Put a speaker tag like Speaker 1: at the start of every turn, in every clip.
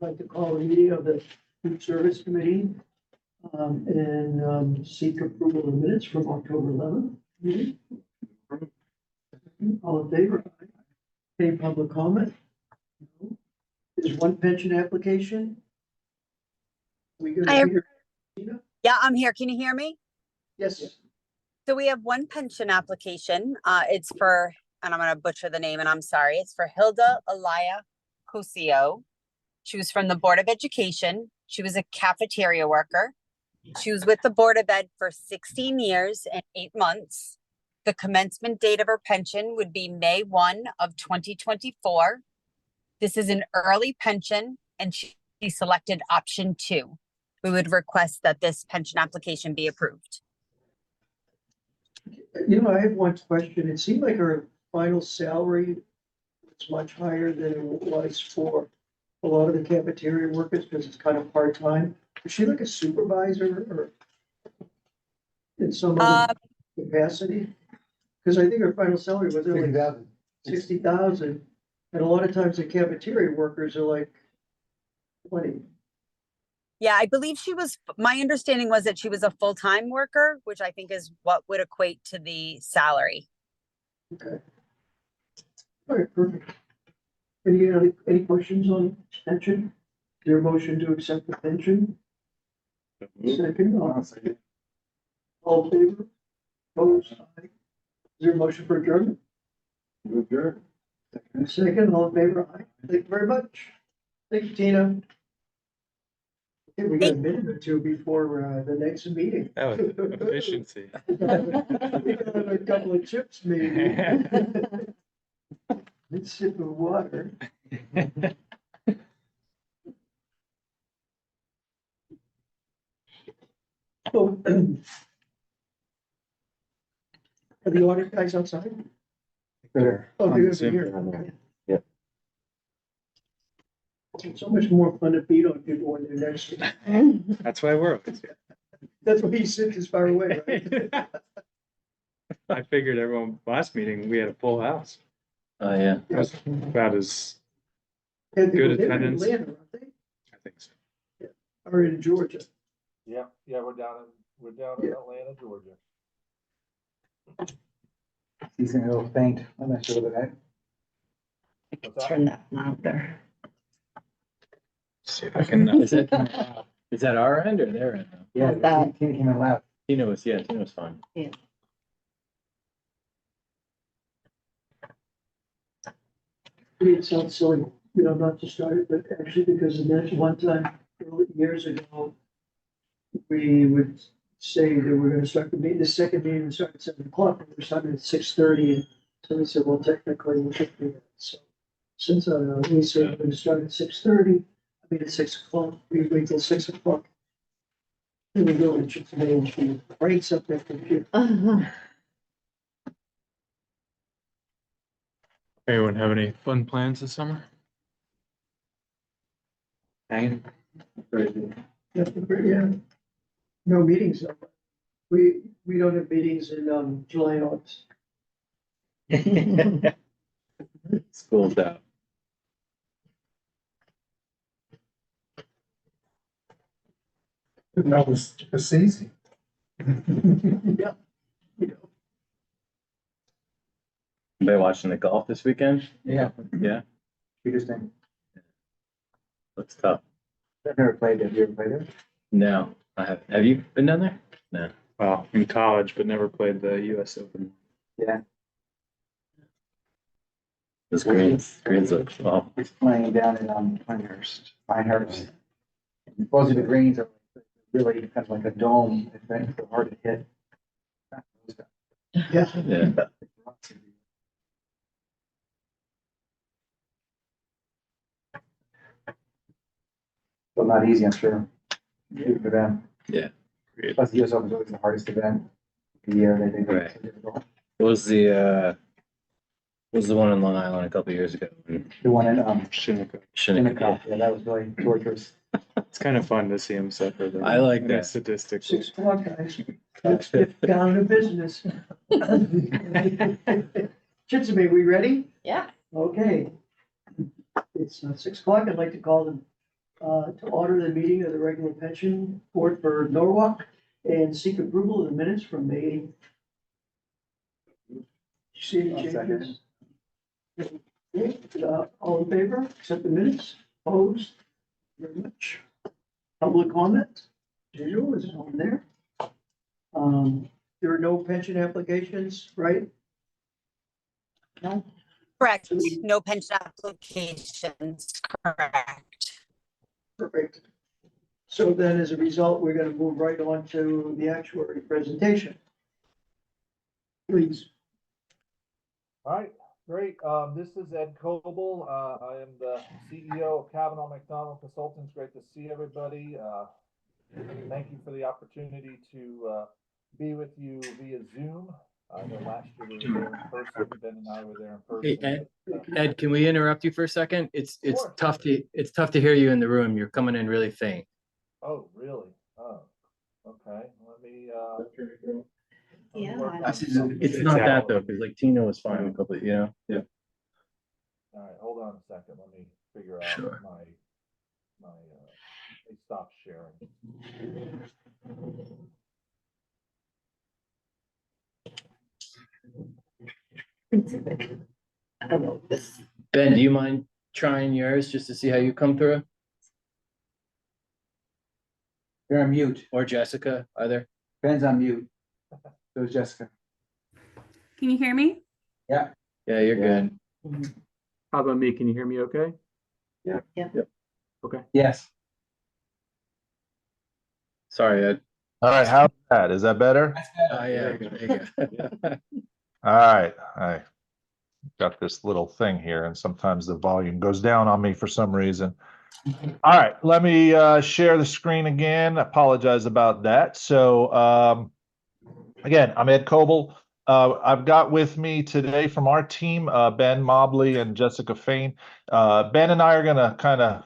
Speaker 1: I'd like to call a meeting of the Food Service Committee and seek approval of minutes from October 11th. meeting. All in favor? Any public comment? No. There's one pension application. We gonna
Speaker 2: Hi.
Speaker 1: hear? Tina?
Speaker 2: Yeah, I'm here. Can you hear me?
Speaker 1: Yes.
Speaker 2: So we have one pension application. It's for, and I'm going to butcher the name and I'm sorry. It's for Hilda Elia Cosio. She was from the Board of Education. She was a cafeteria worker. She was with the Board of Ed for 16 years and 8 months. The commencement date of her pension would be May 1 of 2024. This is an early pension and she selected option 2. We would request that this pension application be approved.
Speaker 1: You know, I have one question. It seemed like her final salary was much higher than it was for a lot of the cafeteria workers because it's kind of part-time. Is she like a supervisor or in some other capacity? Because I think her final salary was like 60,000. And a lot of times the cafeteria workers are like 20.
Speaker 2: Yeah, I believe she was, my understanding was that she was a full-time worker, which I think is what would equate to the salary.
Speaker 1: Okay. All right, perfect. Any questions on pension? Is there a motion to accept the pension? Second, all in favor? Opposed? Aye. Is there a motion for adjournment? Second, all in favor? Aye. Thank you very much. Thank you, Tina. Okay, we got a minute or two before the next meeting.
Speaker 3: That was efficiency.
Speaker 1: We can have a couple of chips maybe. Let's sip of water. Oh, are the audit guys outside?
Speaker 3: There.
Speaker 1: Oh, they're
Speaker 3: Zoom.
Speaker 1: here. Okay.
Speaker 3: Yep.
Speaker 1: It's so much more fun to beat on people when they're next to you.
Speaker 3: That's why we're always here.
Speaker 1: That's why you sit this far away, right?
Speaker 3: I figured everyone, last meeting, we had a full house.
Speaker 4: Oh, yeah.
Speaker 3: That was about as,
Speaker 1: And they
Speaker 3: Good
Speaker 1: were in
Speaker 3: attendance.
Speaker 1: Atlanta, aren't they?
Speaker 3: I think so.
Speaker 1: Or in Georgia.
Speaker 5: Yeah, we're down in
Speaker 1: Yeah.
Speaker 5: Atlanta, Georgia.
Speaker 6: He's gonna go faint. I'm not sure what that.
Speaker 5: What's that?
Speaker 7: Turn that louder.
Speaker 3: See if I can.
Speaker 4: Is that our end or their end?
Speaker 6: Yeah,
Speaker 7: That-
Speaker 6: he came in loud.
Speaker 4: Tina was fine.
Speaker 1: It sounds silly, not to start it, but actually because the next one time, years ago, we would say that we're gonna start the second meeting would start at 7 o'clock, and we're starting at 6:30, and so we said, well, technically, we should do that, so. Since, we said we're gonna start at 6:30, at 6 o'clock, we wait till 6 o'clock. Then we go and just manage to breaks up that computer.
Speaker 3: Anyone have any fun plans this summer? Hanging?
Speaker 1: Yeah. No meetings. We don't have meetings in, July and August.
Speaker 4: School's out.
Speaker 6: That was easy.
Speaker 1: Yeah.
Speaker 4: Anybody watching the golf this weekend?
Speaker 6: Yeah.
Speaker 4: Yeah,
Speaker 6: Interesting.
Speaker 4: looks tough.
Speaker 6: I've never played it. Have you ever played it?
Speaker 4: No, I have. Have you been down there? No.
Speaker 3: Well, in college, but never played the US Open.
Speaker 6: Yeah.
Speaker 4: Those greens look well.
Speaker 6: He's playing down in Pinehurst. Supposedly the greens are really kind of like a dome. It's very hard to hit.
Speaker 1: Yeah.
Speaker 4: Yeah.
Speaker 6: But not easy, I'm sure. Good for them.
Speaker 4: Yeah.
Speaker 6: Plus the US Open is always the hardest event of the year. They think
Speaker 4: Right.
Speaker 6: it's so difficult.
Speaker 4: What was the one in Long Island a couple years ago?
Speaker 6: The one in
Speaker 3: Shinnecock.
Speaker 6: Shinnecock, yeah, that was really torturous.
Speaker 3: It's kind of fun to see him suffer. though.
Speaker 4: I like
Speaker 3: And it's
Speaker 4: that.
Speaker 3: Sadistic.
Speaker 1: 6 o'clock, guys. Let's get down to business. Chitsame, we ready?
Speaker 7: Yeah.
Speaker 1: Okay. It's 6 o'clock. I'd like to call the to order the meeting of the regular pension board for Norwalk and seek approval of the minutes from May. See any
Speaker 6: I'll second
Speaker 1: changes? All in favor, accept the minutes, opposed? Very much. Public comment, as usual, is on there. There are no pension applications, right? No?
Speaker 2: Correct, no pension applications, correct.
Speaker 1: Perfect. So then, as a result, we're gonna move right on to the actuary presentation. Please.
Speaker 5: All right, great. This is Ed Coble. I am the CEO of Kavanaugh McDonald Consultants. Great to see everybody. Thank you for the opportunity to be with you via Zoom. I know last year we were there in person. Ben and I were there in person.
Speaker 4: Hey,
Speaker 5: but,
Speaker 4: Ed, can we interrupt you for a second? It's
Speaker 5: Sure.
Speaker 4: tough to hear you in the room. You're coming in really faint.
Speaker 5: oh, really? Oh, okay. Let me
Speaker 2: Yeah.
Speaker 5: work on
Speaker 6: This is-
Speaker 5: something.
Speaker 4: It's not that though, because like Tina was fine a couple, yeah.
Speaker 5: All right, hold on a second. Let me figure out
Speaker 4: Sure.
Speaker 5: my let me stop sharing.
Speaker 2: I don't know this.
Speaker 4: Ben, do you mind trying yours just to see how you come through?
Speaker 6: You're on mute.
Speaker 4: Or Jessica, either?
Speaker 6: Ben's on mute. So is Jessica.
Speaker 7: Can you hear me?
Speaker 4: Yeah, you're good.
Speaker 3: How about me? Can you hear me okay?
Speaker 6: Yes.
Speaker 4: Sorry, Ed.
Speaker 8: All right, how's that? Is that better?
Speaker 4: Oh, yeah, there you go.
Speaker 8: All right, I got this little thing here and sometimes the volume goes down on me for some reason. All right, let me share the screen again. Apologize about that. So again, I'm Ed Coble. I've got with me today from our team, Ben Mobley and Jessica Fain. Ben and I are gonna kind of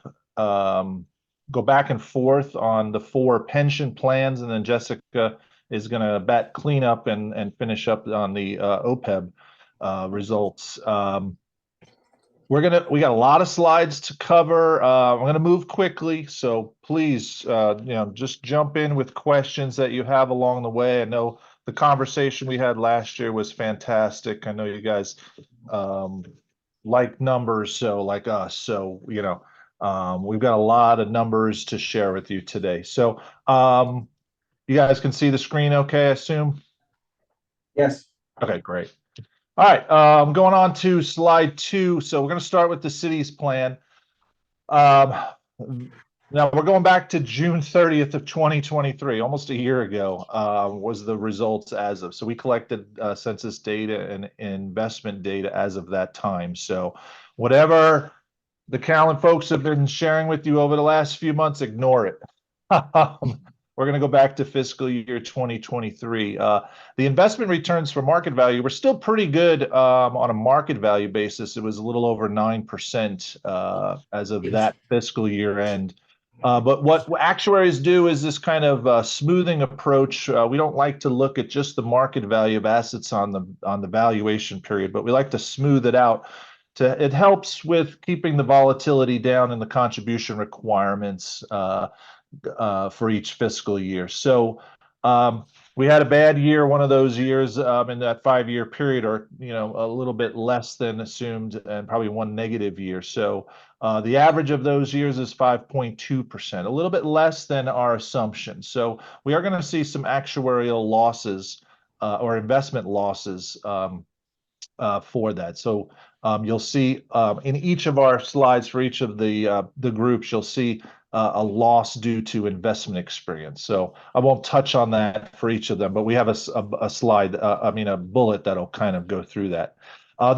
Speaker 8: go back and forth on the 4 pension plans, and then Jessica is gonna bat cleanup and finish up on the OPEB results. We got a lot of slides to cover. I'm gonna move quickly, so please, just jump in with questions that you have along the way. I know the conversation we had last year was fantastic. I know you guys like numbers, so like us. So, we've got a lot of numbers to share with you today. So you guys can see the screen okay, I assume?
Speaker 6: Yes.
Speaker 8: Okay, great. All right, going on to slide 2. So we're going to start with the city's plan. Now we're going back to June 30th of 2023, almost a year ago, was the results as of. So we collected census data and investment data as of that time. So whatever the Callan folks have been sharing with you over the last few months, ignore it. We're going to go back to fiscal year 2023. The investment returns for market value were still pretty good on a market value basis. It was a little over 9% as of that fiscal year end. But what actuaries do is this kind of smoothing approach. We don't like to look at just the market value of assets on the valuation period, but we like to smooth it out. It helps with keeping the volatility down and the contribution requirements for each fiscal year. So we had a bad year, one of those years in that 5-year period, or a little bit less than assumed, and probably one negative year. So the average of those years is 5.2%, a little bit less than our assumption. So we are going to see some actuarial losses or investment losses for that. So you'll see in each of our slides for each of the groups, you'll see a loss due to investment experience. So I won't touch on that for each of them, but we have a slide, a bullet that'll kind of go through that.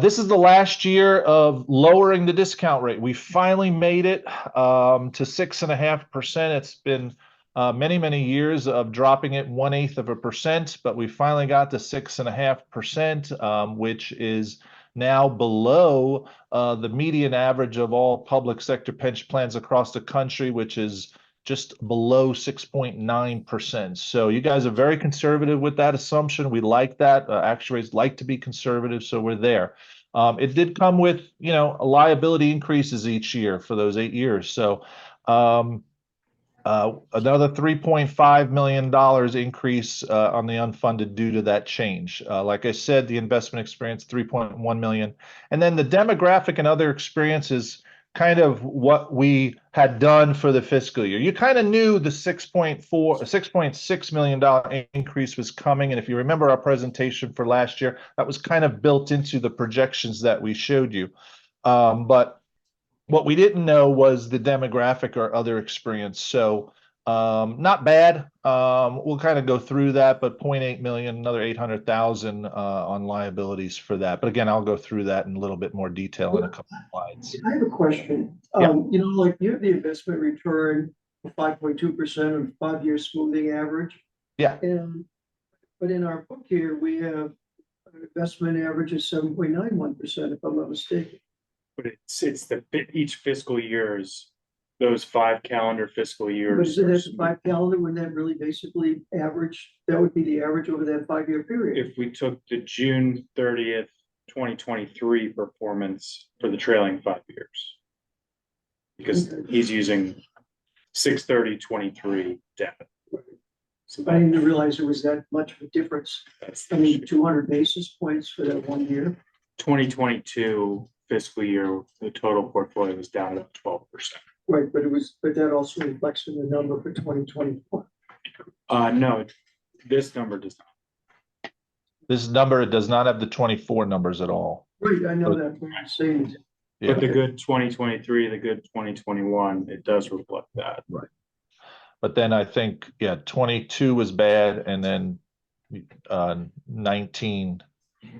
Speaker 8: This is the last year of lowering the discount rate. We finally made it to 6.5%. It's been many, many years of dropping it 1/8%, but we finally got to 6.5%, which is now below the median average of all public sector pension plans across the country, which is just below 6.9%. So you guys are very conservative with that assumption. We like that. Actuaries like to be conservative, so we're there. It did come with, liability increases each year for those 8 years. So Another $3.5 million increase on the unfunded due to that change. Like I said, the investment experience, 3.1 million. And then the demographic and other experiences, kind of what we had done for the fiscal year. You kind of knew the $6.6 million increase was coming. And if you remember our presentation for last year, that was kind of built into the projections that we showed you. But what we didn't know was the demographic or other experience. So not bad. We'll kind of go through that, but 0.8 million, another 800,000 on liabilities for that. But again, I'll go through that in a little bit more detail in a couple of slides.
Speaker 1: I have a question.
Speaker 8: Yeah.
Speaker 1: You know, like you have the investment return of 5.2% of 5-year smoothing average.
Speaker 8: Yeah.
Speaker 1: But in our book here, we have an investment average of 7.91%, if I'm not mistaken.
Speaker 3: But it's each fiscal year's, those 5 calendar fiscal
Speaker 1: But
Speaker 3: years.
Speaker 1: isn't that the 5 calendar, wouldn't that really basically average, that would be the average over that 5-year period?
Speaker 3: If we took the June 30th, 2023 performance for the trailing 5 years. Because
Speaker 1: Okay.
Speaker 3: he's using 6/30/23 data. So
Speaker 1: I didn't realize there was that much of a difference.
Speaker 3: that's
Speaker 1: I mean, 200 basis points for that 1 year.
Speaker 3: 2022 fiscal year, the total portfolio was down about 12%.
Speaker 1: Right, but that also reflects in the number for 2024.
Speaker 3: No, this number does not.
Speaker 8: This number does not have the 24 numbers at all.
Speaker 1: Right, I know that, but I'm saying,
Speaker 3: But the good 2023, the good 2021, it does reflect that.
Speaker 8: But then I think, yeah, 22 was bad, and then 19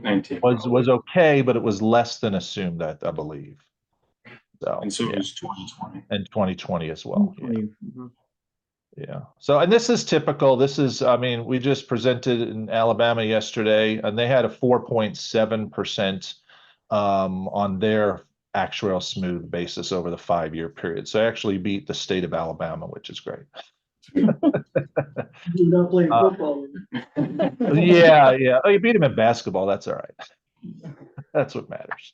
Speaker 3: 19.
Speaker 8: was okay, but it was less than assumed, I believe. So,
Speaker 3: And so it
Speaker 8: yeah.
Speaker 3: was 2020.
Speaker 8: And 2020 as well. Yeah. Yeah. So, and this is typical. This is, I mean, we just presented in Alabama yesterday, and they had a 4.7% on their actuarial smooth basis over the 5-year period. So I actually beat the state of Alabama, which is great.
Speaker 1: you're not playing football.
Speaker 8: Yeah, yeah. Oh, you beat him in basketball. That's all right. That's what matters.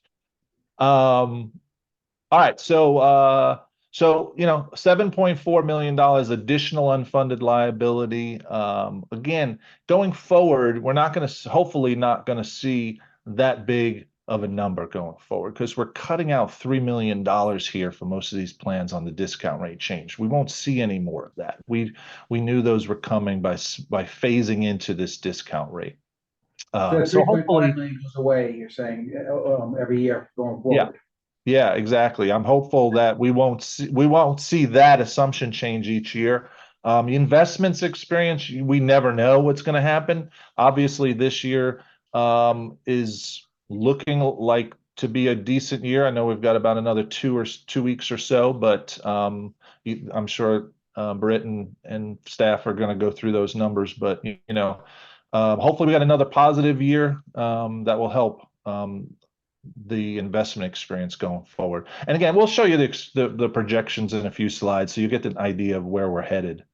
Speaker 8: All right. So, you know, $7.4 million additional unfunded liability. Again, going forward, we're not going to, hopefully not going to see that big of a number going forward, because we're cutting out $3 million here for most of these plans on the discount rate change. We won't see any more of that. We knew those were coming by phasing into this discount rate. So hopefully
Speaker 6: goes away, you're saying, every year going forward.
Speaker 8: Yeah, exactly. I'm hopeful that we won't see that assumption change each year. The investments experience, we never know what's going to happen. Obviously, this year is looking like to be a decent year. I know we've got about another 2 weeks or so, but I'm sure Britt and staff are going to go through those numbers. But you know, hopefully we got another positive year that will help the investment experience going forward. And again, we'll show you the projections in a few slides, so you get an idea of where we're headed.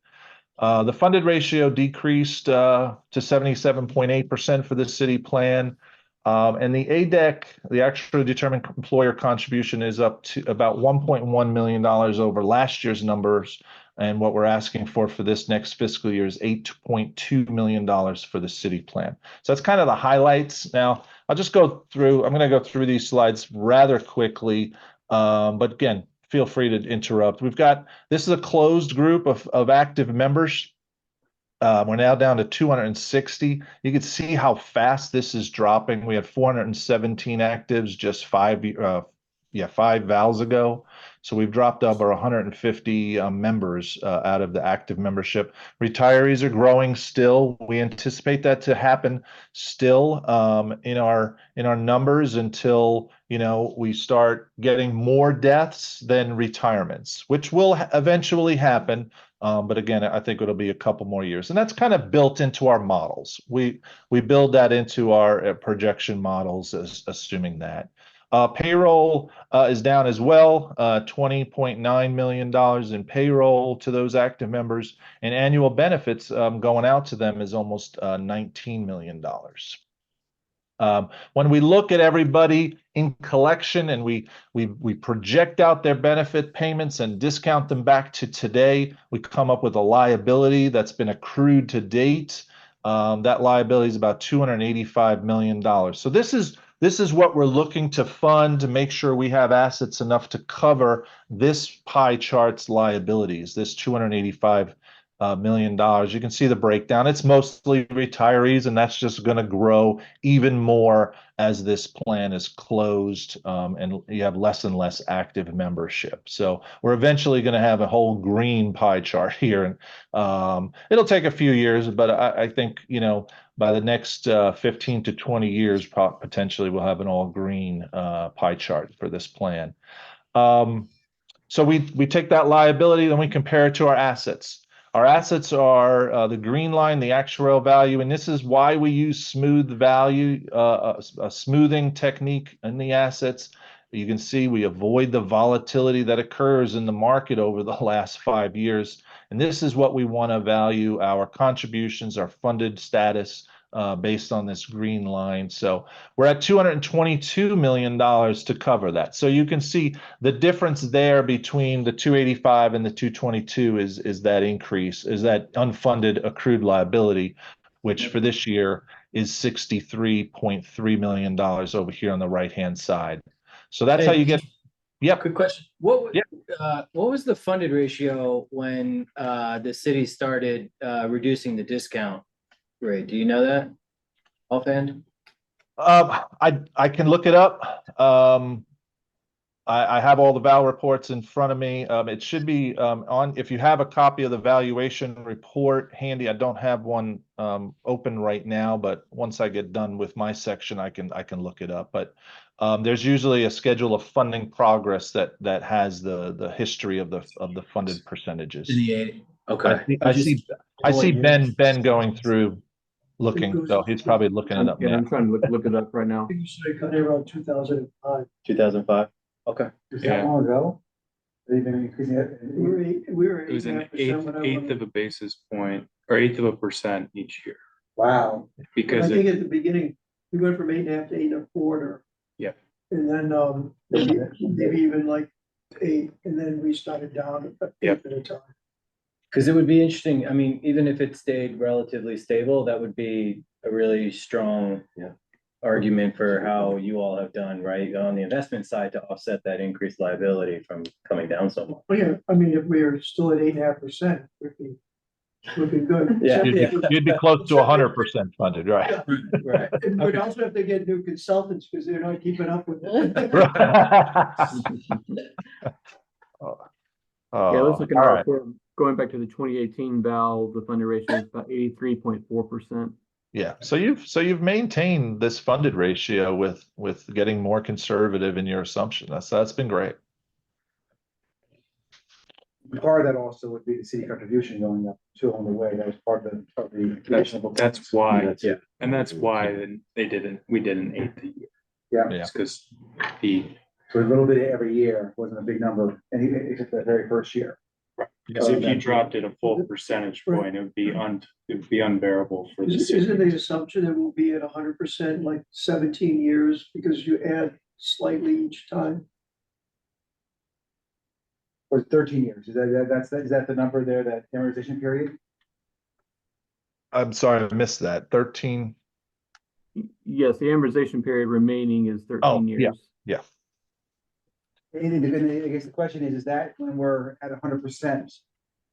Speaker 8: The funded ratio decreased to 77.8% for the city plan. And the ADEC, the actually determined employer contribution, is up to about $1.1 million over last year's numbers. And what we're asking for this next fiscal year is $8.2 million for the city plan. So that's kind of the highlights. Now, I'll just go through, I'm going to go through these slides rather quickly. But again, feel free to interrupt. This is a closed group of active members. We're now down to 260. You can see how fast this is dropping. We had 417 actives just 5 vals ago. So we've dropped over 150 members out of the active membership. Retirees are growing still. We anticipate that to happen still in our numbers until, you know, we start getting more deaths than retirements, which will eventually happen. But again, I think it'll be a couple more years, and that's kind of built into our models. We build that into our projection models, assuming that. Payroll is down as well, $20.9 million in payroll to those active members, and annual benefits going out to them is almost $19 million. When we look at everybody in collection and we project out their benefit payments and discount them back to today, we come up with a liability that's been accrued to date. That liability is about $285 million. So this is what we're looking to fund to make sure we have assets enough to cover this pie chart's liabilities, this $285 million. You can see the breakdown. It's mostly retirees, and that's just going to grow even more as this plan is closed, and you have less and less active membership. So we're eventually going to have a whole green pie chart here, and it'll take a few years, but I think, you know, by the next 15 to 20 years, potentially we'll have an all green pie chart for this plan. So we take that liability, then we compare it to our assets. Our assets are the green line, the actuarial value, and this is why we use smooth value, a smoothing technique in the assets. You can see we avoid the volatility that occurs in the market over the last 5 years. And this is what we want to value our contributions, our funded status based on this green line. So we're at $222 million to cover that. So you can see the difference there between the 285 and the 222 is that increase, is that unfunded accrued liability, which for this year is $63.3 million over here on the right-hand side. So that's how you get. Yep.
Speaker 9: Quick question. What was the funded ratio when the city started reducing the discount rate? Do you know that offhand?
Speaker 8: I can look it up. I have all the Val reports in front of me. It should be on, if you have a copy of the valuation report handy. I don't have one open right now, but once I get done with my section, I can look it up. But there's usually a schedule of funding progress that has the history of the funded percentages.
Speaker 9: Okay.
Speaker 8: I see Ben going through looking, so he's probably looking it up now.
Speaker 10: I'm trying to look it up right now.
Speaker 1: You said it around 2005.
Speaker 4: 2005.
Speaker 9: Okay.
Speaker 6: Is
Speaker 3: Yeah.
Speaker 6: that long ago? They've been increasing it.
Speaker 1: We were
Speaker 3: It was an
Speaker 1: 8.5% when I
Speaker 3: eighth
Speaker 1: went.
Speaker 3: of a basis point or eighth of a percent each year,
Speaker 6: Wow.
Speaker 1: I
Speaker 3: because
Speaker 1: think at the beginning, we went from 8.5 to 8.25.
Speaker 3: Yeah.
Speaker 1: And then maybe even like 8, and then we started down a
Speaker 3: Yep.
Speaker 1: bit at a time.
Speaker 9: Because it would be interesting. I mean, even if it stayed relatively stable, that would be a really strong argument for how you all have done, right, on the investment side to offset that increased liability from coming down so much.
Speaker 1: Well, yeah, I mean, if we are still at 8.5%, we'd be good.
Speaker 9: Yeah.
Speaker 8: You'd be close to 100% funded, right?
Speaker 9: Right.
Speaker 1: And we'd also have to get new consultants because they're not keeping up with it.
Speaker 10: Yeah, let's look at
Speaker 8: all
Speaker 10: our
Speaker 8: right.
Speaker 10: report. Going back to the 2018 Val, the funded ratio is about 83.4%.
Speaker 8: Yeah, so you've maintained this funded ratio with getting more conservative in your assumption. That's been great.
Speaker 6: Part of that also would be the city contribution going up too along the way. That was part of the.
Speaker 3: that's why,
Speaker 4: Yeah.
Speaker 3: and that's why we did an eighth a year.
Speaker 6: Yeah.
Speaker 8: Yeah.
Speaker 3: It's because
Speaker 6: So a little bit every year wasn't a big number, and even except the very first year.
Speaker 3: because if you dropped it a full percentage point, it would be unbearable for the
Speaker 1: Isn't
Speaker 3: city.
Speaker 1: the assumption that we'll be at 100% like 17 years because you add slightly each time?
Speaker 6: Or 13 years, is that the number there, that amortization period?
Speaker 8: I'm sorry, I missed that. 13.
Speaker 10: Yes, the amortization period remaining is 13
Speaker 8: Oh,
Speaker 10: years.
Speaker 8: yeah.
Speaker 6: And I guess the question is that when we're at 100%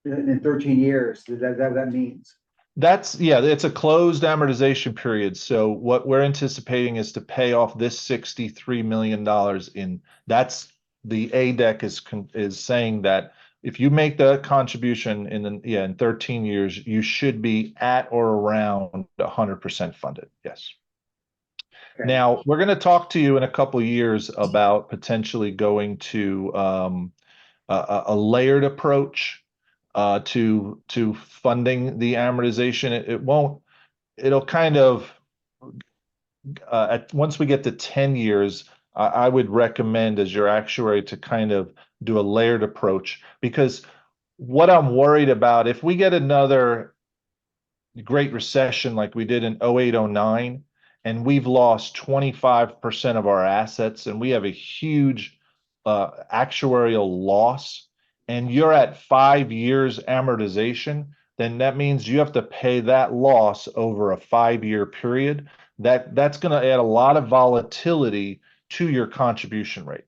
Speaker 6: in 13 years, is that what that means?
Speaker 8: It's a closed amortization period. So what we're anticipating is to pay off this $63 million that's the ADEC is saying that if you make the contribution in 13 years, you should be at or around 100% funded. Yes.
Speaker 6: Okay.
Speaker 8: Now, we're going to talk to you in a couple of years about potentially going to a layered approach to funding the amortization. It'll kind of, once we get to 10 years, I would recommend as your actuary to kind of do a layered approach, because what I'm worried about, if we get another great recession like we did in 08, 09, and we've lost 25% of our assets, and we have a huge actuarial loss, and you're at 5 years amortization, then that means you have to pay that loss over a 5-year period. That's going to add a lot of volatility to your contribution rate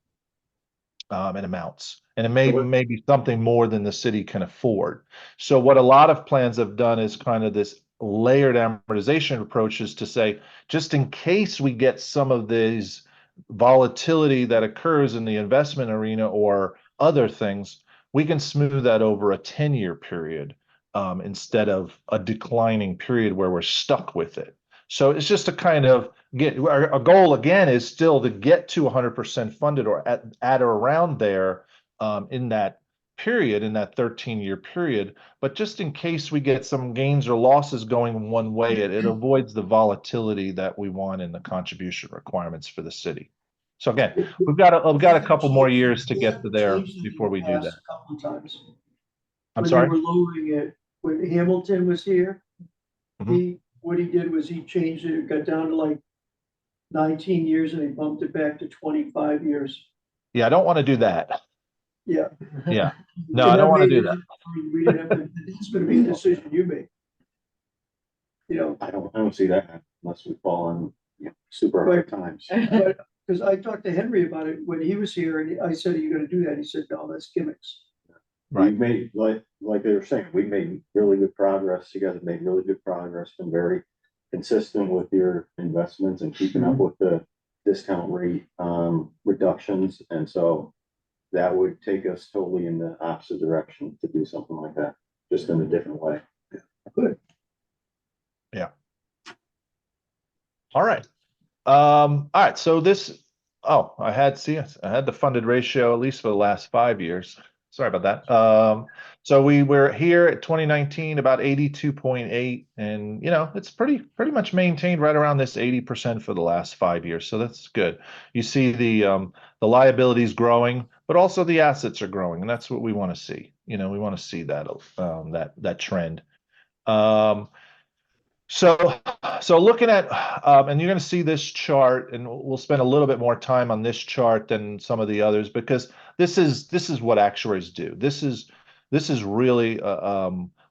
Speaker 8: and amounts. And it may be something more than the city can afford. So what a lot of plans have done is kind of this layered amortization approaches to say, just in case we get some of these volatility that occurs in the investment arena or other things, we can smooth that over a 10-year period instead of a declining period where we're stuck with it. So it's just to kind of get, our goal again is still to get to 100% funded or at or around there in that period, in that 13-year period. But just in case we get some gains or losses going one way, it avoids the volatility that we want in the contribution requirements for the city. So again, we've got a couple more years to get to there before we do that.
Speaker 1: A couple of times.
Speaker 8: I'm
Speaker 1: When
Speaker 8: sorry?
Speaker 1: they were lowering it, when Hamilton was here,
Speaker 8: Mhm.
Speaker 1: what he did was he changed it, it got down to like 19 years and he bumped it back to 25 years.
Speaker 8: Yeah, I don't want to do that.
Speaker 1: Yeah.
Speaker 8: Yeah. No,
Speaker 1: And
Speaker 8: I don't want to
Speaker 1: made
Speaker 8: do
Speaker 1: it-
Speaker 8: that.
Speaker 1: We didn't have to, it's gonna be a decision you make. You know,
Speaker 11: I don't see that unless we fall on, super hard times.
Speaker 1: but, because I talked to Henry about it when he was here and I said, are you gonna do that? He said, no, that's gimmicks.
Speaker 8: Right.
Speaker 11: We've made, like they were saying, we made really good progress. You guys have made really good progress, been very consistent with your investments and keeping up with the discount rate reductions. And so that would take us totally in the opposite direction to do something like that, just in a different way.
Speaker 1: Good.
Speaker 8: Yeah. All right. All right. So this, I had the funded ratio at least for the last 5 years. Sorry about that. So we were here at 2019, about 82.8, and it's pretty much maintained right around this 80% for the last 5 years. So that's good. You see the liabilities growing, but also the assets are growing, and that's what we want to see. We want to see that that trend. So looking at, and you're going to see this chart, and we'll spend a little bit more time on this chart than some of the others, because this is what actuaries do. This is really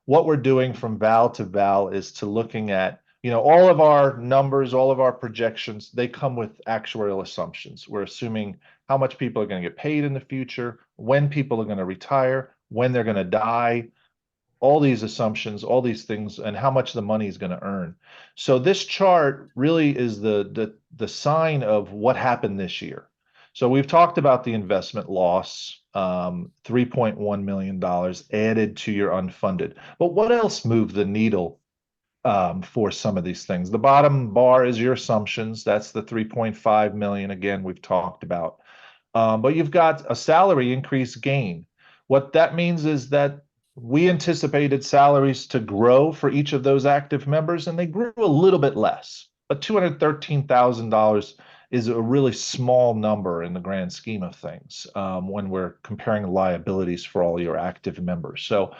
Speaker 8: what we're doing from val to val is to looking at, all of our numbers, all of our projections, they come with actuarial assumptions. We're assuming how much people are going to get paid in the future, when people are going to retire, when they're going to die, all these assumptions, all these things, and how much the money is going to earn. So this chart really is the sign of what happened this year. So we've talked about the investment loss, $3.1 million added to your unfunded. But what else moved the needle for some of these things? The bottom bar is your assumptions. That's the 3.5 million. Again, we've talked about. But you've got a salary increase gain. What that means is that we anticipated salaries to grow for each of those active members, and they grew a little bit less. But $213,000 is a really small number in the grand scheme of things when we're comparing liabilities for all your active members. So,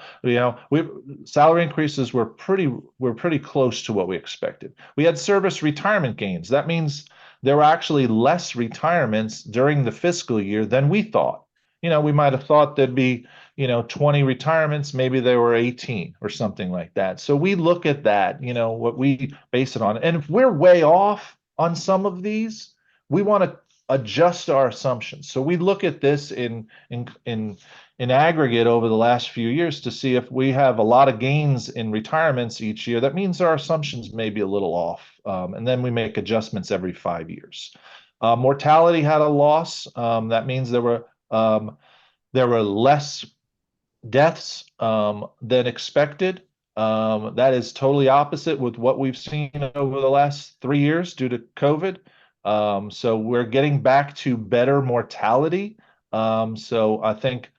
Speaker 8: salary increases were pretty close to what we expected. We had service retirement gains. That means there were actually less retirements during the fiscal year than we thought. We might have thought there'd be 20 retirements, maybe there were 18 or something like that. So we look at that, what we base it on. And if we're way off on some of these, we want to adjust our assumptions. So we look at this in aggregate over the last few years to see if we have a lot of gains in retirements each year. That means our assumptions may be a little off. And then we make adjustments every 5 years. Mortality had a loss. That means there were less deaths than expected. That is totally opposite with what we've seen over the last 3 years due to COVID. So we're getting back to better mortality. So I think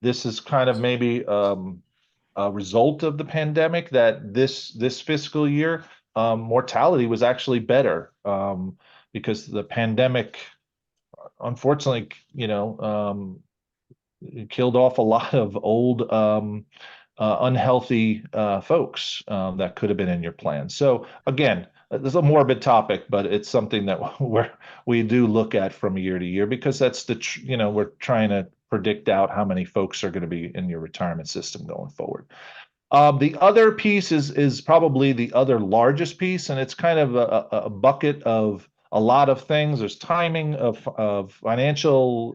Speaker 8: this is kind of maybe a result of the pandemic that this fiscal year mortality was actually better because the pandemic, unfortunately, it killed off a lot of old, unhealthy folks that could have been in your plan. So again, There's a morbid topic, but it's something that we do look at from year to year because that's we're trying to predict out how many folks are going to be in your retirement system going forward. The other piece is probably the other largest piece, and it's kind of a bucket of a lot of things. There's timing of financial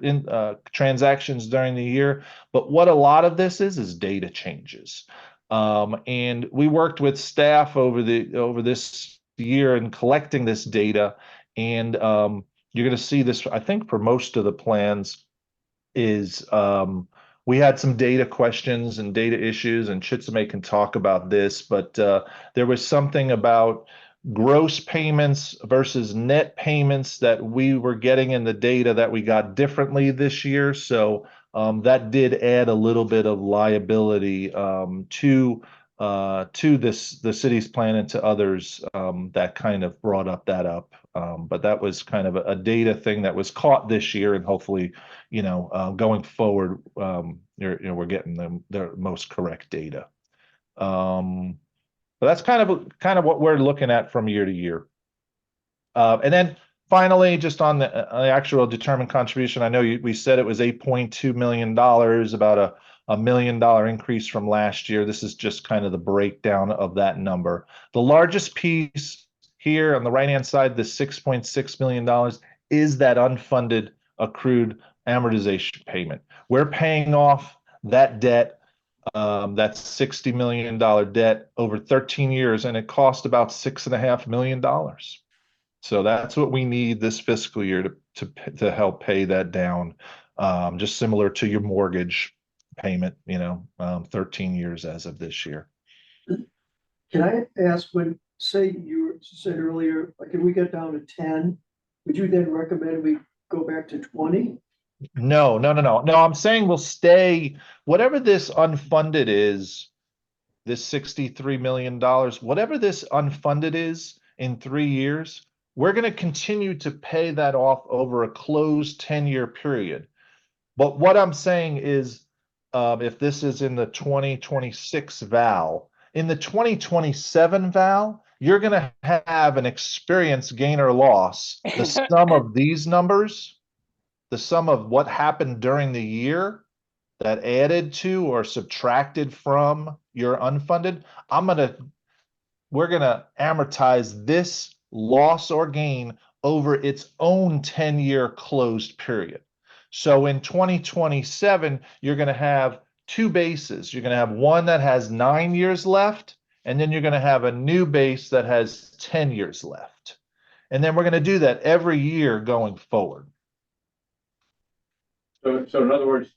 Speaker 8: transactions during the year, but what a lot of this is data changes. And we worked with staff over this year in collecting this data, and you're going to see this, I think, for most of the plans is we had some data questions and data issues, and Chitsame can talk about this, but there was something about gross payments versus net payments that we were getting in the data that we got differently this year. So that did add a little bit of liability to the city's plan and to others that kind of brought that up. But that was kind of a data thing that was caught this year, and hopefully, going forward, we're getting the most correct data. But that's kind of what we're looking at from year to year. And then finally, just on the actual determined contribution, I know we said it was $8.2 million, about a $1 million increase from last year. This is just kind of the breakdown of that number. The largest piece here on the right-hand side, the $6.6 million, is that unfunded accrued amortization payment. We're paying off that debt, that $60 million debt over 13 years, and it cost about $6.5 million. So that's what we need this fiscal year to help pay that down, just similar to your mortgage payment, 13 years as of this year.
Speaker 1: Can I ask, say you said earlier, like if we get down to 10, would you then recommend we go back to 20?
Speaker 8: No. I'm saying we'll stay, whatever this unfunded is, this $63 million, whatever this unfunded is in 3 years, we're going to continue to pay that off over a closed 10-year period. But what I'm saying is, if this is in the 2026 val, in the 2027 val, you're going to have an experience gain or loss. The sum of these numbers, the sum of what happened during the year that added to or subtracted from your unfunded, we're going to amortize this loss or gain over its own 10-year closed period. So in 2027, you're going to have two bases. You're going to have one that has 9 years left, and then you're going to have a new base that has 10 years left. And then we're going to do that every year going forward.
Speaker 10: So in other words,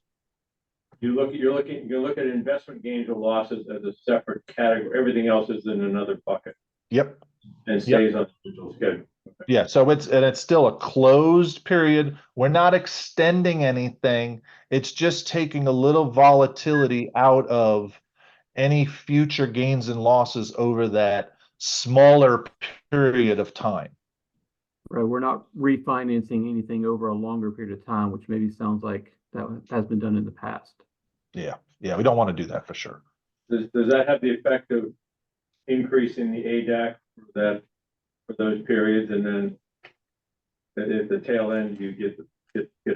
Speaker 10: you're looking at investment gains or losses as a separate category. Everything else is in another bucket.
Speaker 8: Yep.
Speaker 10: And stays on the digital schedule. Okay.
Speaker 8: Yeah, so it's still a closed period. We're not extending anything. It's just taking a little volatility out of any future gains and losses over that smaller period of time.
Speaker 10: Right, we're not refinancing anything over a longer period of time, which maybe sounds like that has been done in the past.
Speaker 8: Yeah, we don't want to do that for sure.
Speaker 10: Does that have the effect of increasing the ADAC for those periods, and then at the tail end you get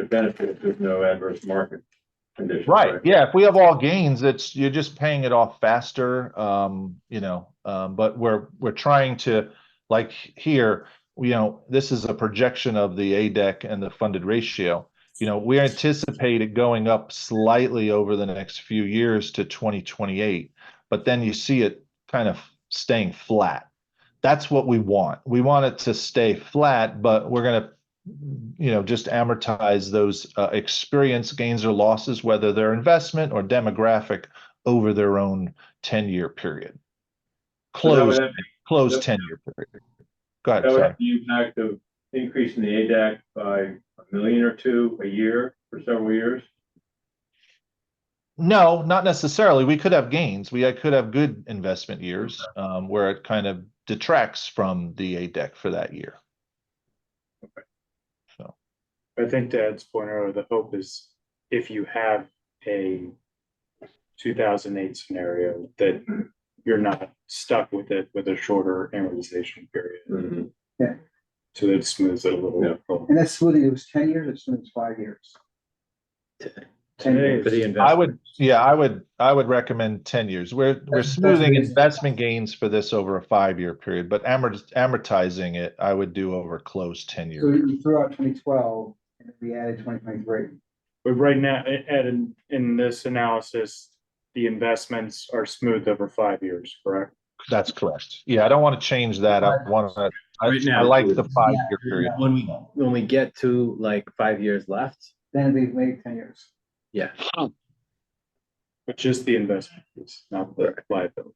Speaker 10: a benefit if there's no adverse market conditions?
Speaker 8: Right. Yeah. If we have all gains, you're just paying it off faster. But we're trying to, like here, this is a projection of the ADEC and the funded ratio. We anticipate it going up slightly over the next few years to 2028, but then you see it kind of staying flat. That's what we want. We want it to stay flat, but we're going to, just amortize those experience gains or losses, whether they're investment or demographic, over their own 10-year period. Closed 10-year period. Go ahead.
Speaker 10: That would
Speaker 8: Sorry.
Speaker 10: have the impact of increasing the ADAC by $1 million or $2 million a year for several years?
Speaker 8: No, not necessarily. We could have gains. We could have good investment years where it kind of detracts from the ADEC for that year.
Speaker 3: Okay.
Speaker 8: So
Speaker 3: I think to Ed's point earlier, the hope is if you have a 2008 scenario that you're not stuck with it with a shorter amortization period.
Speaker 10: Mhm.
Speaker 6: Yeah.
Speaker 3: So that smooths it a little.
Speaker 10: Yeah.
Speaker 6: And that's smoothing, it was 10 years, or smoothing, 5 years? 10
Speaker 3: Today,
Speaker 6: years.
Speaker 9: For the
Speaker 8: I
Speaker 9: investment.
Speaker 8: would, yeah, I would recommend 10 years. We're
Speaker 6: That's
Speaker 8: smoothing
Speaker 6: amazing.
Speaker 8: investment gains for this over a 5-year period, but amortizing it, I would do over a close 10-year.
Speaker 6: So you threw out 2012, and then we added 2023.
Speaker 3: but right now, Ed, in this analysis, the investments are smoothed over 5 years, correct?
Speaker 8: That's correct. Yeah, I don't want to change that. I want to,
Speaker 9: Right
Speaker 8: I
Speaker 9: now.
Speaker 8: like the 5-year period.
Speaker 9: When we get to like 5 years left,
Speaker 6: Then we've made 10 years.
Speaker 9: yeah.
Speaker 3: But just the investment piece, not the liability.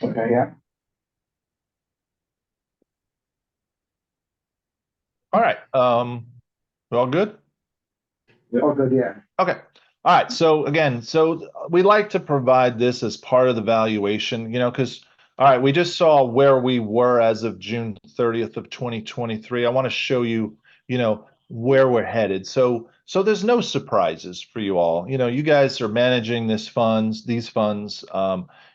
Speaker 6: Okay, yeah.
Speaker 8: All right, we're all good?
Speaker 6: Oh, good, yeah.
Speaker 8: Okay. All right. So again, so we like to provide this as part of the valuation, because, all right, we just saw where we were as of June 30th of 2023. I want to show you, where we're headed. So there's no surprises for you all. You guys are managing these funds.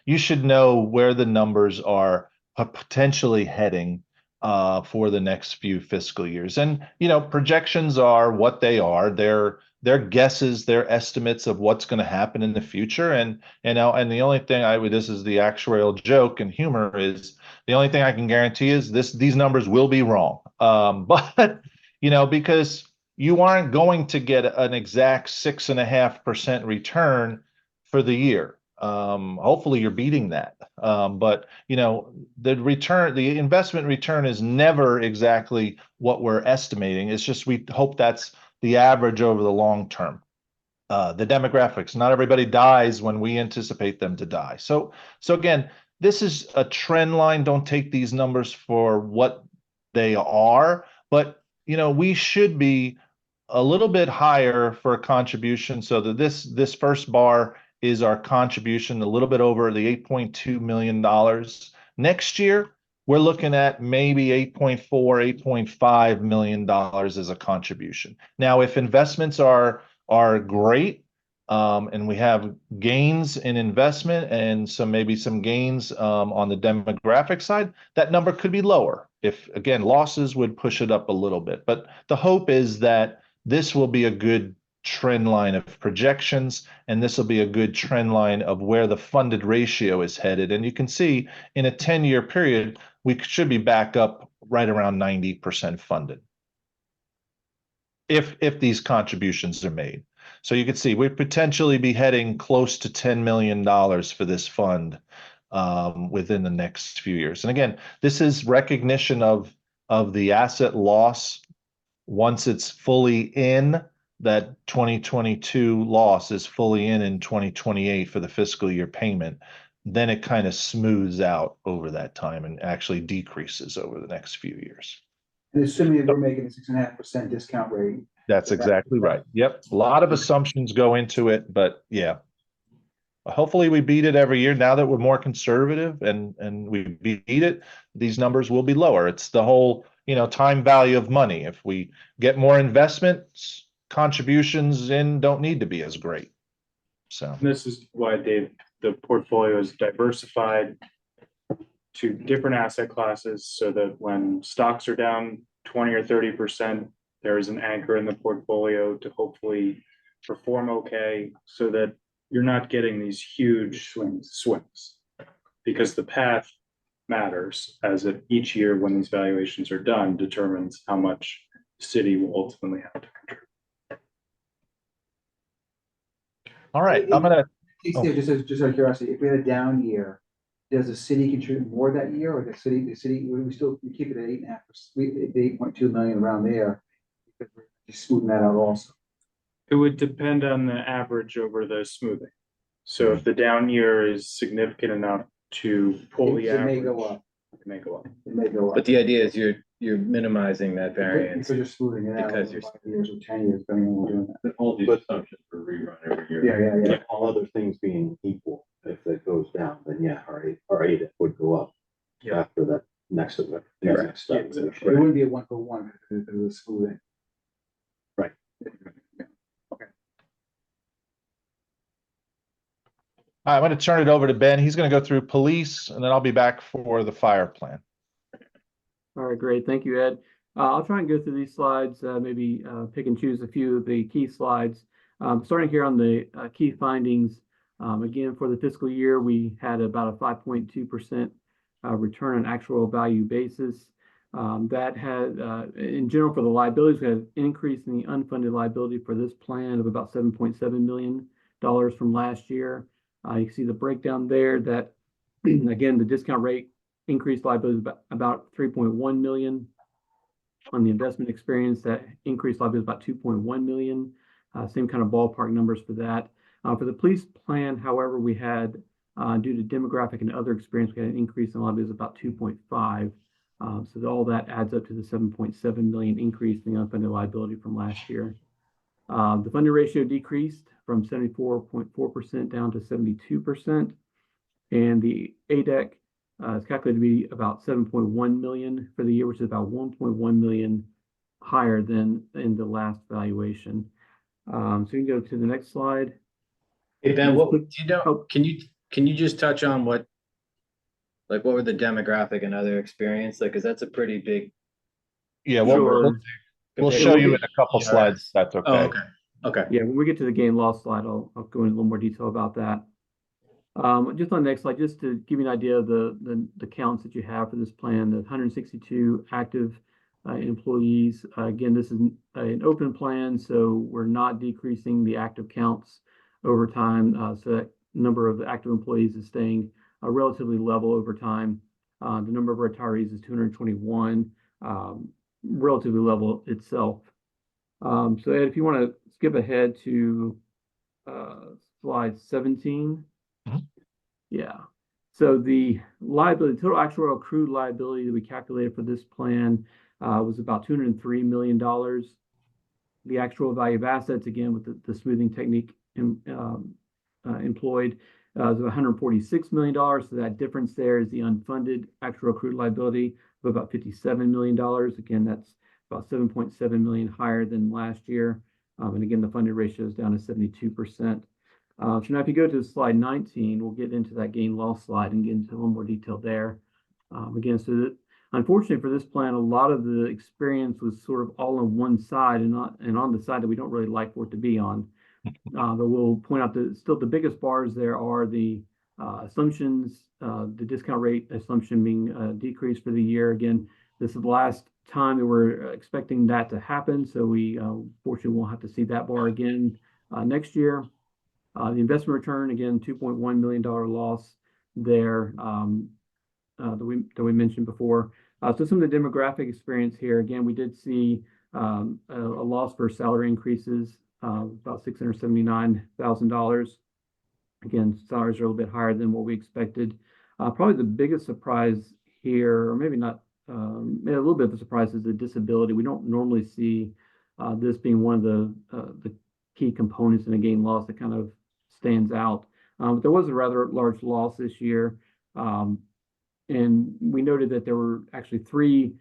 Speaker 8: You should know where the numbers are potentially heading for the next few fiscal years. And, projections are what they are. They're guesses, they're estimates of what's going to happen in the future. And the only thing this is the actuarial joke and humor, is the only thing I can guarantee is these numbers will be wrong. But because you aren't going to get an exact 6.5% return for the year. Hopefully you're beating that. But the investment return is never exactly what we're estimating. It's just, we hope that's the average over the long term. The demographics, not everybody dies when we anticipate them to die. So again, this is a trend line. Don't take these numbers for what they are, but we should be a little bit higher for a contribution, so that this first bar is our contribution, a little bit over the $8.2 million. Next year, we're looking at maybe $8.4, $8.5 million as a contribution. Now, if investments are great, and we have gains in investment and maybe some gains on the demographic side, that number could be lower. If, again, losses would push it up a little bit. But the hope is that this will be a good trend line of projections, and this will be a good trend line of where the funded ratio is headed. And you can see in a 10-year period, we should be back up right around 90% funded if these contributions are made. So you can see we'd potentially be heading close to $10 million for this fund within the next few years. And again, this is recognition of the asset loss once it's fully in. That 2022 loss is fully in 2028 for the fiscal year payment. Then it kind of smooths out over that time and actually decreases over the next few years.
Speaker 6: And assuming that we're making a 6.5% discount rate.
Speaker 8: That's exactly right. Yep. A lot of assumptions go into it, but yeah. Hopefully we beat it every year. Now that we're more conservative and we beat it, these numbers will be lower. It's the whole, time value of money. If we get more investments, contributions don't need to be as great. So
Speaker 3: This is why, Dave, the portfolio is diversified to different asset classes, so that when stocks are down 20 or 30%, there is an anchor in the portfolio to hopefully perform okay, so that you're not getting these huge swings, because the path matters, as each year when these valuations are done determines how much the city will ultimately have to contribute.
Speaker 8: all right, I'm gonna.
Speaker 6: Just out of curiosity, if we had a down year, does the city contribute more that year, or the city, we keep it at 8.5%, the 8.2 million around there? Because we're just smoothing that out also.
Speaker 3: It would depend on the average over the smoothing. So if the down year is significant enough to pull the
Speaker 6: It may
Speaker 3: average,
Speaker 6: go up.
Speaker 3: it may go up.
Speaker 6: It may go up.
Speaker 9: But the idea is you're minimizing that variance.
Speaker 6: Because you're smoothing it out.
Speaker 9: Because
Speaker 6: over
Speaker 9: you're-
Speaker 6: 5 years or 10 years, depending on what we're doing.
Speaker 10: All these
Speaker 11: But-
Speaker 10: assumptions are rerun every year.
Speaker 6: Yeah.
Speaker 11: All other things being equal, if it goes down, then yeah, our ADA would go up.
Speaker 3: Yeah.
Speaker 11: After that next event.
Speaker 3: Right.
Speaker 11: Next step.
Speaker 3: Yeah, exactly.
Speaker 6: It wouldn't be a 1-for-1 because of the smoothing.
Speaker 11: Right.
Speaker 6: Okay.
Speaker 8: I'm going to turn it over to Ben. He's going to go through police, and then I'll be back for the fire plan.
Speaker 12: All right, great. Thank you, Ed. I'll try and go through these slides, maybe pick and choose a few of the key slides. Starting here on the key findings. Again, for the fiscal year, we had about a 5.2% return on actual value basis. That had, in general, for the liabilities, we had an increase in the unfunded liability for this plan of about $7.7 million from last year. You can see the breakdown there that, again, the discount rate increased liabilities about 3.1 million. On the investment experience, that increased liability about 2.1 million. Same kind of ballpark numbers for that. For the police plan, however, we had, due to demographic and other experience, we had an increase in liabilities of about 2.5. So all that adds up to the 7.7 million increase in the unfunded liability from last year. The funding ratio decreased from 74.4% down to 72%. And the ADEC is calculated to be about 7.1 million for the year, which is about 1.1 million higher than in the last valuation. So you can go to the next slide.
Speaker 9: Hey, Ben, what do you know? Can you just touch on what were the demographic and other experience? Like, because that's a pretty big.
Speaker 8: Yeah, we'll show you in a couple slides. That's okay.
Speaker 9: Oh, okay. Okay.
Speaker 12: Yeah, when we get to the gain loss slide, I'll go into a little more detail about that. Just on the next slide, just to give you an idea of the counts that you have for this plan, the 162 active employees. Again, this is an open plan, so we're not decreasing the active counts over time. So that number of active employees is staying relatively level over time. The number of retirees is 221, relatively level itself. So Ed, if you want to skip ahead to slide 17. Yeah. So the liability, total actuarial accrued liability that we calculated for this plan was about $203 million. The actual value of assets, again, with the smoothing technique employed, is $146 million. So that difference there is the unfunded actual accrued liability of about $57 million. Again, that's about 7.7 million higher than last year. And again, the funded ratio is down to 72%. So now if you go to slide 19, we'll get into that gain loss slide and get into a little more detail there. Again, so that, unfortunately for this plan, a lot of the experience was sort of all on one side and on the side that we don't really like for it to be on. But we'll point out that still the biggest bars there are the assumptions, the discount rate assumption being decreased for the year. Again, this is the last time that we're expecting that to happen. So we fortunately won't have to see that bar again next year. The investment return, again, $2.1 million loss there that we mentioned before. So some of the demographic experience here, again, we did see a loss for salary increases, about $679,000. Again, salaries are a little bit higher than what we expected. Probably the biggest surprise here, or maybe not, maybe a little bit of a surprise, is the disability. We don't normally see this being one of the key components in a gain loss that kind of stands out. But there was a rather large loss this year. And we noted that there were actually 3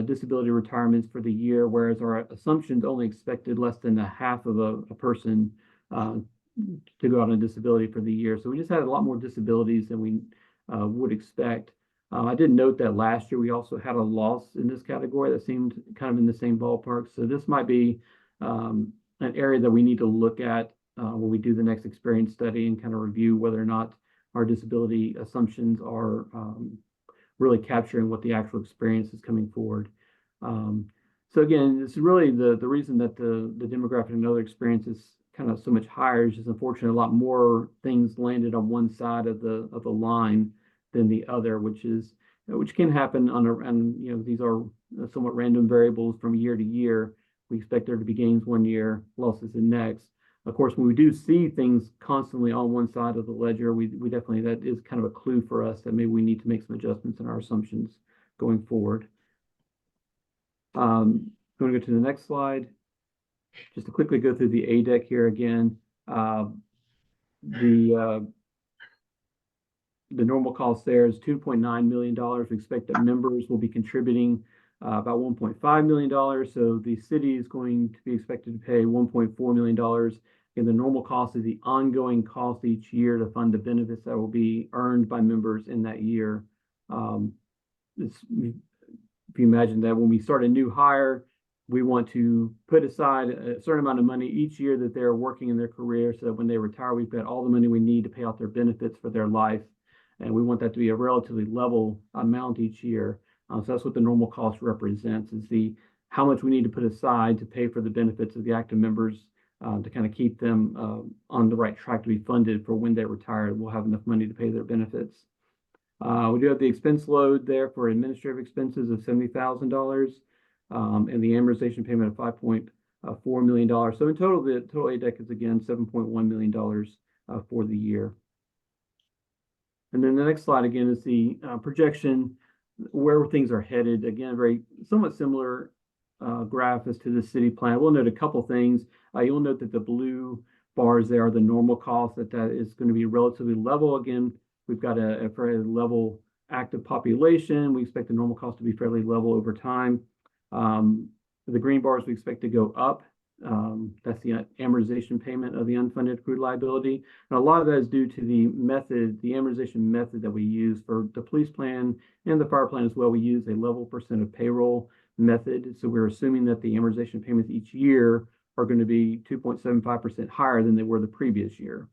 Speaker 12: disability retirements for the year, whereas our assumptions only expected less than a half of a person to go out on disability for the year. So we just had a lot more disabilities than we would expect. I did note that last year we also had a loss in this category that seemed kind of in the same ballpark. So this might be an area that we need to look at when we do the next experience study and kind of review whether or not our disability assumptions are really capturing what the actual experience is coming forward. So again, it's really the reason that the demographic and other experience is kind of so much higher is just unfortunately a lot more things landed on one side of the line than the other, which can happen and these are somewhat random variables from year to year. We expect there to be gains one year, losses the next. Of course, when we do see things constantly on one side of the ledger, we definitely, that is kind of a clue for us that maybe we need to make some adjustments in our assumptions going forward. Going to go to the next slide. Just to quickly go through the ADEC here again. The normal cost there is $2.9 million. We expect that members will be contributing about $1.5 million. So the city is going to be expected to pay $1.4 million. And the normal cost is the ongoing cost each year to fund the benefits that will be earned by members in that year. If you imagine that when we start a new hire, we want to put aside a certain amount of money each year that they're working in their career, so that when they retire, we've got all the money we need to pay out their benefits for their life. And we want that to be a relatively level amount each year. So that's what the normal cost represents, is how much we need to put aside to pay for the benefits of the active members, to kind of keep them on the right track to be funded for when they're retired. We'll have enough money to pay their benefits. We do have the expense load there for administrative expenses of $70,000, and the amortization payment of $5.4 million. So in total, the total ADEC is again $7.1 million for the year. And then the next slide again is the projection where things are headed. Again, very somewhat similar graph as to the city plan. We'll note a couple things. You'll note that the blue bars there are the normal cost, that is going to be relatively level. Again, we've got a fairly level active population. We expect the normal cost to be fairly level over time. The green bars we expect to go up. That's the amortization payment of the unfunded accrued liability. And a lot of that is due to the amortization method that we use for the police plan and the fire plan as well. We use a level percent of payroll method. So we're assuming that the amortization payments each year are going to be 2.75% higher than they were the previous year.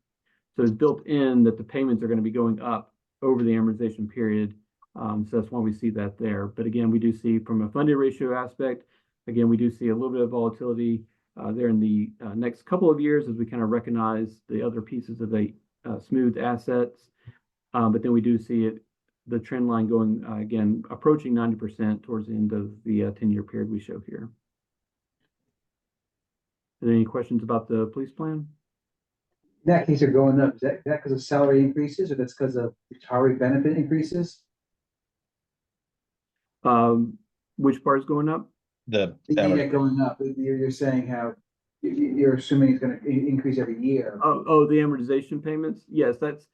Speaker 12: So it's built in that the payments are going to be going up over the amortization period. So that's why we see that there. But again, we do see from a funded ratio aspect, again, we do see a little bit of volatility there in the next couple of years as we kind of recognize the other pieces of the smooth assets. But then we do see the trend line going, again, approaching 90% towards the end of the 10-year period we show here. Are there any questions about the police plan?
Speaker 6: In that case, they're going up. Is that because of salary increases, or that's because of retiree benefit increases?
Speaker 12: Which part is going up?
Speaker 6: The ADEC going up. You're saying how you're assuming it's going to increase every year.
Speaker 12: Oh, the amortization payments. Yes, that's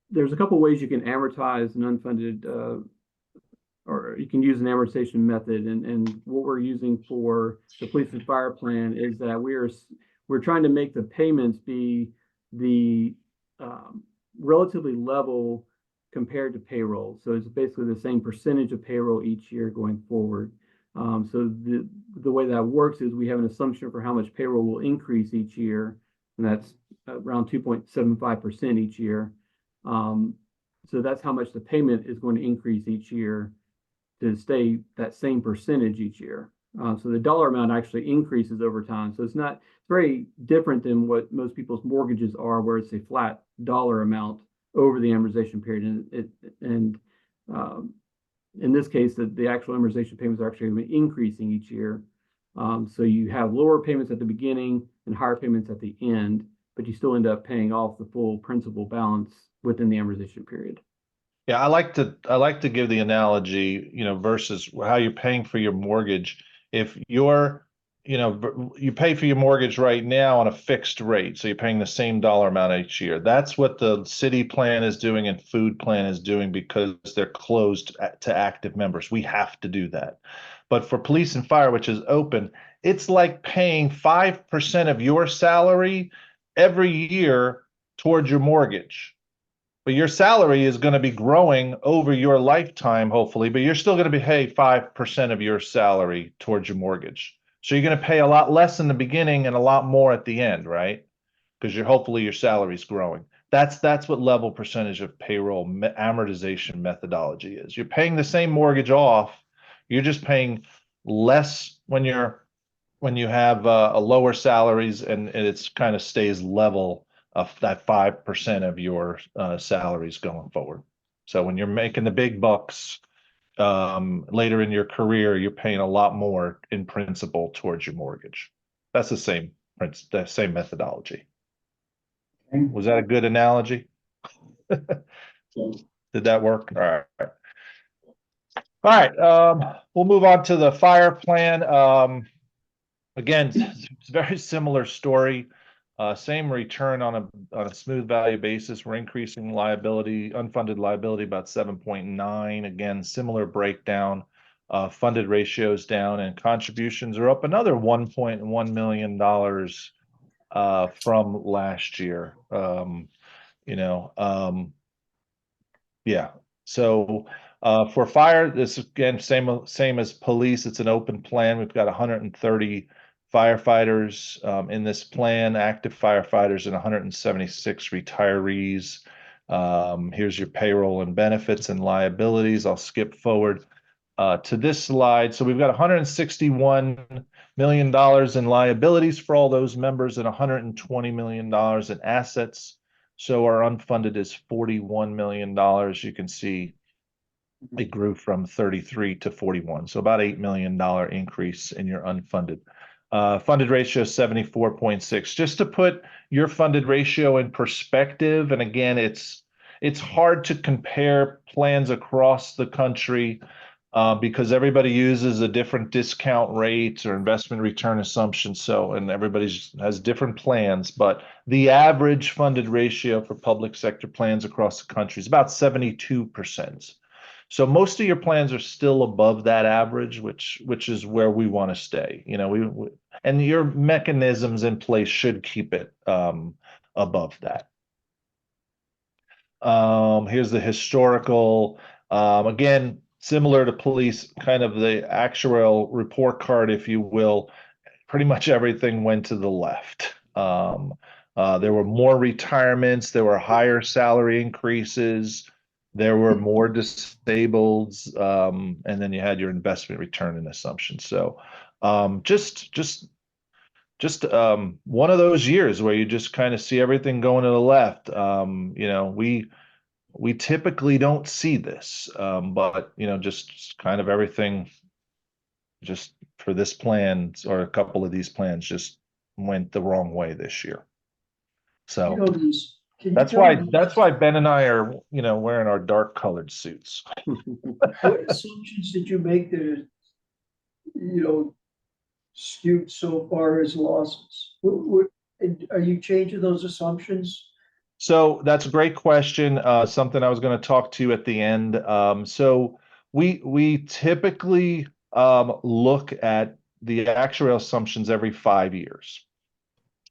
Speaker 12: there's a couple ways you can amortize an unfunded, or you can use an amortization method. And what we're using for the police and fire plan is that we're trying to make the payments be the relatively level compared to payroll. So it's basically the same percentage of payroll each year going forward. So the way that works is we have an assumption for how much payroll will increase each year, and that's around 2.75% each year. So that's how much the payment is going to increase each year to stay that same percentage each year. So the dollar amount actually increases over time. So it's very different than what most people's mortgages are, where it's a flat dollar amount over the amortization period. And in this case, the actual amortization payments are actually increasing each year. So you have lower payments at the beginning and higher payments at the end, but you still end up paying off the full principal balance within the amortization period.
Speaker 8: Yeah, I like to give the analogy, versus how you're paying for your mortgage. If you pay for your mortgage right now on a fixed rate, so you're paying the same dollar amount each year. That's what the city plan is doing and food plan is doing, because they're closed to active members. We have to do that. But for police and fire, which is open, it's like paying 5% of your salary every year towards your mortgage. But your salary is going to be growing over your lifetime, hopefully, but you're still going to be paying 5% of your salary towards your mortgage. So you're going to pay a lot less in the beginning and a lot more at the end, right? Because hopefully your salary is growing. That's what level percentage of payroll amortization methodology is. You're paying the same mortgage off. You're just paying less when you have a lower salaries, and it's kind of stays level of that 5% of your salaries going forward. So when you're making the big bucks later in your career, you're paying a lot more in principal towards your mortgage. That's the same methodology. Okay. Was that a good analogy? Did that work? All right. All right. We'll move on to the fire plan. Again, it's a very similar story. Same return on a smooth value basis. We're increasing liability, unfunded liability, about 7.9. Again, similar breakdown funded ratios down, and contributions are up another $1.1 million from last year. Yeah. So for fire, this again, same as police. It's an open plan. We've got 130 firefighters in this plan, active firefighters, and 176 retirees. Here's your payroll and benefits and liabilities. I'll skip forward to this slide. So we've got $161 million in liabilities for all those members and $120 million in assets. So our unfunded is $41 million. You can see it grew from 33 to 41. So about $8 million increase in your unfunded. Funded ratio 74.6. Just to put your funded ratio in perspective, and again, it's hard to compare plans across the country because everybody uses a different discount rate or investment return assumption. So, and everybody has different plans, but the average funded ratio for public sector plans across the country is about 72%. So most of your plans are still above that average, which is where we want to stay. You know, and your mechanisms in place should keep it above that. Here's the historical, again, similar to police, kind of the actuarial report card, if you will. Pretty much everything went to the left. There were more retirements, there were higher salary increases, there were more disabled, and then you had your investment return and assumptions. So just one of those years where you just kind of see everything going to the left. You know, we typically don't see this, but you know, just kind of everything just for this plan or a couple of these plans just went the wrong way this year. So
Speaker 1: You know, can you
Speaker 8: that's
Speaker 1: tell
Speaker 8: why
Speaker 1: me
Speaker 8: Ben and I are, you know, wearing our dark colored suits.
Speaker 1: what assumptions did you make that are, you know, skewed so far as losses? And are you changing those assumptions?
Speaker 8: So that's a great question. Something I was going to talk to at the end. So we typically look at the actuarial assumptions every 5 years.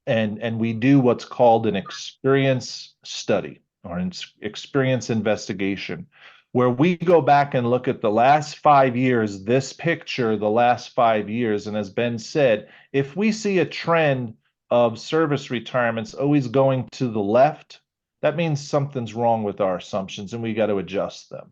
Speaker 8: And we do what's called an experience study or an experience investigation, where we go back and look at the last 5 years, this picture, the last 5 years. And as Ben said, if we see a trend of service retirements always going to the left, that means something's wrong with our assumptions and we got to adjust them.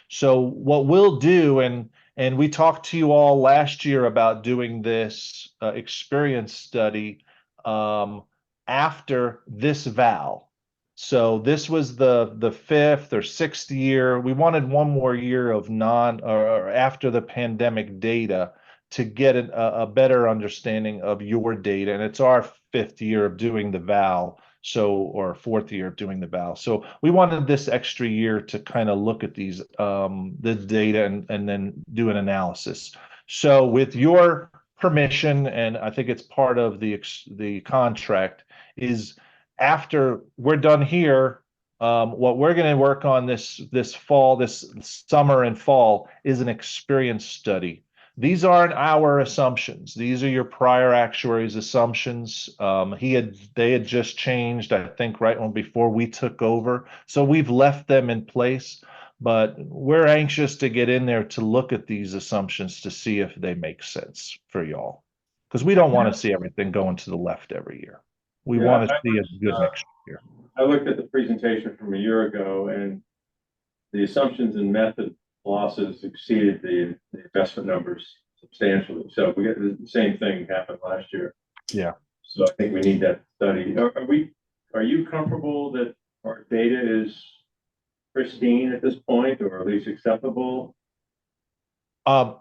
Speaker 8: So what we'll do, and we talked to you all last year about doing this experience study after this val. So this was the fifth or sixth year. We wanted one more year of or after the pandemic data to get a better understanding of your data. And it's our fifth year of doing the val. So, or fourth year of doing the val. So we wanted this extra year to kind of look at these, the data and then do an analysis. So with your permission, and I think it's part of the contract, is after we're done here, what we're going to work on this fall, this summer and fall, is an experience study. These aren't our assumptions. These are your prior actuaries' assumptions. They had just changed, I think, right before we took over. So we've left them in place, but we're anxious to get in there to look at these assumptions to see if they make sense for y'all. Because we don't want to see everything going to the left every year. We want to see a good next year.
Speaker 10: I looked at the presentation from a year ago and the assumptions and method losses exceeded the investment numbers substantially. So we got the same thing happened last year.
Speaker 8: Yeah.
Speaker 10: So I think we need that study. Are you comfortable that our data is pristine at this point, or at least acceptable?
Speaker 12: I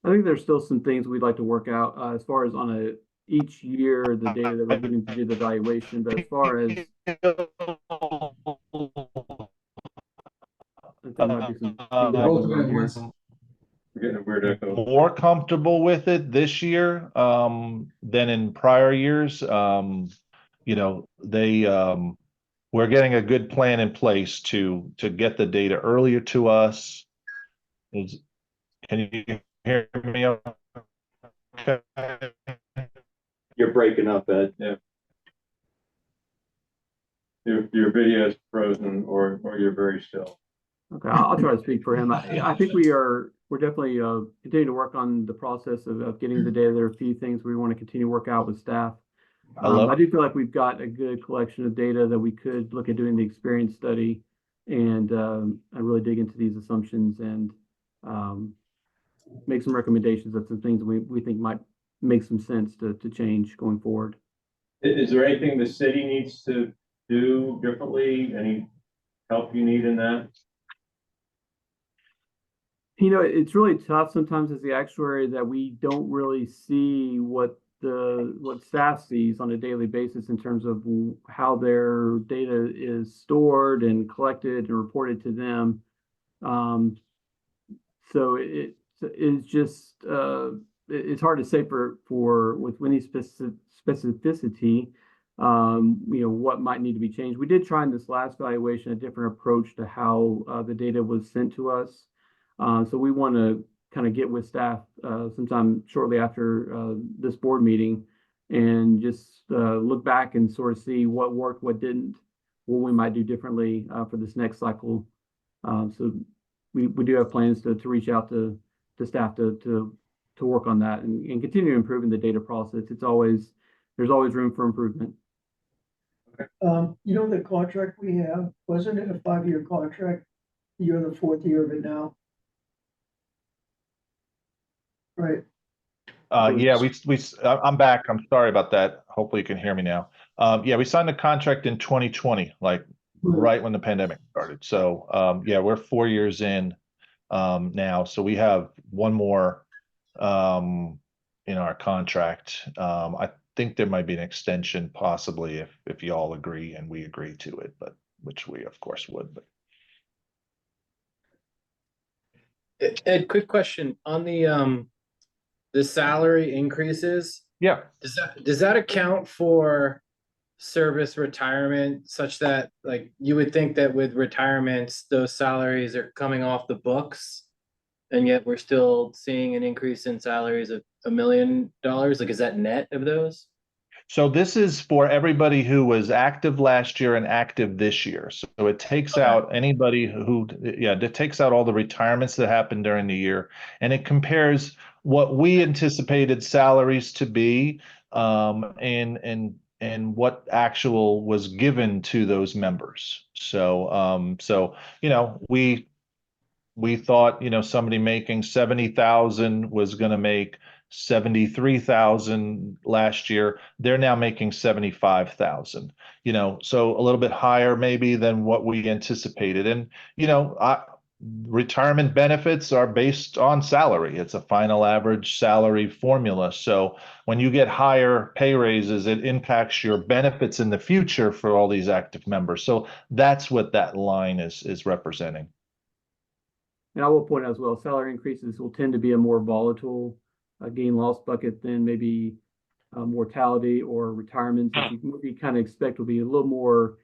Speaker 12: think there's still some things we'd like to work out as far as on each year, the data that we're getting to do the evaluation. But as far as
Speaker 10: We're getting a weird echo.
Speaker 8: More comfortable with it this year than in prior years. You know, we're getting a good plan in place to get the data earlier to us. Can you hear me? Okay.
Speaker 11: You're breaking up, Ed.
Speaker 10: Yeah. Your video is frozen or you're very still.
Speaker 12: Okay, I'll try to speak for him. I think we're definitely continuing to work on the process of getting the data. There are a few things we want to continue to work out with staff. I do feel like we've got a good collection of data that we could look at doing the experience study and really dig into these assumptions and make some recommendations of some things we think might make some sense to change going forward.
Speaker 10: Is there anything the city needs to do differently? Any help you need in that?
Speaker 12: You know, it's really tough sometimes as the actuary that we don't really see what staff sees on a daily basis in terms of how their data is stored and collected and reported to them. So it's just it's hard to say with any specificity, you know, what might need to be changed. We did try in this last valuation a different approach to how the data was sent to us. So we want to kind of get with staff sometime shortly after this board meeting and just look back and sort of see what worked, what didn't, what we might do differently for this next cycle. So we do have plans to reach out to staff to work on that and continue improving the data process. There's always room for improvement.
Speaker 1: You know, the contract we have, wasn't it a 5-year contract? You're the 4th year of it now. Right.
Speaker 8: Yeah, I'm back. I'm sorry about that. Hopefully you can hear me now. Yeah, we signed the contract in 2020, like right when the pandemic started. So, yeah, we're 4 years in now. So we have one more in our contract. I think there might be an extension possibly if you all agree and we agree to it, but which we of course would. But
Speaker 9: Ed, quick question on the salary increases.
Speaker 8: yeah.
Speaker 9: Does that account for service retirement such that like you would think that with retirements, those salaries are coming off the books and yet we're still seeing an increase in salaries of $1 million? Like, is that net of those?
Speaker 8: So this is for everybody who was active last year and active this year. So it takes out anybody it takes out all the retirements that happened during the year, and it compares what we anticipated salaries to be, and what actual was given to those members. So, you know, we thought, you know, somebody making 70,000 was going to make 73,000 last year. They're now making 75,000, you know, so a little bit higher maybe than what we anticipated. And, you know, retirement benefits are based on salary. It's a final average salary formula. So when you get higher pay raises, it impacts your benefits in the future for all these active members. So that's what that line is representing.
Speaker 12: And I will point out as well, salary increases will tend to be a more volatile gain loss bucket than maybe mortality or retirement. What you kind of expect will be a little more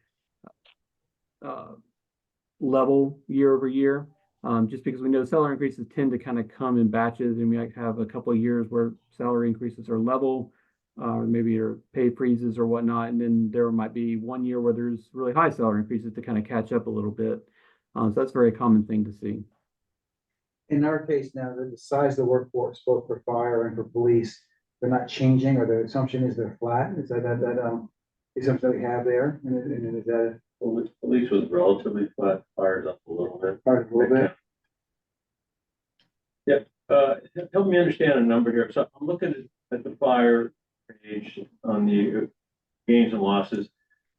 Speaker 12: level year over year, just because we know salary increases tend to kind of come in batches, and we might have a couple of years where salary increases are level, maybe your pay freezes or whatnot, and then there might be 1 year where there's really high salary increases to kind of catch up a little bit. So that's a very common thing to see.
Speaker 6: In our case now, the size of the workforce, both for fire and for police, they're not changing, or the assumption is they're flat. Is that assumption that we have there? And is that
Speaker 10: Police was relatively flat, fired up a little bit.
Speaker 6: part of a little bit?
Speaker 10: Yeah, help me understand a number here. So I'm looking at the fire page on the gains and losses.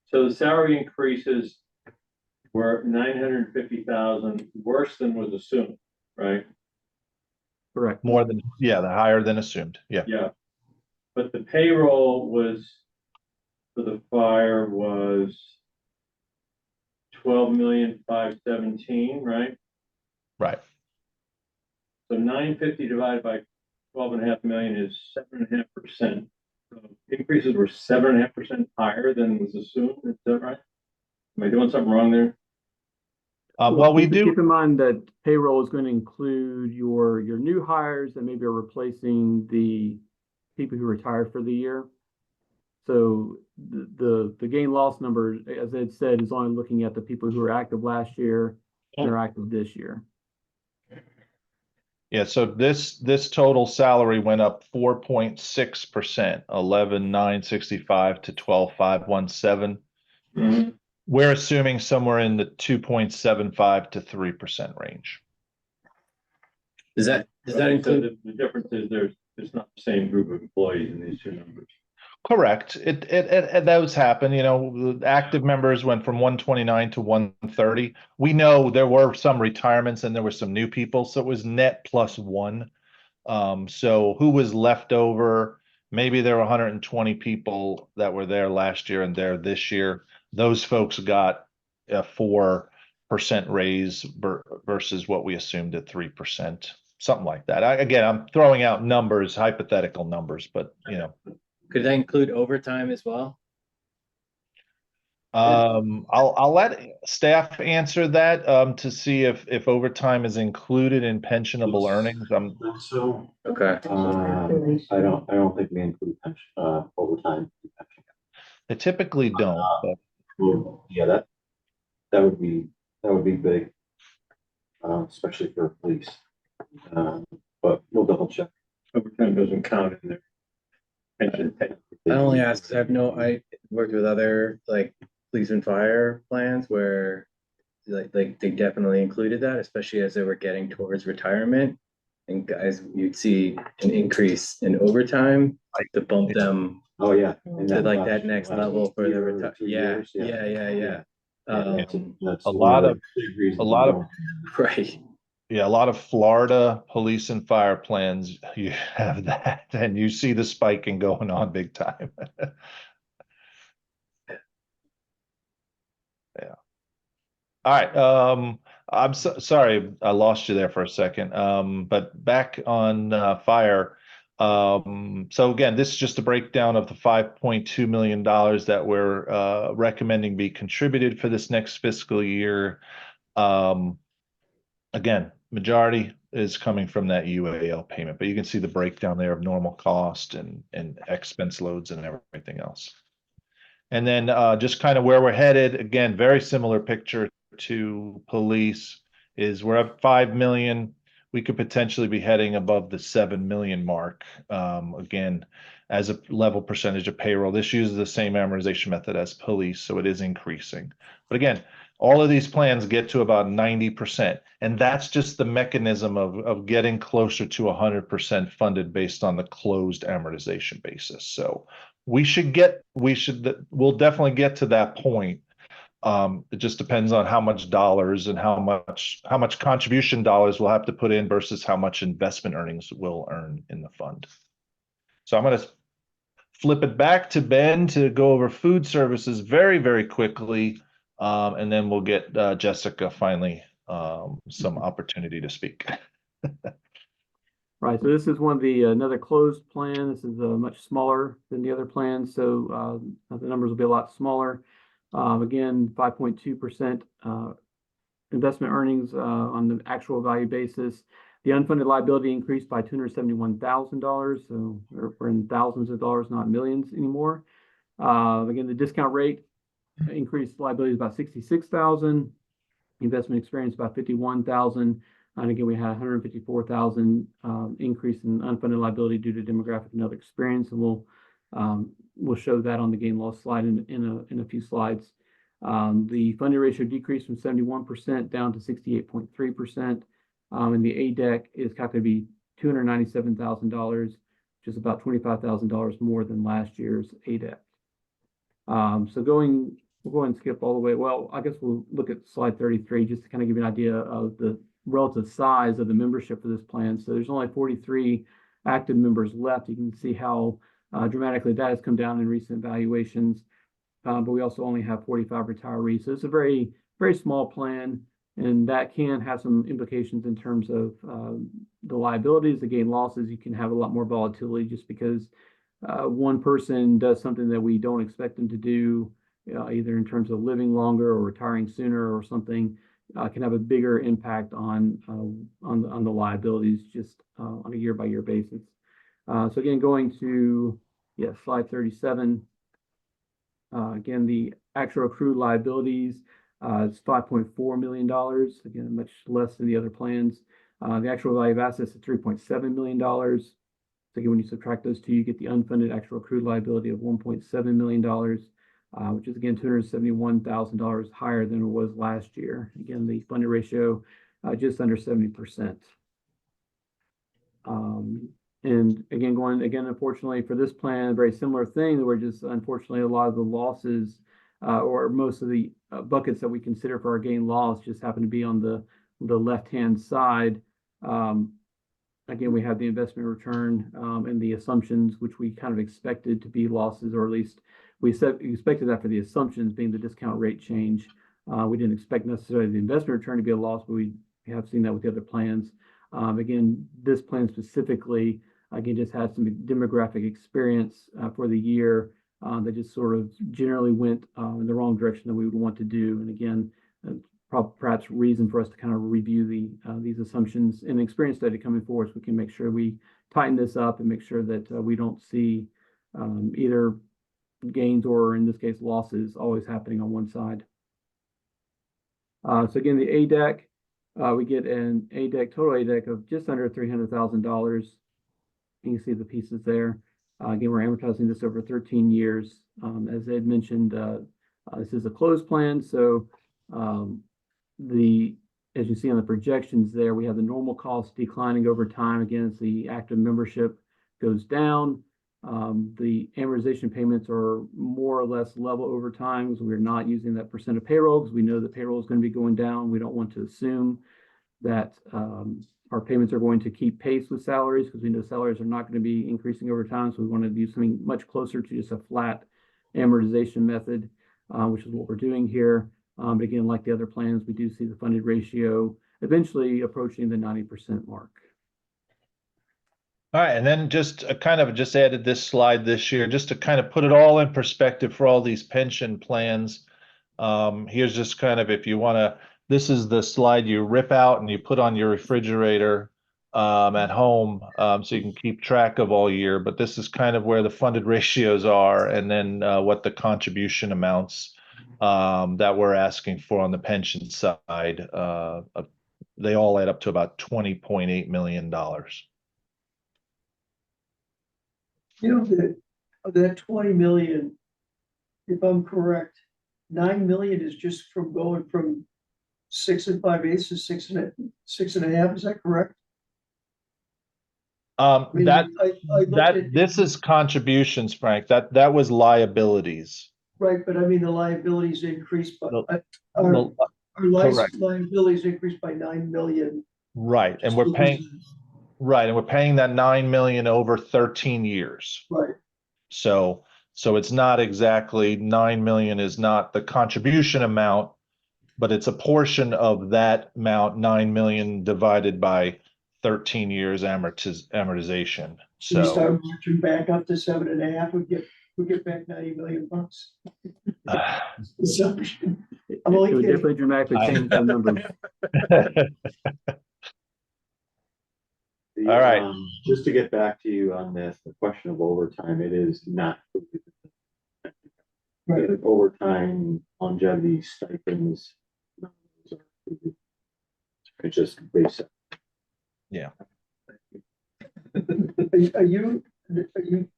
Speaker 10: So the salary increases were 950,000, worse than was assumed, right?
Speaker 12: Correct.
Speaker 8: More than, yeah, the higher than assumed. Yeah.
Speaker 10: Yeah. But the payroll was, for the fire was 12,517,000, right?
Speaker 8: Right.
Speaker 10: So 950 divided by 12.5 million is 7.5%. So increases were 7.5% higher than was assumed. Is that right? Am I doing something wrong there?
Speaker 8: Well, we
Speaker 12: keep
Speaker 8: do,
Speaker 12: in mind that payroll is going to include your new hires that maybe are replacing the people who retired for the year. So the gain loss number, as Ed said, is only looking at the people who were active last year and are active this year.
Speaker 8: yeah, so this total salary went up 4.6%, 11,965 to 12,517. We're assuming somewhere in the 2.75 to 3% range.
Speaker 9: Does that include?
Speaker 10: The difference is there's not the same group of employees in these two numbers.
Speaker 8: Correct. It those happen, you know, the active members went from 129 to 130. We know there were some retirements and there were some new people, so it was net plus one. So who was left over? Maybe there were 120 people that were there last year and there this year. Those folks got a 4% raise versus what we assumed at 3%, something like that. Again, I'm throwing out numbers, hypothetical numbers, but you know.
Speaker 9: Could that include overtime as well?
Speaker 8: I'll let staff answer that to see if overtime is included in pensionable earnings.
Speaker 11: So,
Speaker 9: Okay.
Speaker 11: I don't think we include pension, overtime.
Speaker 8: They typically don't, but
Speaker 11: Well, yeah, that would be big, especially for police. But we'll double check.
Speaker 10: Overtime doesn't count in there. Pension.
Speaker 9: I only ask, I worked with other like police and fire plans where like they definitely included that, especially as they were getting towards retirement. And guys, you'd see an increase in overtime to bump them
Speaker 11: Oh, yeah.
Speaker 9: to like that next level for the retire. Yeah.
Speaker 11: That's
Speaker 8: a lot of
Speaker 9: Right.
Speaker 8: yeah, a lot of Florida police and fire plans, you have that, and you see the spiking going on big time. Yeah. All right. I'm sorry, I lost you there for a second. But back on fire. So again, this is just a breakdown of the $5.2 million that we're recommending be contributed for this next fiscal year. Again, majority is coming from that UAL payment, but you can see the breakdown there of normal cost and expense loads and everything else. And then just kind of where we're headed, again, very similar picture to police is we're at 5 million. We could potentially be heading above the 7 million mark. Again, as a level percentage of payroll, this uses the same amortization method as police, so it is increasing. But again, all of these plans get to about 90%, and that's just the mechanism of getting closer to 100% funded based on the closed amortization basis. So we'll definitely get to that point. It just depends on how much dollars and how much contribution dollars we'll have to put in versus how much investment earnings we'll earn in the fund. So I'm going to flip it back to Ben to go over food services very, very quickly. And then we'll get Jessica finally some opportunity to speak.
Speaker 12: Right, so this is one of the another closed plan. This is much smaller than the other plans, so the numbers will be a lot smaller. Again, 5.2% investment earnings on the actual value basis. The unfunded liability increased by $271,000, so we're in thousands of dollars, not millions anymore. Again, the discount rate increased liability about 66,000, investment experience about 51,000, and again we had 154,000 increase in unfunded liability due to demographic and other experience, and we'll show that on the gain loss slide in a few slides. The funding ratio decreased from 71% down to 68.3%, and the ADEC is calculated to be $297,000, which is about $25,000 more than last year's ADEC. So we'll go and skip all the way. Well, I guess we'll look at slide 33 just to kind of give you an idea of the relative size of the membership for this plan. So there's only 43 active members left. You can see how dramatically that has come down in recent valuations. But we also only have 45 retirees. So it's a very, very small plan, and that can have some implications in terms of the liabilities, the gain losses. You can have a lot more volatility just because one person does something that we don't expect them to do. either in terms of living longer or retiring sooner or something, can have a bigger impact on the liabilities just on a year-by-year basis. So again, going to slide 37. Again, the actual accrued liabilities is $5.4 million. Again, much less than the other plans. The actual value of assets is $3.7 million. So again, when you subtract those two, you get the unfunded actual accrued liability of $1.7 million, which is again $271,000 higher than it was last year. Again, the funded ratio just under 70%. And again, unfortunately for this plan, a very similar thing, where just unfortunately a lot of the losses or most of the buckets that we consider for our gain loss just happen to be on the left-hand side. Again, we have the investment return and the assumptions, which we kind of expected to be losses, or at least we expected that for the assumptions being the discount rate change. We didn't expect necessarily the investment return to be a loss, but we have seen that with the other plans. Again, this plan specifically, again, just had some demographic experience for the year that just sort of generally went in the wrong direction that we would want to do. And again, perhaps reason for us to kind of review these assumptions in the experience study coming forward, so we can make sure we tighten this up and make sure that we don't see either gains or, in this case, losses always happening on one side. So again, the ADEC, we get an total ADEC of just under $300,000. You can see the pieces there. Again, we're amortizing this over 13 years. As Ed mentioned, this is a closed plan, so as you see on the projections there, we have the normal costs declining over time. Again, as the active membership goes down, the amortization payments are more or less level over time, because we're not using that percent of payroll, because we know that payroll is going to be going down. We don't want to assume that our payments are going to keep pace with salaries, because we know salaries are not going to be increasing over time. So we want to do something much closer to just a flat amortization method, which is what we're doing here. But again, like the other plans, we do see the funded ratio eventually approaching the 90% mark.
Speaker 8: All right, and then just added this slide this year, just to kind of put it all in perspective for all these pension plans. Here's just kind of, if you want to, this is the slide you rip out and you put on your refrigerator at home, so you can keep track of all year. But this is kind of where the funded ratios are, and then what the contribution amounts that we're asking for on the pension side. They all add up to about $20.8 million.
Speaker 1: You know, that 20 million, if I'm correct, 9 million is just from going from 6 5/8 to 6 1/2. Is that correct?
Speaker 8: This is contributions, Frank. That was liabilities.
Speaker 1: Right, but I mean, the liabilities increased by
Speaker 8: Correct.
Speaker 1: liabilities increased by 9 million.
Speaker 8: Right, and we're paying that 9 million over 13 years.
Speaker 1: Right.
Speaker 8: So it's not exactly 9 million is not the contribution amount, but it's a portion of that amount, 9 million divided by 13 years amortization.
Speaker 1: So you start marching back up to 7 1/2, we get back 90 million bucks. Assumption. I'm only
Speaker 12: It would
Speaker 1: kidding.
Speaker 12: definitely dramatically change the numbers.
Speaker 8: All right.
Speaker 11: Just to get back to you on this, the question of overtime, it is not.
Speaker 1: Right.
Speaker 11: Overtime, longevity, stipends. It's just basic.
Speaker 8: Yeah.
Speaker 1: Do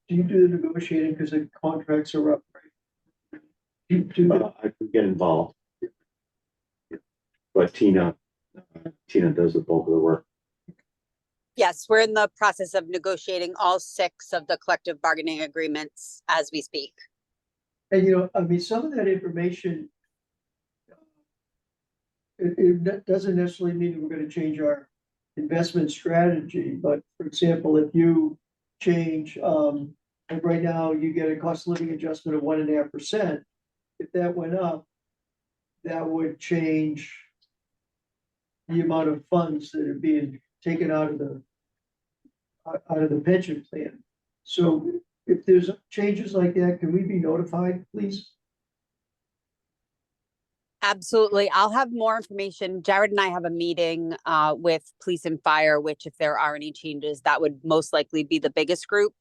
Speaker 1: you do the negotiating because the contracts are up, right?
Speaker 11: I could get involved. But Tina does the bulk of the work.
Speaker 2: Yes, we're in the process of negotiating all 6 of the collective bargaining agreements as we speak.
Speaker 1: And you know, I mean, some of that information, it doesn't necessarily mean that we're going to change our investment strategy. But for example, if you change, like right now, you get a cost of living adjustment of 1.5%. If that went up, that would change the amount of funds that are being taken out of the pension plan. So if there's changes like that, can we be notified, please?
Speaker 2: Absolutely. I'll have more information. Jared and I have a meeting with police and fire, which if there are any changes, that would most likely be the biggest group.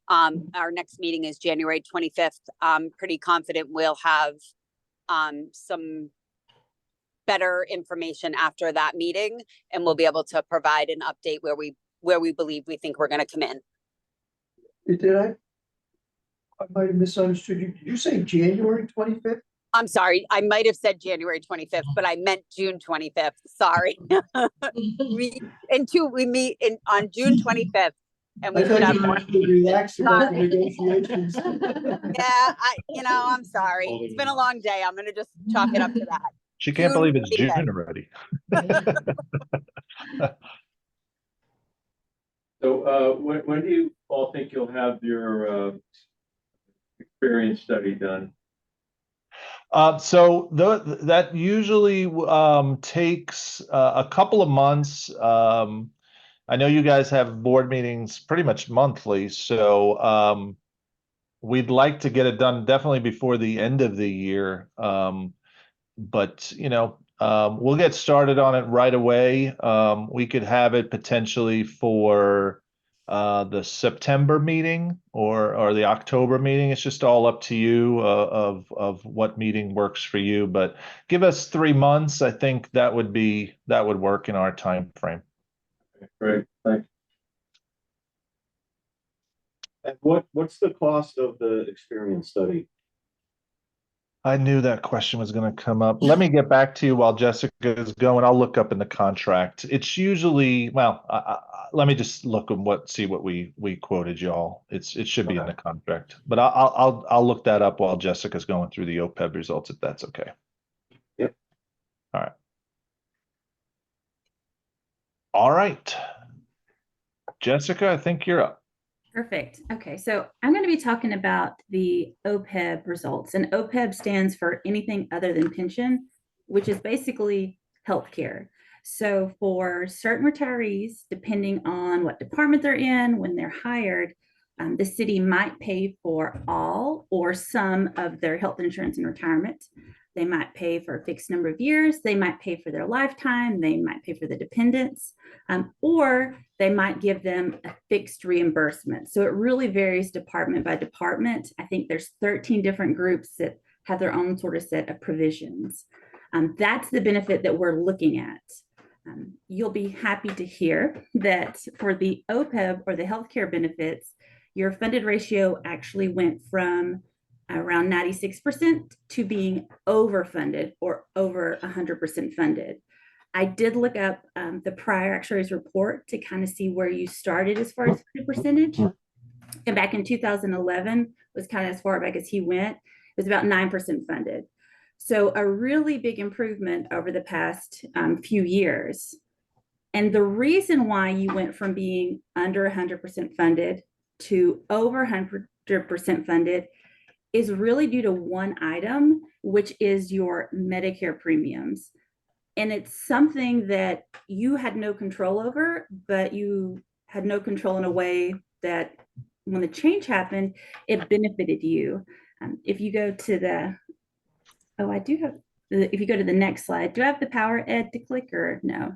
Speaker 2: Our next meeting is January 25th. I'm pretty confident we'll have some better information after that meeting, and we'll be able to provide an update where we believe we think we're going to come in.
Speaker 1: Did I might have misunderstood you. Did you say January 25th?
Speaker 2: I'm sorry, I might have said January 25th, but I meant June 25th. Sorry. we meet on June 25th, and we should have more.
Speaker 1: Relax about the negotiations.
Speaker 2: Yeah, I'm sorry. It's been a long day. I'm gonna just chalk it up to that.
Speaker 8: She can't believe it's June already.
Speaker 10: So, when do you all think you'll have your, experience study done?
Speaker 8: So that usually takes a couple of months. I know you guys have board meetings pretty much monthly, so we'd like to get it done definitely before the end of the year. But we'll get started on it right away. We could have it potentially for the September meeting or the October meeting. It's just all up to you of what meeting works for you. But give us 3 months. I think that would work in our time frame.
Speaker 10: Great, thanks.
Speaker 11: And what's the cost of the experience study?
Speaker 8: I knew that question was going to come up. Let me get back to you while Jessica is going. I'll look up in the contract. It's usually, let me just look and see what we quoted y'all. It should be in the contract, but I'll look that up while Jessica's going through the OPEB results, if that's okay.
Speaker 11: Yep.
Speaker 8: All right. All right. Jessica, I think you're up.
Speaker 7: Perfect. Okay, so I'm going to be talking about the OPEB results, and OPEB stands for anything other than pension, which is basically healthcare. So for certain retirees, depending on what department they're in, when they're hired, the city might pay for all or some of their health insurance in retirement. They might pay for a fixed number of years. They might pay for their lifetime. They might pay for the dependents, or they might give them a fixed reimbursement. So it really varies department by department. I think there's 13 different groups that have their own sort of set of provisions. That's the benefit that we're looking at. You'll be happy to hear that for the OPEB or the healthcare benefits, your funded ratio actually went from around 96% to being overfunded or over 100% funded. I did look up the prior actuary's report to kind of see where you started as far as the percentage. And back in 2011 was kind of as far back as he went. It was about 9% funded. So a really big improvement over the past few years. And the reason why you went from being under 100% funded to over 100% funded is really due to one item, which is your Medicare premiums. And it's something that you had no control over, but you had no control in a way that when the change happened, it benefited you. If you go to the, if you go to the next slide, do I have the power, Ed, to click or no?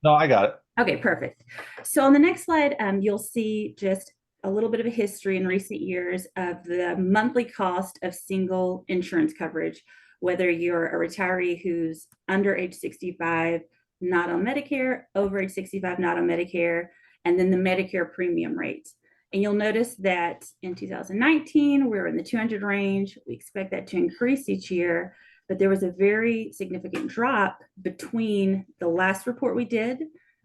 Speaker 8: No, I got it.
Speaker 7: Okay, perfect. So on the next slide, you'll see just a little bit of a history in recent years of the monthly cost of single insurance coverage, whether you're a retiree who's under age 65, not on Medicare, over age 65, not on Medicare, and then the Medicare premium rates. And you'll notice that in 2019, we're in the 200 range. We expect that to increase each year, but there was a very significant drop between the last report we did,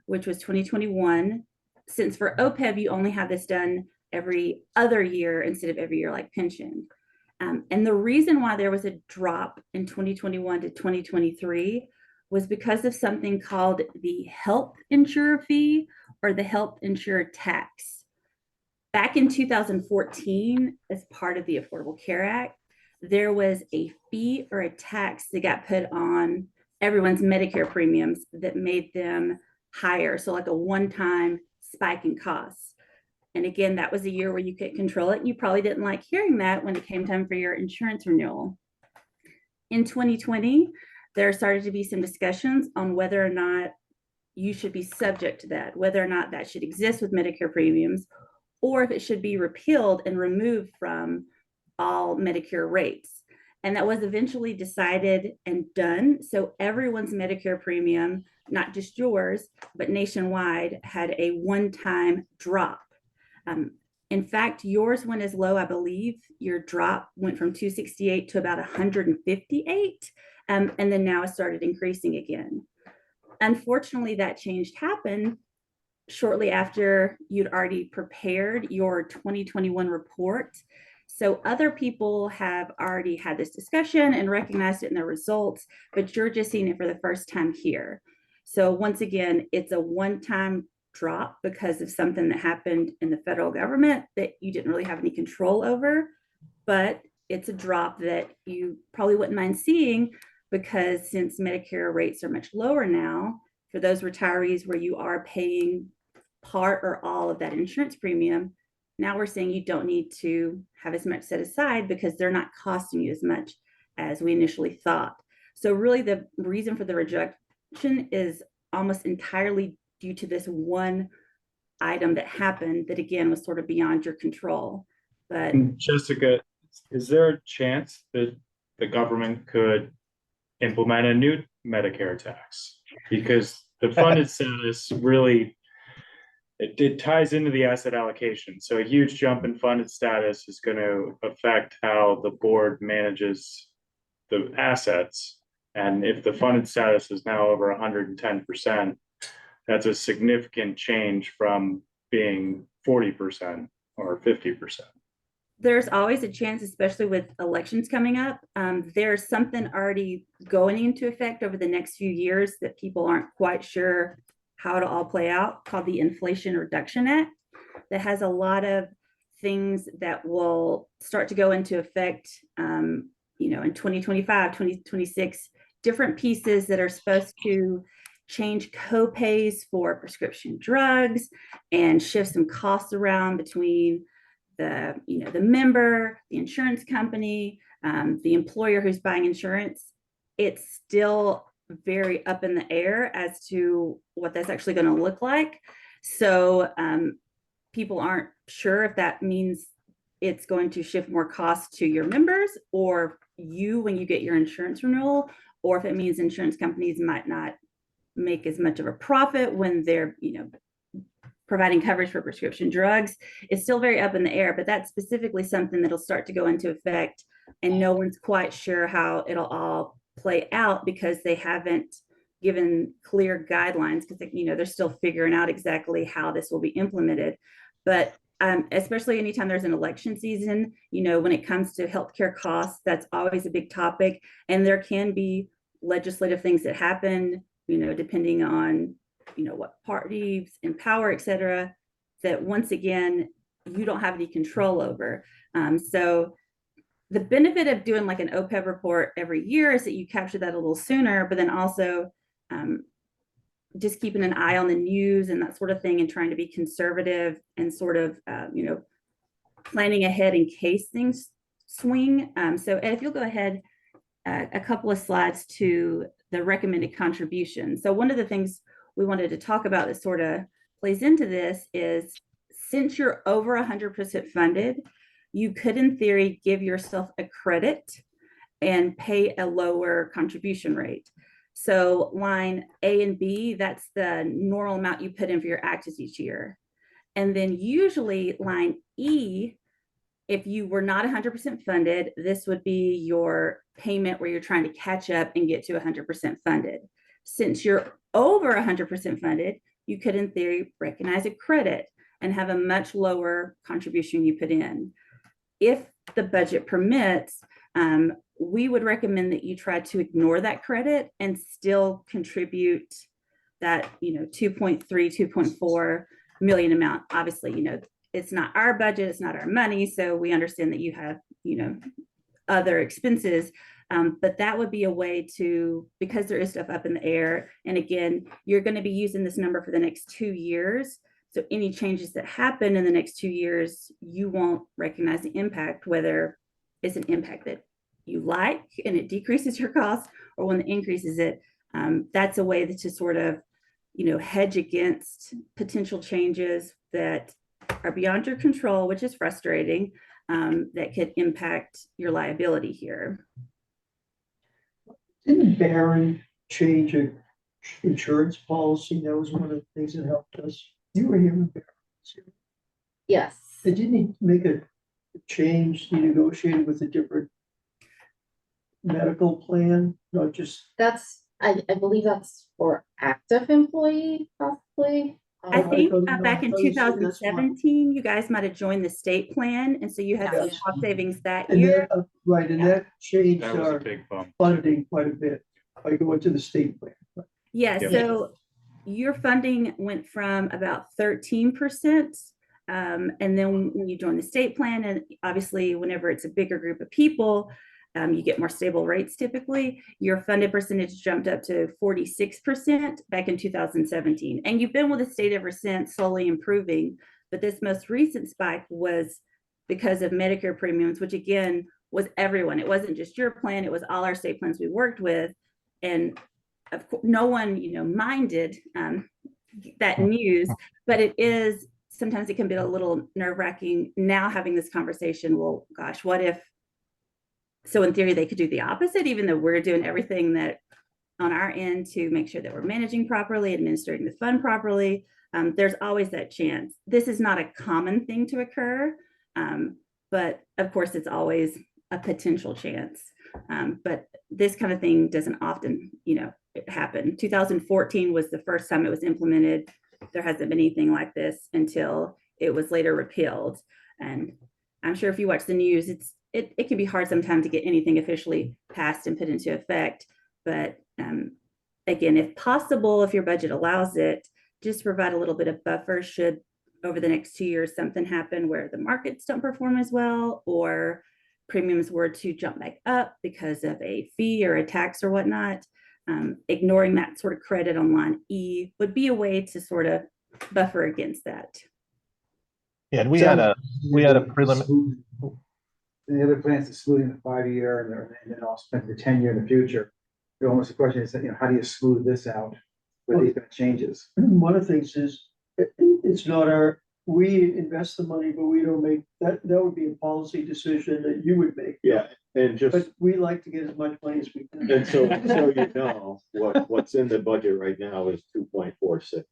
Speaker 7: which was 2021. Since for OPEB, you only have this done every other year instead of every year like pension. And the reason why there was a drop in 2021 to 2023 was because of something called the health insurer fee or the health insurer tax. Back in 2014, as part of the Affordable Care Act, there was a fee or a tax that got put on everyone's Medicare premiums that made them higher. So like a one-time spike in costs. And again, that was a year where you could control it. And you probably didn't like hearing that when it came time for your insurance renewal. In 2020, there started to be some discussions on whether or not you should be subject to that, whether or not that should exist with Medicare premiums, or if it should be repealed and removed from all Medicare rates. And that was eventually decided and done. So everyone's Medicare premium, not just yours, but nationwide, had a one-time drop. In fact, yours went as low, I believe, your drop went from 268 to about 158, and then now it started increasing again. Unfortunately, that change happened shortly after you'd already prepared your 2021 report. So other people have already had this discussion and recognized it in their results, but you're just seeing it for the first time here. So once again, it's a one-time drop because of something that happened in the federal government that you didn't really have any control over, but it's a drop that you probably wouldn't mind seeing, because since Medicare rates are much lower now, for those retirees where you are paying part or all of that insurance premium, now we're saying you don't need to have as much set aside because they're not costing you as much as we initially thought. So really the reason for the rejection is almost entirely due to this one item that happened that, again, was sort of beyond your control. But
Speaker 3: Jessica, is there a chance that the government could implement a new Medicare tax? Because the funded status really, it ties into the asset allocation. So a huge jump in funded status is going to affect how the board manages the assets. And if the funded status is now over 110%, that's a significant change from being 40% or 50%.
Speaker 7: There's always a chance, especially with elections coming up. There's something already going into effect over the next few years that people aren't quite sure how to all play out, called the Inflation Reduction Act, that has a lot of things that will start to go into effect, in 2025, 2026, different pieces that are supposed to change co-pays for prescription drugs and shift some costs around between the member, the insurance company, the employer who's buying insurance. It's still very up in the air as to what that's actually going to look like. So people aren't sure if that means it's going to shift more costs to your members or you when you get your insurance renewal, or if it means insurance companies might not make as much of a profit when they're providing coverage for prescription drugs. It's still very up in the air, but that's specifically something that'll start to go into effect, and no one's quite sure how it'll all play out because they haven't given clear guidelines, because they're still figuring out exactly how this will be implemented. But especially anytime there's an election season, when it comes to healthcare costs, that's always a big topic, and there can be legislative things that happen, depending on what parties in power, et cetera, that once again, you don't have any control over. So the benefit of doing like an OPEB report every year is that you capture that a little sooner, but then also just keeping an eye on the news and that sort of thing and trying to be conservative and sort of, planning ahead in case things swing. So Ed, if you'll go ahead, a couple of slides to the recommended contribution. So one of the things we wanted to talk about that sort of plays into this is, since you're over 100% funded, you could in theory give yourself a credit and pay a lower contribution rate. So line A and B, that's the normal amount you put in for your actives each year. And then usually line E, if you were not 100% funded, this would be your payment where you're trying to catch up and get to 100% funded. Since you're over 100% funded, you could in theory recognize a credit and have a much lower contribution you put in. If the budget permits, we would recommend that you try to ignore that credit and still contribute that 2.3, 2.4 million amount. Obviously, it's not our budget, it's not our money, so we understand that you have other expenses. But that would be a way to, because there is stuff up in the air, and again, you're going to be using this number for the next 2 years. So any changes that happen in the next 2 years, you won't recognize the impact, whether it's an impact that you like and it decreases your costs, or one that increases it, that's a way to sort of, hedge against potential changes that are beyond your control, which is frustrating, that could impact your liability here.
Speaker 1: Didn't Barron change a insurance policy? That was one of the things that helped us. You were here with Barron.
Speaker 13: Yes.
Speaker 1: And didn't he make a change? He negotiated with a different medical plan, not just.
Speaker 13: I believe that's for active employee, possibly.
Speaker 7: I think back in
Speaker 1: I thought you said that's
Speaker 7: 2017, you guys might have joined the state plan, and so you had some
Speaker 2: Yes.
Speaker 7: cost savings that
Speaker 1: And
Speaker 7: year.
Speaker 1: that, right, and that changed
Speaker 3: That was a
Speaker 1: our
Speaker 3: big bump.
Speaker 1: funding quite a bit by going to the state plan.
Speaker 7: Yeah,
Speaker 3: Yep.
Speaker 7: so your funding went from about 13%. And then when you join the state plan, and obviously whenever it's a bigger group of people, you get more stable rates typically. Your funded percentage jumped up to 46% back in 2017. And you've been with the state ever since, slowly improving. But this most recent spike was because of Medicare premiums, which again was everyone. It wasn't just your plan, it was all our state plans we worked with. And of course, no one, minded that news, but it is, sometimes it can be a little nerve-wracking now having this conversation. Well, gosh, what if, so in theory, they could do the opposite, even though we're doing everything that on our end to make sure that we're managing properly, administering the fund properly. There's always that chance. This is not a common thing to occur, but of course, it's always a potential chance. But this kind of thing doesn't often, happen. 2014 was the first time it was implemented. There hasn't been anything like this until it was later repealed. And I'm sure if you watch the news, it can be hard sometimes to get anything officially passed and put into effect. But again, if possible, if your budget allows it, just provide a little bit of buffer should over the next 2 years something happen where the markets don't perform as well, or premiums were to jump back up because of a fee or a tax or whatnot. Ignoring that sort of credit on line E would be a way to sort of buffer against that.
Speaker 8: Yeah, and we had a preliminary.
Speaker 6: The other plans to smoothing the 5-year and then also spend the 10-year in the future. Almost the question is, how do you smooth this out with these kind of changes?
Speaker 1: One of the things is, it's not we invest the money, but we don't make, that would be a policy decision that you would make.
Speaker 11: Yeah, and just,
Speaker 1: But we like to get as much money as we can.
Speaker 11: and so what's in the budget right now is 2.46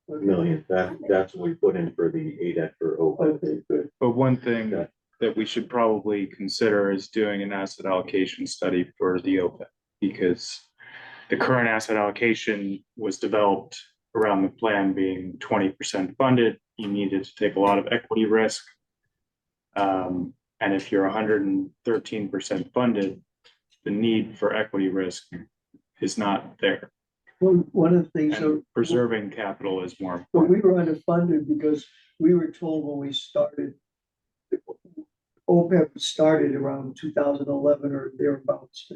Speaker 11: million. That's what we put in for the ADEC for OPEB.
Speaker 1: Okay, good.
Speaker 3: But one thing
Speaker 11: Yeah.
Speaker 3: that we should probably consider is doing an asset allocation study for the OPEB, because the current asset allocation was developed around the plan being 20% funded. You needed to take a lot of equity risk. And if you're 113% funded, the need for equity risk is not there.
Speaker 1: Well, one of the things,
Speaker 3: And preserving capital is more
Speaker 1: but
Speaker 3: important.
Speaker 1: we were underfunded because we were told when we started, OPEB started around 2011 or thereabouts.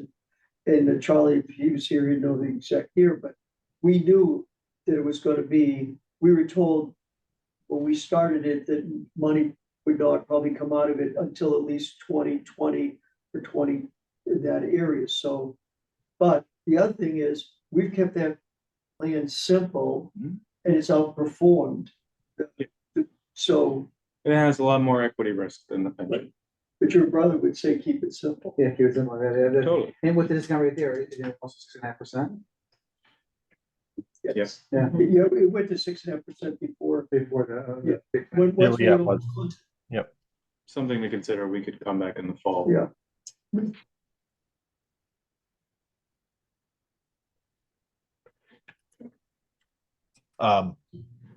Speaker 1: And Charlie, if he was here, he'd know the exact year, but we knew that it was going to be, we were told when we started it that money would not probably come out of it until at least 2020 or 20 in that area. So, but the other thing is we've kept that plan simple and it's outperformed. So,
Speaker 3: It has a lot more equity risk than the pension.
Speaker 1: but your brother would say, keep it simple.
Speaker 6: Yeah, keep it simple.
Speaker 3: Totally.
Speaker 6: And with the discount rate there, also 6.5%
Speaker 3: Yes.
Speaker 6: Yeah,
Speaker 1: Yeah, it went to 6.5% before.
Speaker 6: before the big.
Speaker 1: When, once we
Speaker 8: Yeah,
Speaker 1: were-
Speaker 8: it was.
Speaker 3: Something to consider. We could come back in the fall.
Speaker 1: Yeah.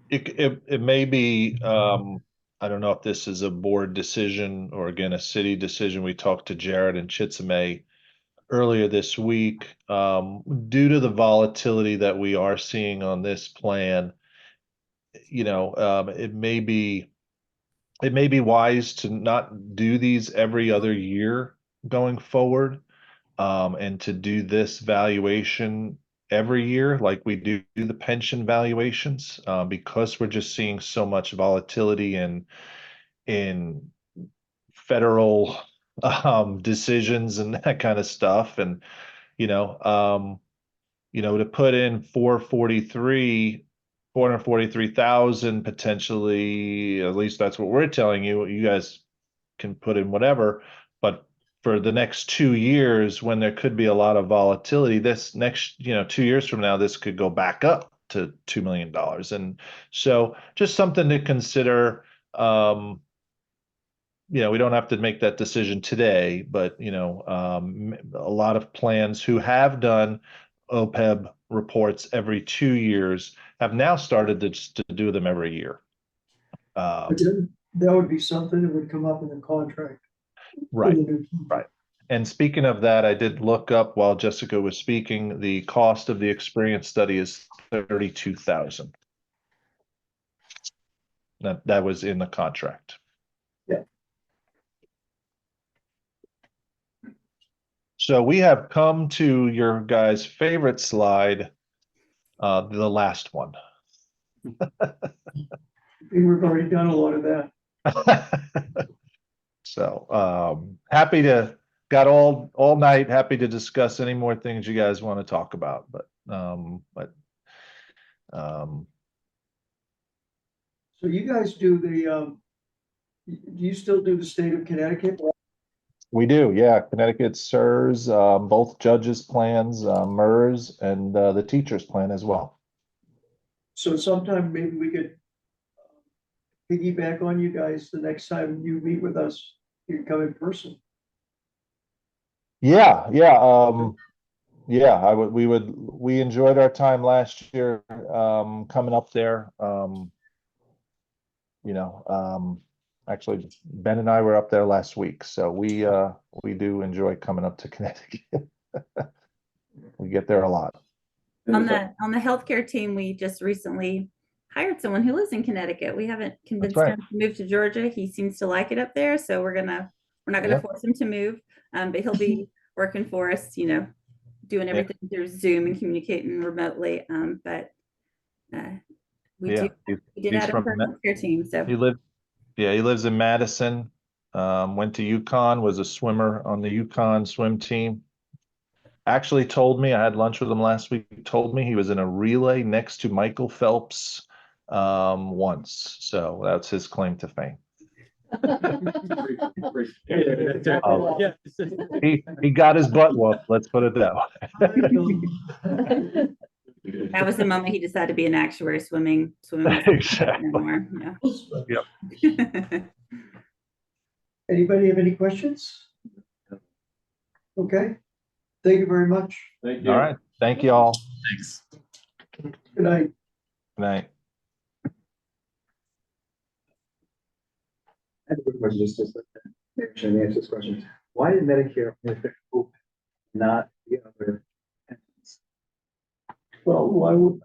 Speaker 8: It may be, I don't know if this is a board decision or again, a city decision. We talked to Jared and Chitsame earlier this week. Due to the volatility that we are seeing on this plan, it may be wise to not do these every other year going forward, and to do this valuation every year like we do the pension valuations, because we're just seeing so much volatility in federal decisions and that kind of stuff. And to put in 443,000 potentially, at least that's what we're telling you. You guys can put in whatever, but for the next 2 years, when there could be a lot of volatility, this next, 2 years from now, this could go back up to $2 million. And so just something to consider. We don't have to make that decision today, but, a lot of plans who have done OPEB reports every 2 years have now started to do them every year.
Speaker 1: But then that would be something that would come up in the contract.
Speaker 8: Right, right. And speaking of that, I did look up while Jessica was speaking, the cost of the experience study is $32,000. That was in the contract.
Speaker 1: Yeah.
Speaker 8: So we have come to your guys' favorite slide, the last one.
Speaker 1: We've already done a lot of that.
Speaker 8: So happy to got all night, happy to discuss any more things you guys want to talk about, but
Speaker 1: So you guys do do you still do the state of Connecticut?
Speaker 8: we do, yeah. Connecticut SERS, both judges' plans, MERS, and the teachers' plan as well.
Speaker 1: So sometime maybe we could piggyback on you guys the next time you meet with us, you can come in person.
Speaker 8: Yeah. We enjoyed our time last year, coming up there. Actually, Ben and I were up there last week, so we do enjoy coming up to Connecticut. We get there a lot.
Speaker 7: On the healthcare team, we just recently hired someone who lives in Connecticut. We haven't convinced
Speaker 8: right.
Speaker 7: him to move to Georgia. He seems to like it up there, so we're not gonna
Speaker 8: Yep.
Speaker 7: force him to move. But he'll be working for us, doing everything through Zoom and communicating remotely. We did
Speaker 8: he's
Speaker 7: add him
Speaker 8: from
Speaker 7: for our healthcare team. So
Speaker 8: he lives in Madison. Went to UConn, was a swimmer on the UConn swim team. Actually told me, I had lunch with him last week, told me he was in a relay next to Michael Phelps once. So that's his claim to fame. He got his butt whooped, let's put it that way.
Speaker 7: that was the moment he decided to be an actuary swimming.
Speaker 8: Exactly.
Speaker 7: Anymore.
Speaker 8: Yep.
Speaker 1: Anybody have any questions? Okay, thank you very much.
Speaker 10: Thank you.
Speaker 8: All right, thank you all.
Speaker 9: Thanks.
Speaker 1: Good night.
Speaker 8: Good night.
Speaker 6: I have a quick question, just answer this question. Why did Medicare affect OPEB, not the other entities?
Speaker 1: Well, why would,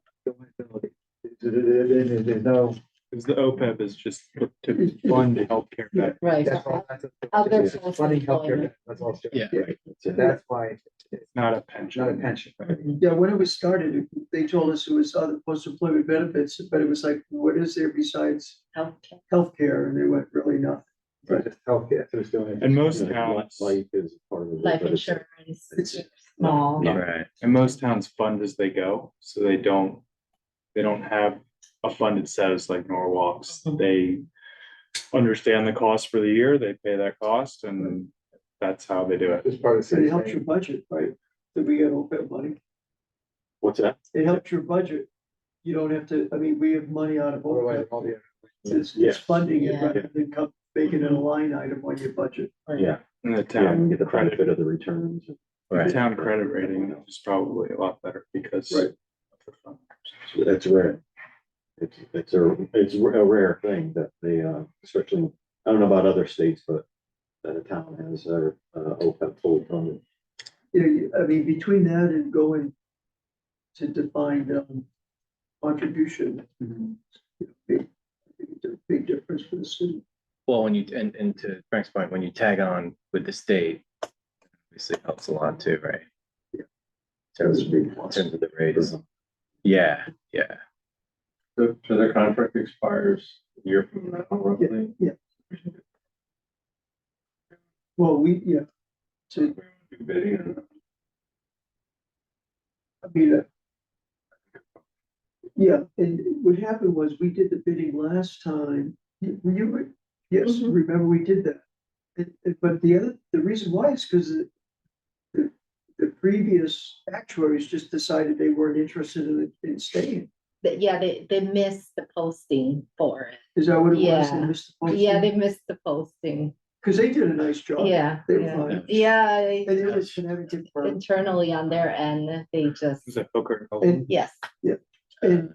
Speaker 6: There's no.
Speaker 3: Because the OPEB is just put to fund healthcare.
Speaker 13: Right.
Speaker 6: That's all.
Speaker 13: Other
Speaker 6: It's
Speaker 13: sources
Speaker 6: funding
Speaker 13: of
Speaker 6: healthcare,
Speaker 13: employment.
Speaker 6: that's all.
Speaker 9: Yeah.
Speaker 6: Right. So that's why it's
Speaker 3: Not a
Speaker 6: not a
Speaker 3: pension.
Speaker 6: pension.
Speaker 1: yeah, when it was started, they told us it was other post-employment benefits, but it was like, what is there besides
Speaker 13: Healthcare.
Speaker 1: healthcare? And they went, really nothing.
Speaker 6: Right, just healthcare, so it's doing.
Speaker 3: And most
Speaker 11: Like,
Speaker 3: towns,
Speaker 11: Life is part of it.
Speaker 13: Life
Speaker 11: but it's-
Speaker 13: insurance,
Speaker 1: It's-
Speaker 13: small.
Speaker 3: Yeah.
Speaker 9: Right.
Speaker 3: and most towns fund as they go, so they don't have a funded status like Norwalk's. They understand the cost for the year, they pay that cost, and that's how they do it.
Speaker 6: It's part of the
Speaker 1: So it
Speaker 6: city.
Speaker 1: helps your budget, right? That we get OPEB money.
Speaker 11: What's that?
Speaker 1: It helps your budget. You don't have to, I mean, we have money out of OPEB.
Speaker 6: All the.
Speaker 1: It's funding it
Speaker 13: Yeah.
Speaker 1: rather than making it a line item on your budget.
Speaker 11: Yeah,
Speaker 3: And the
Speaker 11: yeah,
Speaker 3: town
Speaker 11: and get the
Speaker 3: credit,
Speaker 11: benefit of the returns.
Speaker 3: the
Speaker 9: Right.
Speaker 3: town credit rating is probably a lot better because.
Speaker 1: Right.
Speaker 3: of the fund.
Speaker 11: That's rare. It's a rare thing that they, especially, I don't know about other states, but that a town has their, OPEB fully funded.
Speaker 1: Yeah, I mean, between that and going to define contribution, it's a big difference for the city.
Speaker 9: Well, when you, and to Frank's point, when you tag on with the state, obviously helps a lot too, right?
Speaker 1: Yeah.
Speaker 9: In terms
Speaker 1: That's a big plus.
Speaker 9: of the raise. Yeah.
Speaker 10: So their contract expires a year from now, roughly?
Speaker 1: Yeah. Well, so
Speaker 10: Do bidding or not?
Speaker 1: I mean, yeah, and what happened was we did the bidding last time. Yes,
Speaker 13: Mhm.
Speaker 1: remember we did that. But the reason why is because the previous actuaries just decided they weren't interested in staying.
Speaker 13: Yeah, they missed the posting for it.
Speaker 1: Is that what it was? They
Speaker 13: Yeah.
Speaker 1: missed the posting?
Speaker 13: Yeah, they missed the posting.
Speaker 1: Cause they did a nice job.
Speaker 13: Yeah,
Speaker 1: They were
Speaker 13: yeah.
Speaker 1: fine.
Speaker 13: Yeah,
Speaker 1: And it was Connecticut firm.
Speaker 13: internally on their end, they just,
Speaker 3: Is that Booker?
Speaker 1: And-
Speaker 13: yes.
Speaker 1: And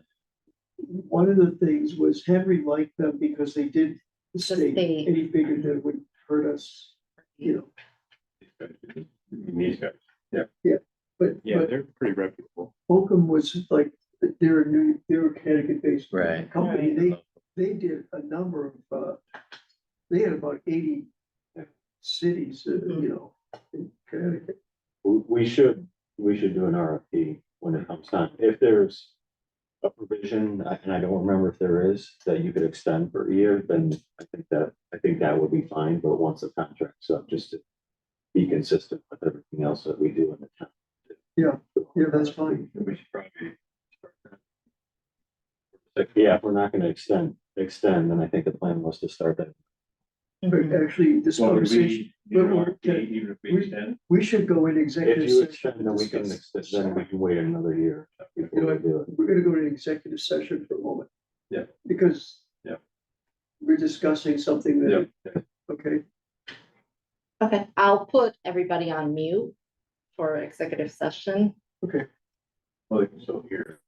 Speaker 1: one of the things was Henry liked them because they did stay,
Speaker 13: stay.
Speaker 1: and he figured that it would hurt us, you know,
Speaker 10: These guys.
Speaker 1: but,
Speaker 3: Yeah,
Speaker 1: but
Speaker 3: they're pretty reputable.
Speaker 1: Holcomb was like, they're a Connecticut-based
Speaker 4: Right.
Speaker 1: company. They did a number of, they had about 80 cities, you know, in Connecticut.
Speaker 11: We should do an RFP when it comes time. If there's a provision, and I don't remember if there is, that you could extend for a year, then I think that would be fine, but once the contract's up, just to be consistent with everything else that we do in the town.
Speaker 1: Yeah, that's fine.
Speaker 10: We should probably.
Speaker 11: Yeah, if we're not gonna extend, then I think the plan was to start that.
Speaker 1: But actually, this
Speaker 10: Well, would
Speaker 1: conversation,
Speaker 10: we do an
Speaker 1: well,
Speaker 10: RFP even if we extend?
Speaker 1: we should go in
Speaker 11: If
Speaker 1: executive
Speaker 11: you
Speaker 1: session.
Speaker 11: extend, then we can extend, then we can wait another year
Speaker 1: You
Speaker 11: before
Speaker 1: know,
Speaker 11: we do it.
Speaker 1: we're gonna go to an executive session for a moment.
Speaker 10: Yeah.
Speaker 1: Because.
Speaker 10: Yeah.
Speaker 1: We're discussing something that, okay,
Speaker 13: Okay, I'll put everybody on mute for executive session.
Speaker 1: okay.
Speaker 10: Well, they can still hear.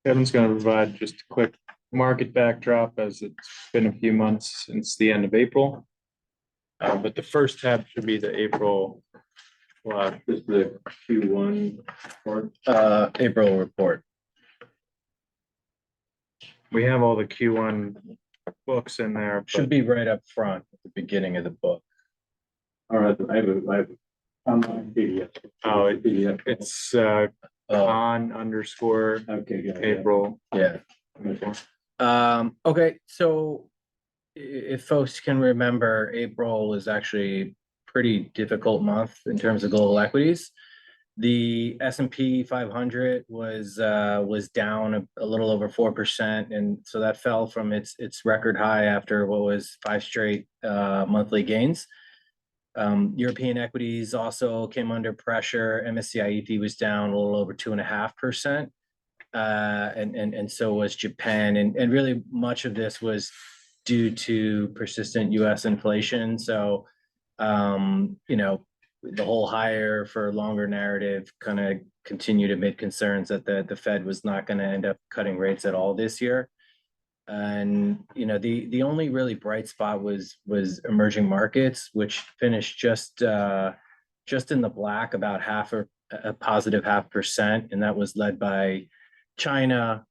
Speaker 3: Kevin's gonna provide just a quick market backdrop as it's been a few months since the end of April. But the first tab should be the April.
Speaker 10: Just the Q1 or
Speaker 9: April report.
Speaker 3: We have all the Q1 books in there,
Speaker 9: Should
Speaker 3: but
Speaker 9: be right up front at the beginning of the book.
Speaker 10: all right, I have online PDF.
Speaker 3: Oh,
Speaker 10: PDF.
Speaker 3: it's
Speaker 9: Oh,
Speaker 3: on_.
Speaker 10: Okay, got it.
Speaker 3: April.
Speaker 9: yeah. Okay, so if folks can remember, April was actually pretty difficult month in terms of global equities. The S&P 500 was down a little over 4%, and so that fell from its record high after what was 5 straight monthly gains. European equities also came under pressure. MSCI EAFE was down a little over 2.5%. And so was Japan. And really much of this was due to persistent US inflation. So, you know, the whole higher for longer narrative kind of continued amid concerns that the Fed was not going to end up cutting rates at all this year. And, you know, the only really bright spot was emerging markets, which finished just in the black, about a positive 0.5%. And that was led by China,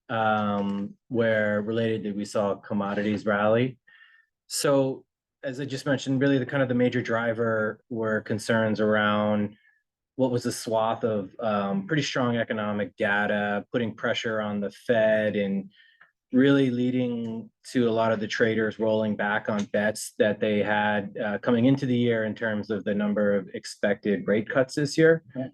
Speaker 9: where related we saw commodities rally. So as I just mentioned, really the major driver were concerns around what was a swath of pretty strong economic data, putting pressure on the Fed and really leading to a lot of the traders rolling back on bets that they had coming into the year in terms of the number of expected rate cuts this year.
Speaker 1: Yeah.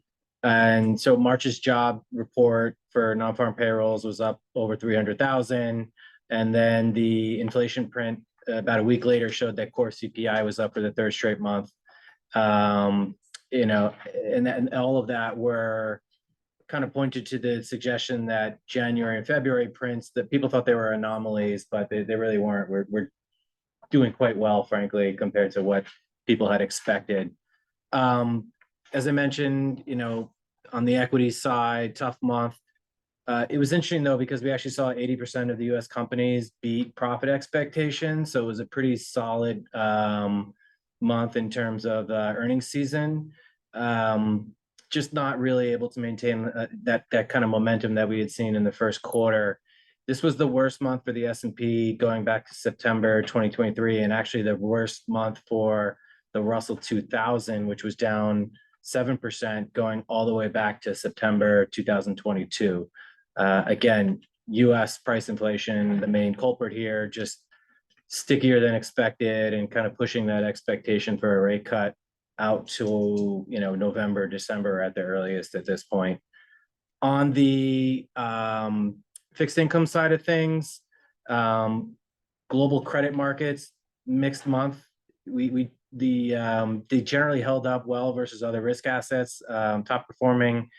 Speaker 9: And so March's job report for non-farm payrolls was up over 300,000. And then the inflation print about a week later showed that core CPI was up for the third straight month. You know, and all of that were kind of pointed to the suggestion that January and February prints that people thought they were anomalies, but they really weren't. We're doing quite well, frankly, compared to what people had expected. As I mentioned, you know, on the equity side, tough month. It was interesting though, because we actually saw 80% of the US companies beat profit expectations. So it was a pretty solid month in terms of earnings season. Just not really able to maintain that kind of momentum that we had seen in the first quarter. This was the worst month for the S&P going back to September 2023, and actually the worst month for the Russell 2000, which was down 7% going all the way back to September 2022. Again, US price inflation, the main culprit here, just stickier than expected and kind of pushing that expectation for a rate cut out to, November, December at the earliest at this point. On the fixed income side of things, global credit markets, mixed month. They generally held up well versus other risk assets. Top performing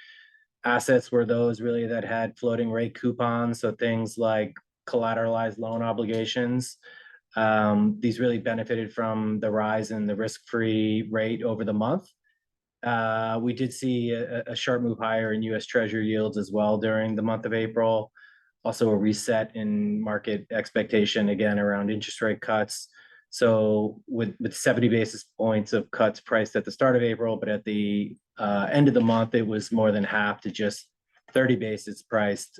Speaker 9: assets were those really that had floating rate coupons, so things like collateralized loan obligations. These really benefited from the rise in the risk-free rate over the month. We did see a sharp move higher in US Treasury yields as well during the month of April. Also a reset in market expectation again around interest rate cuts. So with 70 basis points of cuts priced at the start of April, but at the end of the month, it was more than half to just 30 basis priced,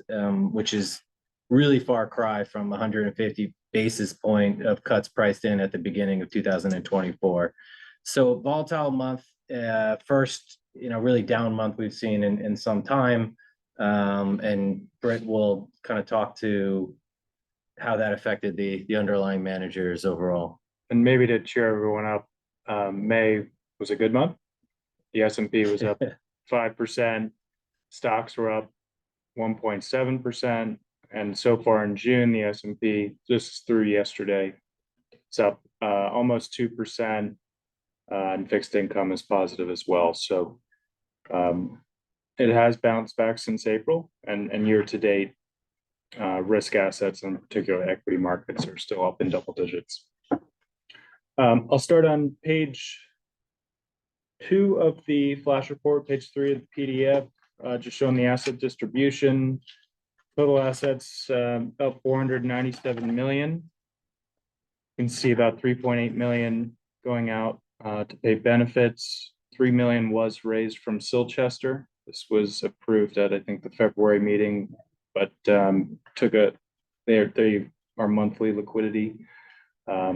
Speaker 9: which is really far cry from 150 basis point of cuts priced in at the beginning of 2024. So volatile month, first, really down month we've seen in some time. And Britt will kind of talk to how that affected the underlying managers overall.
Speaker 3: And maybe to cheer everyone up, May was a good month. The S&P was up 5%, stocks were up 1.7%, and so far in June, the S&P, just through yesterday, it's up almost 2%, and fixed income is positive as well. So it has bounced back since April, and year to date, risk assets and particularly equity markets are still up in double digits. I'll start on page 2 of the flash report, page 3 of the PDF, just showing the asset distribution. Total assets about 497 million. You can see about 3.8 million going out to pay benefits. 3 million was raised from Silchester. This was approved at, I think, the February meeting, but they are monthly liquidity.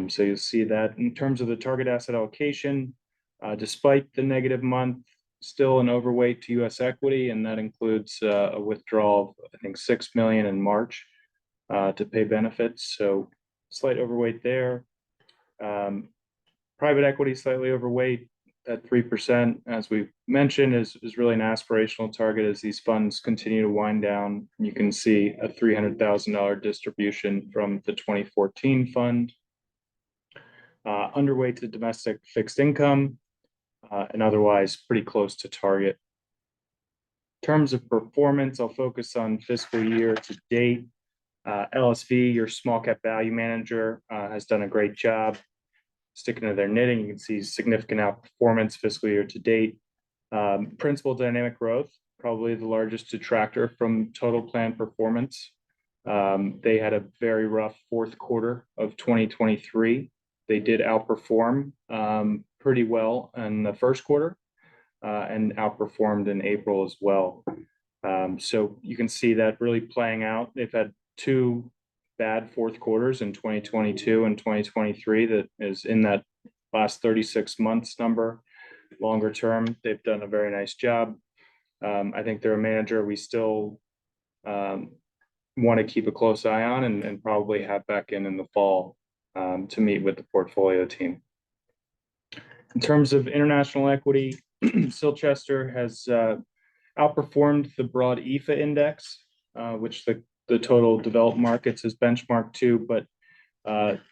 Speaker 3: So you'll see that in terms of the target asset allocation, despite the negative month, still an overweight to US equity, and that includes a withdrawal of, I think, 6 million in March to pay benefits. So slight overweight there. Private equity slightly overweight at 3%, as we mentioned, is really an aspirational target as these funds continue to wind down. You can see a $300,000 distribution from the 2014 fund. Underweight to domestic fixed income, and otherwise pretty close to target. In terms of performance, I'll focus on fiscal year to date. LSV, your small cap value manager, has done a great job sticking to their knitting. You can see significant outperformance fiscal year to date. Principal Dynamic Growth, probably the largest detractor from total plan performance. They had a very rough fourth quarter of 2023. They did outperform pretty well in the first quarter and outperformed in April as well. So you can see that really playing out. They've had 2 bad fourth quarters in 2022 and 2023 that is in that last 36 months number. Longer term, they've done a very nice job. I think they're a manager we still want to keep a close eye on and probably have back in the fall to meet with the portfolio team. In terms of international equity, Silchester has outperformed the broad EFA index, which the total developed markets is benchmarked to, but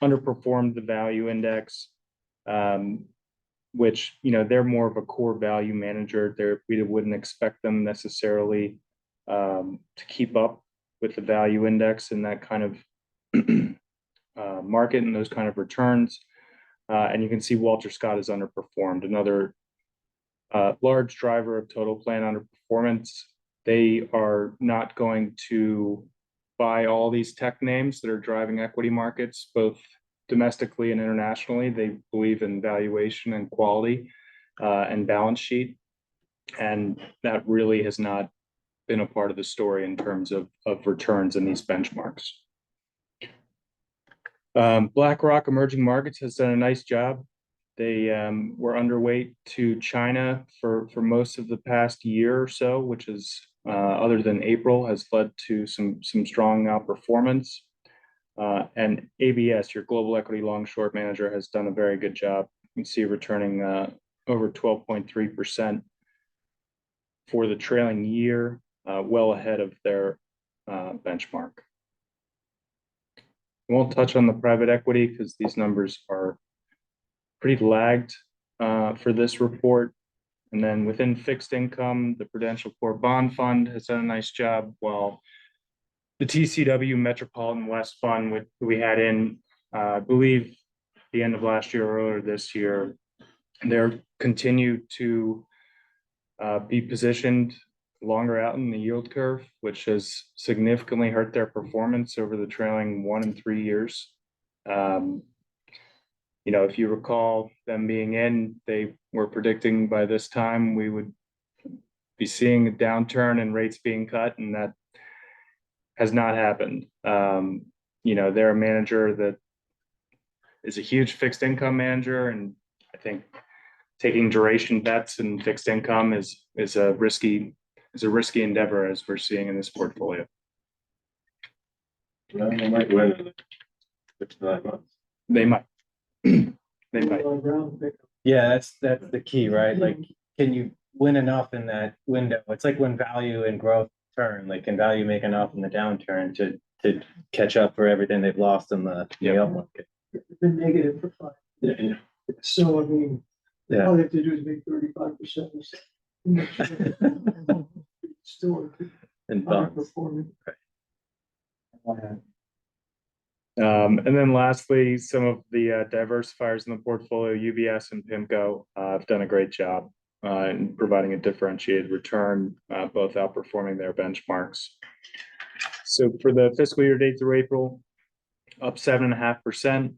Speaker 3: underperformed the value index, which, they're more of a core value manager. We wouldn't expect them necessarily to keep up with the value index in that kind of market and those kind of returns. And you can see Walter Scott has underperformed, another large driver of total plan underperformance. They are not going to buy all these tech names that are driving equity markets, both domestically and internationally. They believe in valuation and quality and balance sheet. And that really has not been a part of the story in terms of returns in these benchmarks. BlackRock Emerging Markets has done a nice job. They were underweight to China for most of the past year or so, which is other than April, has led to some strong outperformance. And ABS, your global equity long short manager, has done a very good job. You can see returning over 12.3% for the trailing year, well ahead of their benchmark. I won't touch on the private equity because these numbers are pretty lagged for this report. And then within fixed income, the Prudential Core Bond Fund has done a nice job, while the TCW Metropolitan West Fund, we had in, I believe, the end of last year or earlier this year, they're continued to be positioned longer out in the yield curve, which has significantly hurt their performance over the trailing 1 and 3 years. You know, if you recall them being in, they were predicting by this time we would be seeing a downturn and rates being cut, and that has not happened. You know, they're a manager that is a huge fixed income manager, and I think taking duration bets in fixed income is a risky endeavor, as we're seeing in this portfolio.
Speaker 10: Well, they might win in 6 to 9 months.
Speaker 3: They might. They might.
Speaker 9: Yeah, that's the key, right? Like, can you win enough in that window? It's like when value and growth turn, like, can value make enough in the downturn to catch up for everything they've lost in the up market?
Speaker 1: It's been negative for 5.
Speaker 9: Yeah.
Speaker 1: So, I mean,
Speaker 9: Yeah.
Speaker 1: all they have to do is make 35%. Still
Speaker 9: And bonds.
Speaker 1: underperforming.
Speaker 3: And then lastly, some of the diversifiers in the portfolio, UBS and PIMCO, have done a great job in providing a differentiated return, both outperforming their benchmarks. So for the fiscal year date through April, up 7.5%.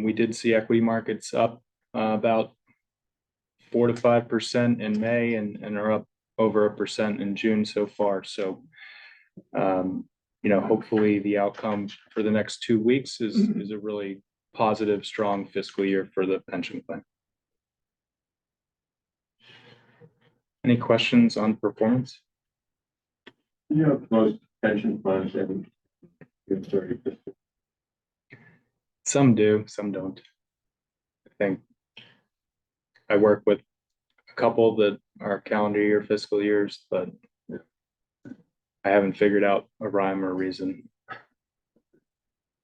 Speaker 3: We did see equity markets up about 4 to 5% in May, and are up over 1% in June so far. So, you know, hopefully the outcome for the next 2 weeks is a really positive, strong fiscal year for the pension plan. Any questions on performance?
Speaker 10: You know, most pension funds have good 30%.
Speaker 3: Some do, some don't. I think I work with a couple that are calendar year, fiscal years, but I haven't figured out a rhyme or reason.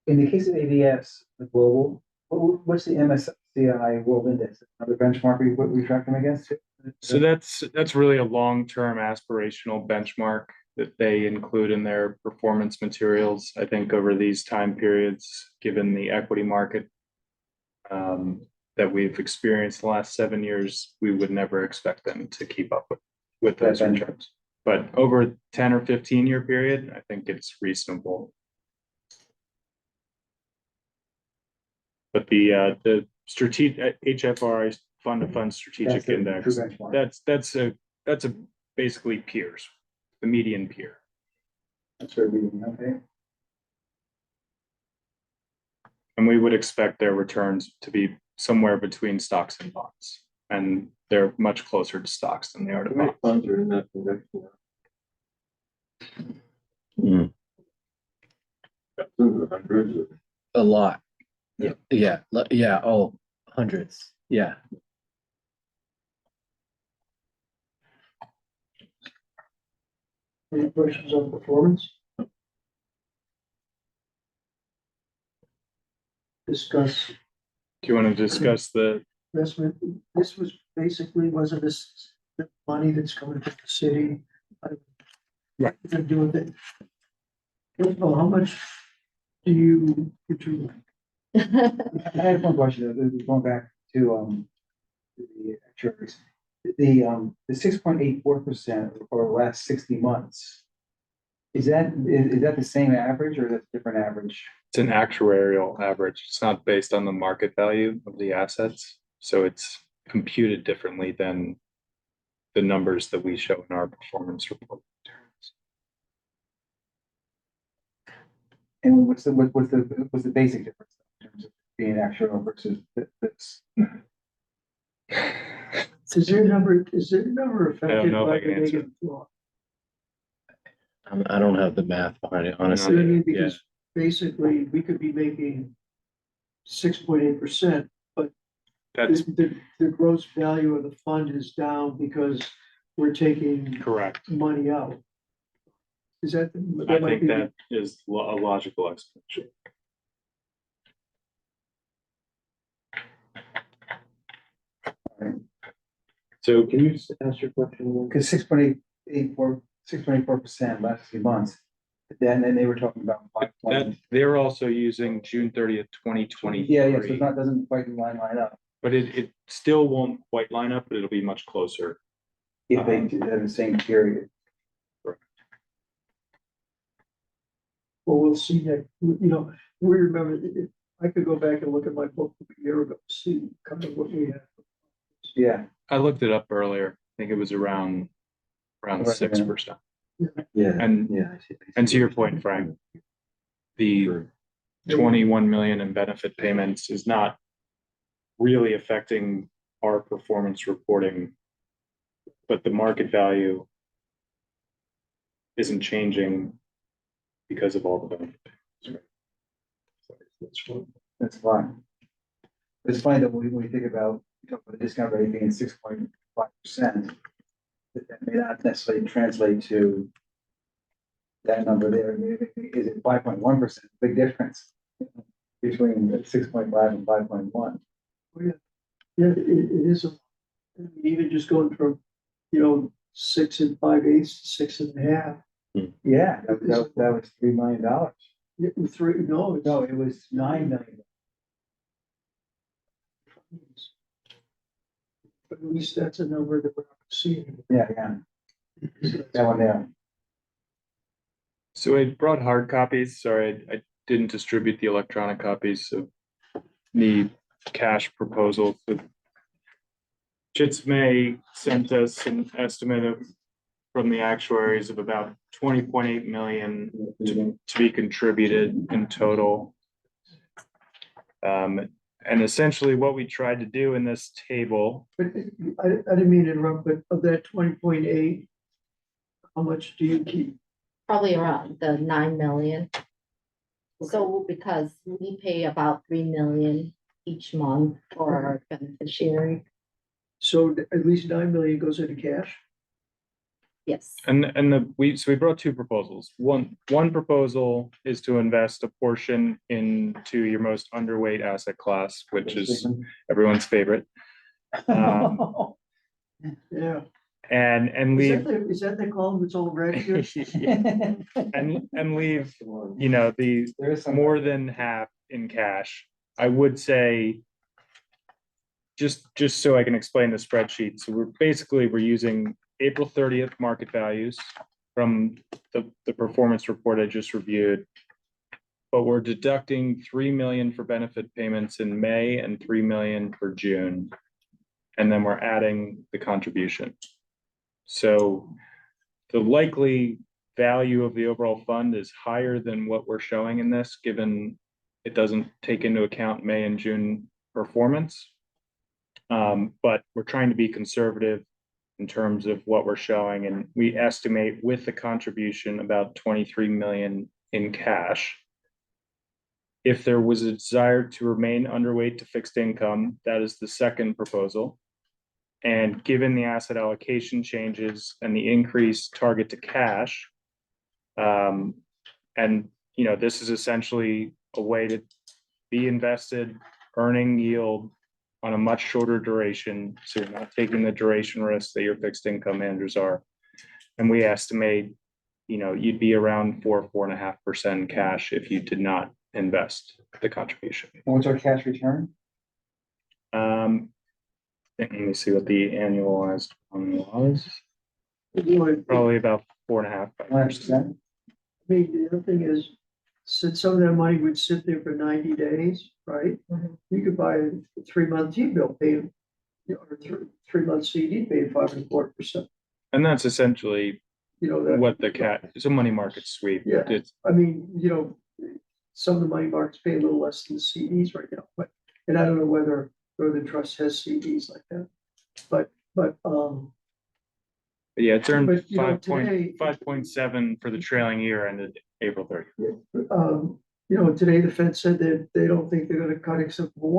Speaker 6: In the case of ABS, the global, what's the MSCI World Index? Another benchmark we track them against?
Speaker 3: So that's really a long-term aspirational benchmark that they include in their performance materials. I think over these time periods, given the equity market that we've experienced the last 7 years, we would never expect them to keep up with those returns. But over a 10 or 15-year period, I think it's reasonable. But the strategic HFRI fund-to-fund strategic
Speaker 6: That's the
Speaker 3: index,
Speaker 6: true benchmark.
Speaker 3: that's a basically peers, the median peer.
Speaker 6: That's where we, okay.
Speaker 3: And we would expect their returns to be somewhere between stocks and bonds, and they're much closer to stocks than they are to
Speaker 10: How many
Speaker 3: bonds.
Speaker 10: funds are in that index now? Hundreds.
Speaker 9: A lot. Yeah. Oh, hundreds. Yeah.
Speaker 1: Any questions on performance? Discuss
Speaker 3: Do you want to discuss the,
Speaker 1: investment. This was basically, wasn't this the money that's coming to the city?
Speaker 3: Right.
Speaker 1: To do with it. First of all, how much do you contribute?
Speaker 6: I had one question, going back to the actuaries. The 6.84% for the last 60 months. Is that the same average, or is that a different average?
Speaker 3: it's an actuarial average. It's not based on the market value of the assets. So it's computed differently than the numbers that we show in our performance report.
Speaker 6: And what's the basic difference in terms of being actuarial versus this?
Speaker 1: Is there a number affected
Speaker 3: know if
Speaker 1: by
Speaker 3: I
Speaker 1: the
Speaker 3: can answer.
Speaker 1: negative flow?
Speaker 9: I don't have the math behind it,
Speaker 1: You know what I
Speaker 9: honestly.
Speaker 1: mean?
Speaker 9: Yeah.
Speaker 1: Because basically, we could be making 6.8%, but
Speaker 3: That's
Speaker 1: the gross value of the fund is down because we're taking
Speaker 3: correct.
Speaker 1: money out. Is that?
Speaker 3: I
Speaker 1: might
Speaker 3: think
Speaker 1: be-
Speaker 3: that is a logical explanation. So
Speaker 11: Can you just ask your question?
Speaker 6: Because 6.84% last few months. But then they were talking about
Speaker 3: that
Speaker 6: 5.
Speaker 3: they're also using June 30th, 2023.
Speaker 6: Yeah, so it's not, doesn't quite line up.
Speaker 3: But it still won't quite line up, but it'll be much closer.
Speaker 6: If they did have the same period.
Speaker 1: Well, we'll see that, we remember, I could go back and look at my book from a year ago, see kind of what we had.
Speaker 6: Yeah.
Speaker 3: I looked it up earlier. I think it was around
Speaker 6: Right,
Speaker 3: 6%.
Speaker 11: Yeah.
Speaker 3: And to your point, Frank, the 21 million in benefit payments is not really affecting our performance reporting, but the market value isn't changing because of all the benefit payments.
Speaker 6: That's fine. It's funny that when we think about, we talk about the discount rate being 6.5%, that may not necessarily translate to that number there. Is it 5.1%? Big difference between 6.5 and 5.1.
Speaker 1: Yeah, it is, even just going from, 6 5/8 to 6.5.
Speaker 6: Yeah, that was $3 million.
Speaker 1: Yeah, no,
Speaker 6: No, it was $9 million.
Speaker 1: But at least that's a number that we're not seeing.
Speaker 6: Yeah. That one there.
Speaker 3: So I brought hard copies. Sorry, I didn't distribute the electronic copies of the cash proposal. Chits May sent us an estimate from the actuaries of about 20.8 million to be contributed in total. And essentially what we tried to do in this table.
Speaker 1: But I didn't mean to interrupt, but of that 20.8, how much do you keep?
Speaker 13: Probably around the 9 million. So because we pay about 3 million each month for our beneficiary.
Speaker 1: So at least 9 million goes into cash?
Speaker 13: Yes.
Speaker 3: We brought two proposals. One proposal is to invest a portion into your most underweight asset class, which is everyone's favorite.
Speaker 1: Yeah.
Speaker 3: And leave
Speaker 1: Is that the column that's all red here?
Speaker 3: and leave, the more than half in cash. I would say, just so I can explain the spreadsheet. So we're using April 30th market values from the performance report I just reviewed. But we're deducting 3 million for benefit payments in May and 3 million for June. And then we're adding the contribution. So the likely value of the overall fund is higher than what we're showing in this, given it doesn't take into account May and June performance. But we're trying to be conservative in terms of what we're showing, and we estimate with the contribution about 23 million in cash. If there was a desire to remain underweight to fixed income, that is the second proposal. And given the asset allocation changes and the increased target to cash, this is essentially a way to be invested, earning yield on a much shorter duration, so you're not taking the duration risk that your fixed income managers are. And we estimate, you'd be around 4.5% cash if you did not invest the contribution.
Speaker 6: What's our cash return?
Speaker 3: Let me see what the annualized one was. Probably about 4.5%.
Speaker 6: 100%.
Speaker 1: I mean, the other thing is, since some of that money would sit there for 90 days, right? You could buy a 3-month T-bill paying, or 3-month CD paying 5.25%.
Speaker 3: And that's essentially what it's a money market sweep.
Speaker 1: Yeah.
Speaker 3: It's,
Speaker 1: I mean, some of the money markets pay a little less than the CDs right now, and I don't know whether Northern Trust has CDs like that. But,
Speaker 3: But yeah, it's earned
Speaker 1: But, you know, today-
Speaker 3: 5.7 for the trailing year ended April 30th.
Speaker 1: you know, today the Fed said that they don't think they're gonna cut except for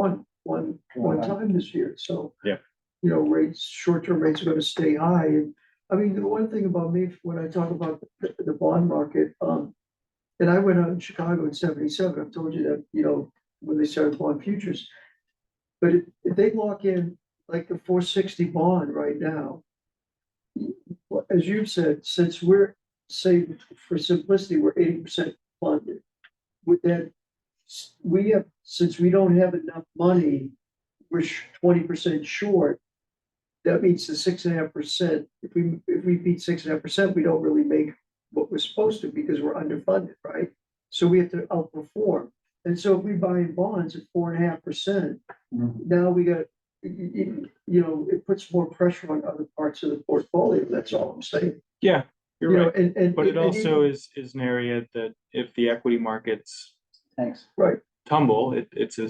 Speaker 1: one time this year, so.
Speaker 3: Yeah.
Speaker 1: You know, rates, short-term rates are gonna stay high, and, I mean, the one thing about me, when I talk about the bond market, and I went out in Chicago in '77, I've told you that, you know, when they started bond futures. But if they lock in like the 460 bond right now, as you've said, since we're, say, for simplicity, we're 80% funded. With that, we have, since we don't have enough money, we're 20% short. That means the 6.5%, if we beat 6.5%, we don't really make what we're supposed to because we're underfunded, right? So we have to outperform. And so if we buy in bonds at 4.5%, now we got, you know, it puts more pressure on other parts of the portfolio. That's all I'm saying.
Speaker 3: Yeah, you're
Speaker 1: You know,
Speaker 3: right.
Speaker 1: and
Speaker 3: But it
Speaker 1: and
Speaker 3: also
Speaker 1: even-
Speaker 3: is an area that if the equity markets
Speaker 6: Thanks.
Speaker 1: Right.
Speaker 3: tumble, it's a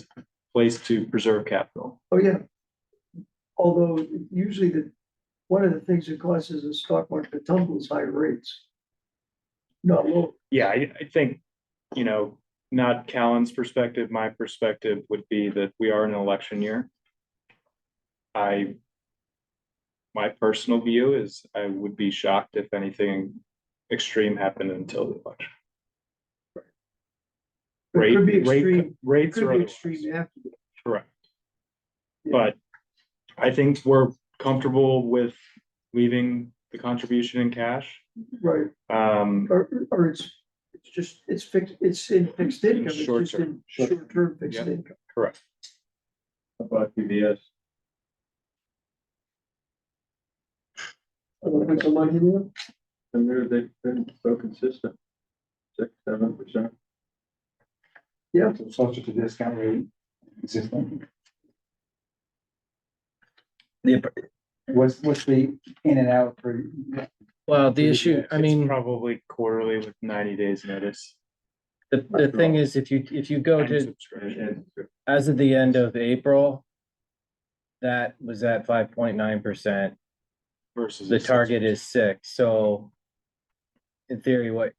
Speaker 3: place to preserve capital.
Speaker 1: Oh, yeah. Although usually one of the things that causes the stock market to tumble is higher rates. Not low.
Speaker 3: Yeah, I think, you know, not Callan's perspective, my perspective would be that we are in an election year. My personal view is I would be shocked if anything extreme happened until the election.
Speaker 1: It could be extreme, it
Speaker 3: Rates
Speaker 1: could
Speaker 3: are
Speaker 1: be
Speaker 3: otherwise,
Speaker 1: extreme after that.
Speaker 3: correct.
Speaker 1: Yeah.
Speaker 3: But I think we're comfortable with leaving the contribution in cash.
Speaker 1: Right. Or it's just, it's fixed, it's in fixed income, it's
Speaker 3: Short
Speaker 1: just
Speaker 3: term.
Speaker 1: in short-term fixed
Speaker 3: Yeah.
Speaker 1: income.
Speaker 3: Correct.
Speaker 10: How about PBS?
Speaker 1: Put some money in there.
Speaker 10: And they've been so consistent, 6-7%.
Speaker 1: Yeah.
Speaker 6: So social to discount rate, consistent. What's the in and out for?
Speaker 9: Well, the issue, I
Speaker 3: It's
Speaker 9: mean,
Speaker 3: probably quarterly with 90 days notice.
Speaker 9: the thing is, if you go
Speaker 3: And
Speaker 9: to,
Speaker 3: subscription.
Speaker 9: as of the end of April, that was at 5.9%.
Speaker 3: Versus.
Speaker 9: The
Speaker 3: a
Speaker 9: target is 6, so in theory, what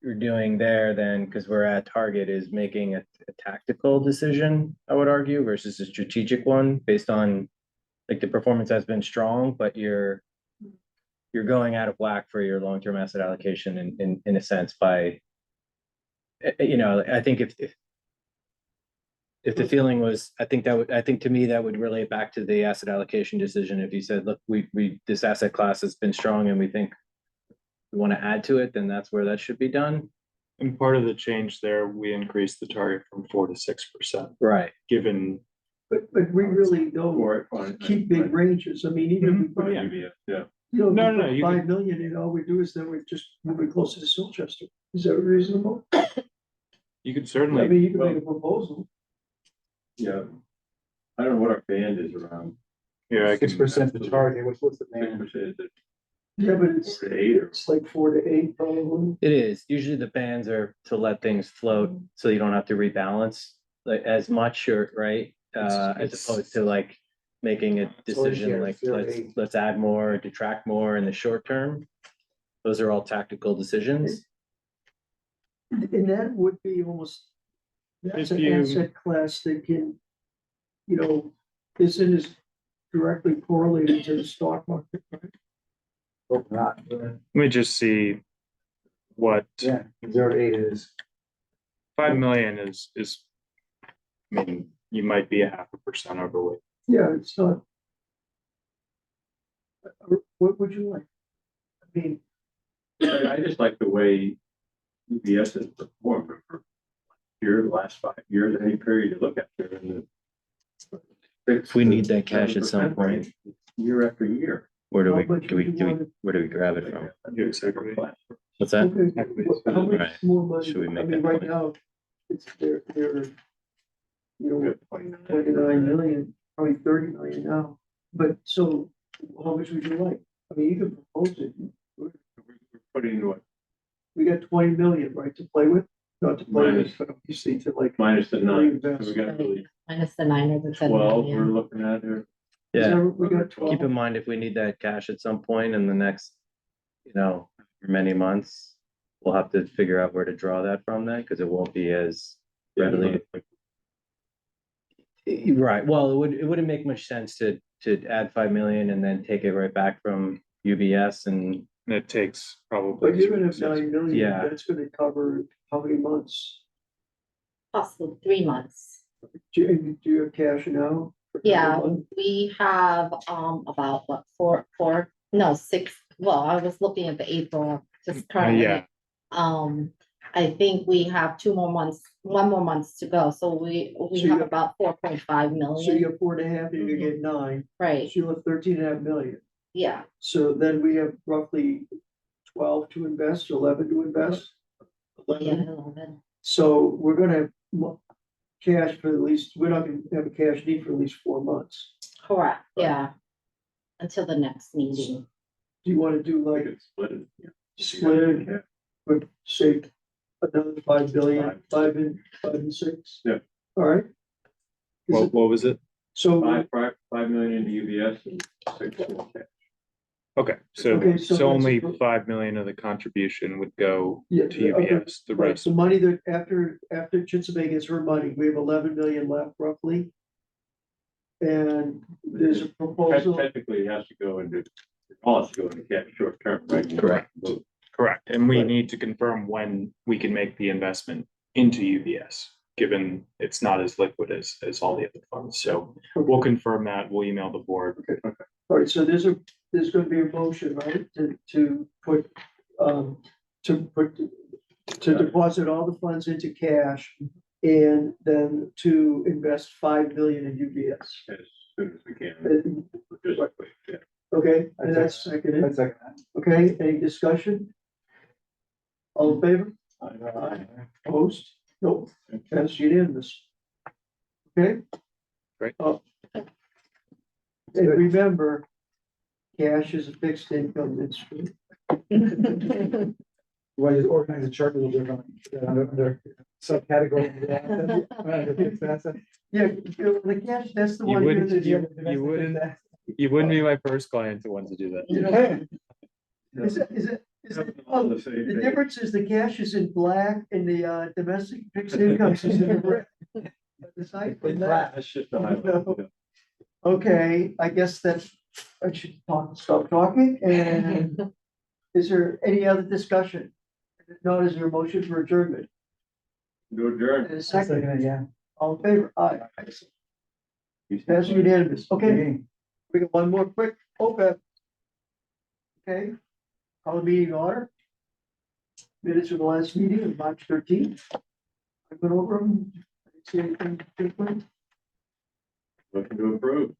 Speaker 9: you're doing there then, because we're at target, is making a tactical decision, I would argue, versus a strategic one, based on, like, the performance has been strong, but you're going out of whack for your long-term asset allocation in a sense by, you know, I think if the feeling was, I think to me, that would relate back to the asset allocation decision. If you said, look, this asset class has been strong and we think we want to add to it, then that's where that should be done.
Speaker 3: And part of the change there, we increased the target from 4 to 6%,
Speaker 9: Right.
Speaker 3: given.
Speaker 1: But we really don't
Speaker 10: Or fine.
Speaker 1: keep big ranges. I mean, even if we put,
Speaker 3: Yeah.
Speaker 10: PBS, yeah.
Speaker 1: you know,
Speaker 3: No,
Speaker 1: we
Speaker 3: no,
Speaker 1: put
Speaker 3: you
Speaker 1: 5 million in, all we do is then we just move it closer to Silchester. Is that reasonable?
Speaker 3: You could
Speaker 1: I
Speaker 3: certainly,
Speaker 1: mean, you can make a proposal.
Speaker 10: Yeah. I don't know what our band is around.
Speaker 3: yeah, I can.
Speaker 6: 6% the target, what's the man?
Speaker 10: 6%, is it
Speaker 1: Yeah, but it's,
Speaker 10: 4 to 8 or?
Speaker 1: it's like 4 to 8 probably.
Speaker 9: It is. Usually the bands are to let things float so you don't have to rebalance like as much or right. As
Speaker 3: It's-
Speaker 9: opposed to like making a decision
Speaker 6: here,
Speaker 9: like
Speaker 6: 0 to 8.
Speaker 9: let's add more, detract more in the short term. Those are all tactical decisions.
Speaker 1: And that would be almost, that's
Speaker 3: If
Speaker 1: an
Speaker 3: you-
Speaker 1: asset class that can, you know, isn't as directly correlated to the stock market. Right?
Speaker 6: Hope not.
Speaker 3: Let me just see what
Speaker 6: Yeah, 0 to 8 is.
Speaker 3: 5 million is, I mean, you might be 0.5% overweight.
Speaker 1: Yeah, it's not. What would you like? I mean,
Speaker 10: I just like the way UBS has performed for the last 5 years, any period you look at there. And
Speaker 9: If we need that cash at some point.
Speaker 10: Year after year.
Speaker 9: Where do
Speaker 1: How
Speaker 9: we,
Speaker 1: much
Speaker 9: do we,
Speaker 1: would you
Speaker 9: do we,
Speaker 1: want?
Speaker 9: where do we grab it from?
Speaker 3: Yeah, exactly.
Speaker 9: What's that?
Speaker 1: okay, how much
Speaker 9: Right.
Speaker 1: more money?
Speaker 9: Should we
Speaker 1: I
Speaker 9: make
Speaker 1: mean,
Speaker 9: that
Speaker 1: right
Speaker 9: point?
Speaker 1: now, it's they're, you know, 29 million, probably 30 million now. But so how much would you like? I mean, you can propose it.
Speaker 10: We're putting what,
Speaker 1: We got 20 million, right, to play with, not to play with,
Speaker 10: Minus-
Speaker 1: but obviously to like.
Speaker 10: minus the 9, so
Speaker 1: reinvest.
Speaker 10: we got really
Speaker 13: Minus the 9 or the 10
Speaker 10: 12 we're
Speaker 13: million.
Speaker 10: looking at here.
Speaker 1: Is
Speaker 9: Yeah,
Speaker 1: that- we got 12?
Speaker 9: keep in mind, if we need that cash at some point in the next, many months, we'll have to figure out where to draw that from then, because it won't be as readily. Right, well, it wouldn't make much sense to add 5 million and then take it right back from UBS and,
Speaker 3: It takes probably.
Speaker 1: But you're gonna have 9 million,
Speaker 9: Yeah.
Speaker 1: that's gonna cover how many months?
Speaker 13: Possibly 3 months.
Speaker 1: Do you have cash now? for
Speaker 13: Yeah,
Speaker 1: every month?
Speaker 13: we have, about what, six, well, I was looking at the April, just currently.
Speaker 3: yeah.
Speaker 13: I think we have 1 more month to go, so we
Speaker 1: So you
Speaker 13: have
Speaker 1: have-
Speaker 13: about 4.5
Speaker 1: So you
Speaker 13: million,
Speaker 1: have 4.5, you're gonna get 9,
Speaker 13: right,
Speaker 1: so you'll have 13.5 million.
Speaker 13: yeah,
Speaker 1: So then we have roughly 12 to invest, 11 to invest.
Speaker 13: yeah,
Speaker 1: 11.
Speaker 13: 11.
Speaker 1: So we're gonna have cash for at least, we're not gonna have a cash need for at least 4 months.
Speaker 13: Correct, yeah. Until the next meeting.
Speaker 1: Do you wanna do like
Speaker 10: It's split.
Speaker 1: split it, with say another 5 billion, 5 and 6?
Speaker 10: Yeah.
Speaker 1: All right. Is it-
Speaker 3: What was it?
Speaker 1: So,
Speaker 10: 5 million into UBS and 6 in cash.
Speaker 3: Okay,
Speaker 1: Okay, so
Speaker 3: so only
Speaker 1: that's-
Speaker 3: 5 million of the contribution would go
Speaker 1: yeah,
Speaker 3: to
Speaker 1: okay,
Speaker 3: UBS, the
Speaker 1: right,
Speaker 3: rest.
Speaker 1: the money that after Chinsabay gets her money, we have 11 million left roughly. And there's a proposal,
Speaker 10: Technically, it has to go into, all has to go into cash short term, right?
Speaker 3: Correct. Correct, and we need to confirm when we can make the investment into UBS, given it's not as liquid as all the other funds, so we'll confirm that, we'll email the board.
Speaker 1: all right, so there's gonna be a motion, right, to deposit all the funds into cash. And then to invest 5 million in UBS.
Speaker 10: As soon as we can. Logistically, yeah.
Speaker 1: Okay, and that's seconded.
Speaker 6: That's like,
Speaker 1: Okay, any discussion? All in favor? Aye. Opposed? Nope, that's unanimous. Okay?
Speaker 3: Great.
Speaker 1: And remember, cash is a fixed income instrument.
Speaker 6: why just organize the chart a little bit under subcategory.
Speaker 1: Yeah, the cash, that's the
Speaker 3: You
Speaker 1: one. here
Speaker 3: wouldn't-
Speaker 1: that-
Speaker 3: you wouldn't- You wouldn't be my first client to want to do that.
Speaker 1: You know, is it,
Speaker 10: On the
Speaker 1: oh,
Speaker 10: same
Speaker 1: the
Speaker 10: page.
Speaker 1: difference is the cash is in black and the domestic fixed income is in red. Aside from that,
Speaker 10: That's just the highlight.
Speaker 1: okay, I guess that's, I should stop talking, and is there any other discussion? If not, is there a motion for adjournment?
Speaker 10: Do adjourn.
Speaker 1: And a second,
Speaker 6: Yeah.
Speaker 1: all in favor? Aye. That's unanimous, okay, we got one more quick, OPEB. Okay, call the meeting to order. Minutes of the last meeting of March 13th. I went over them. I didn't see anything different.
Speaker 10: Looking to approve.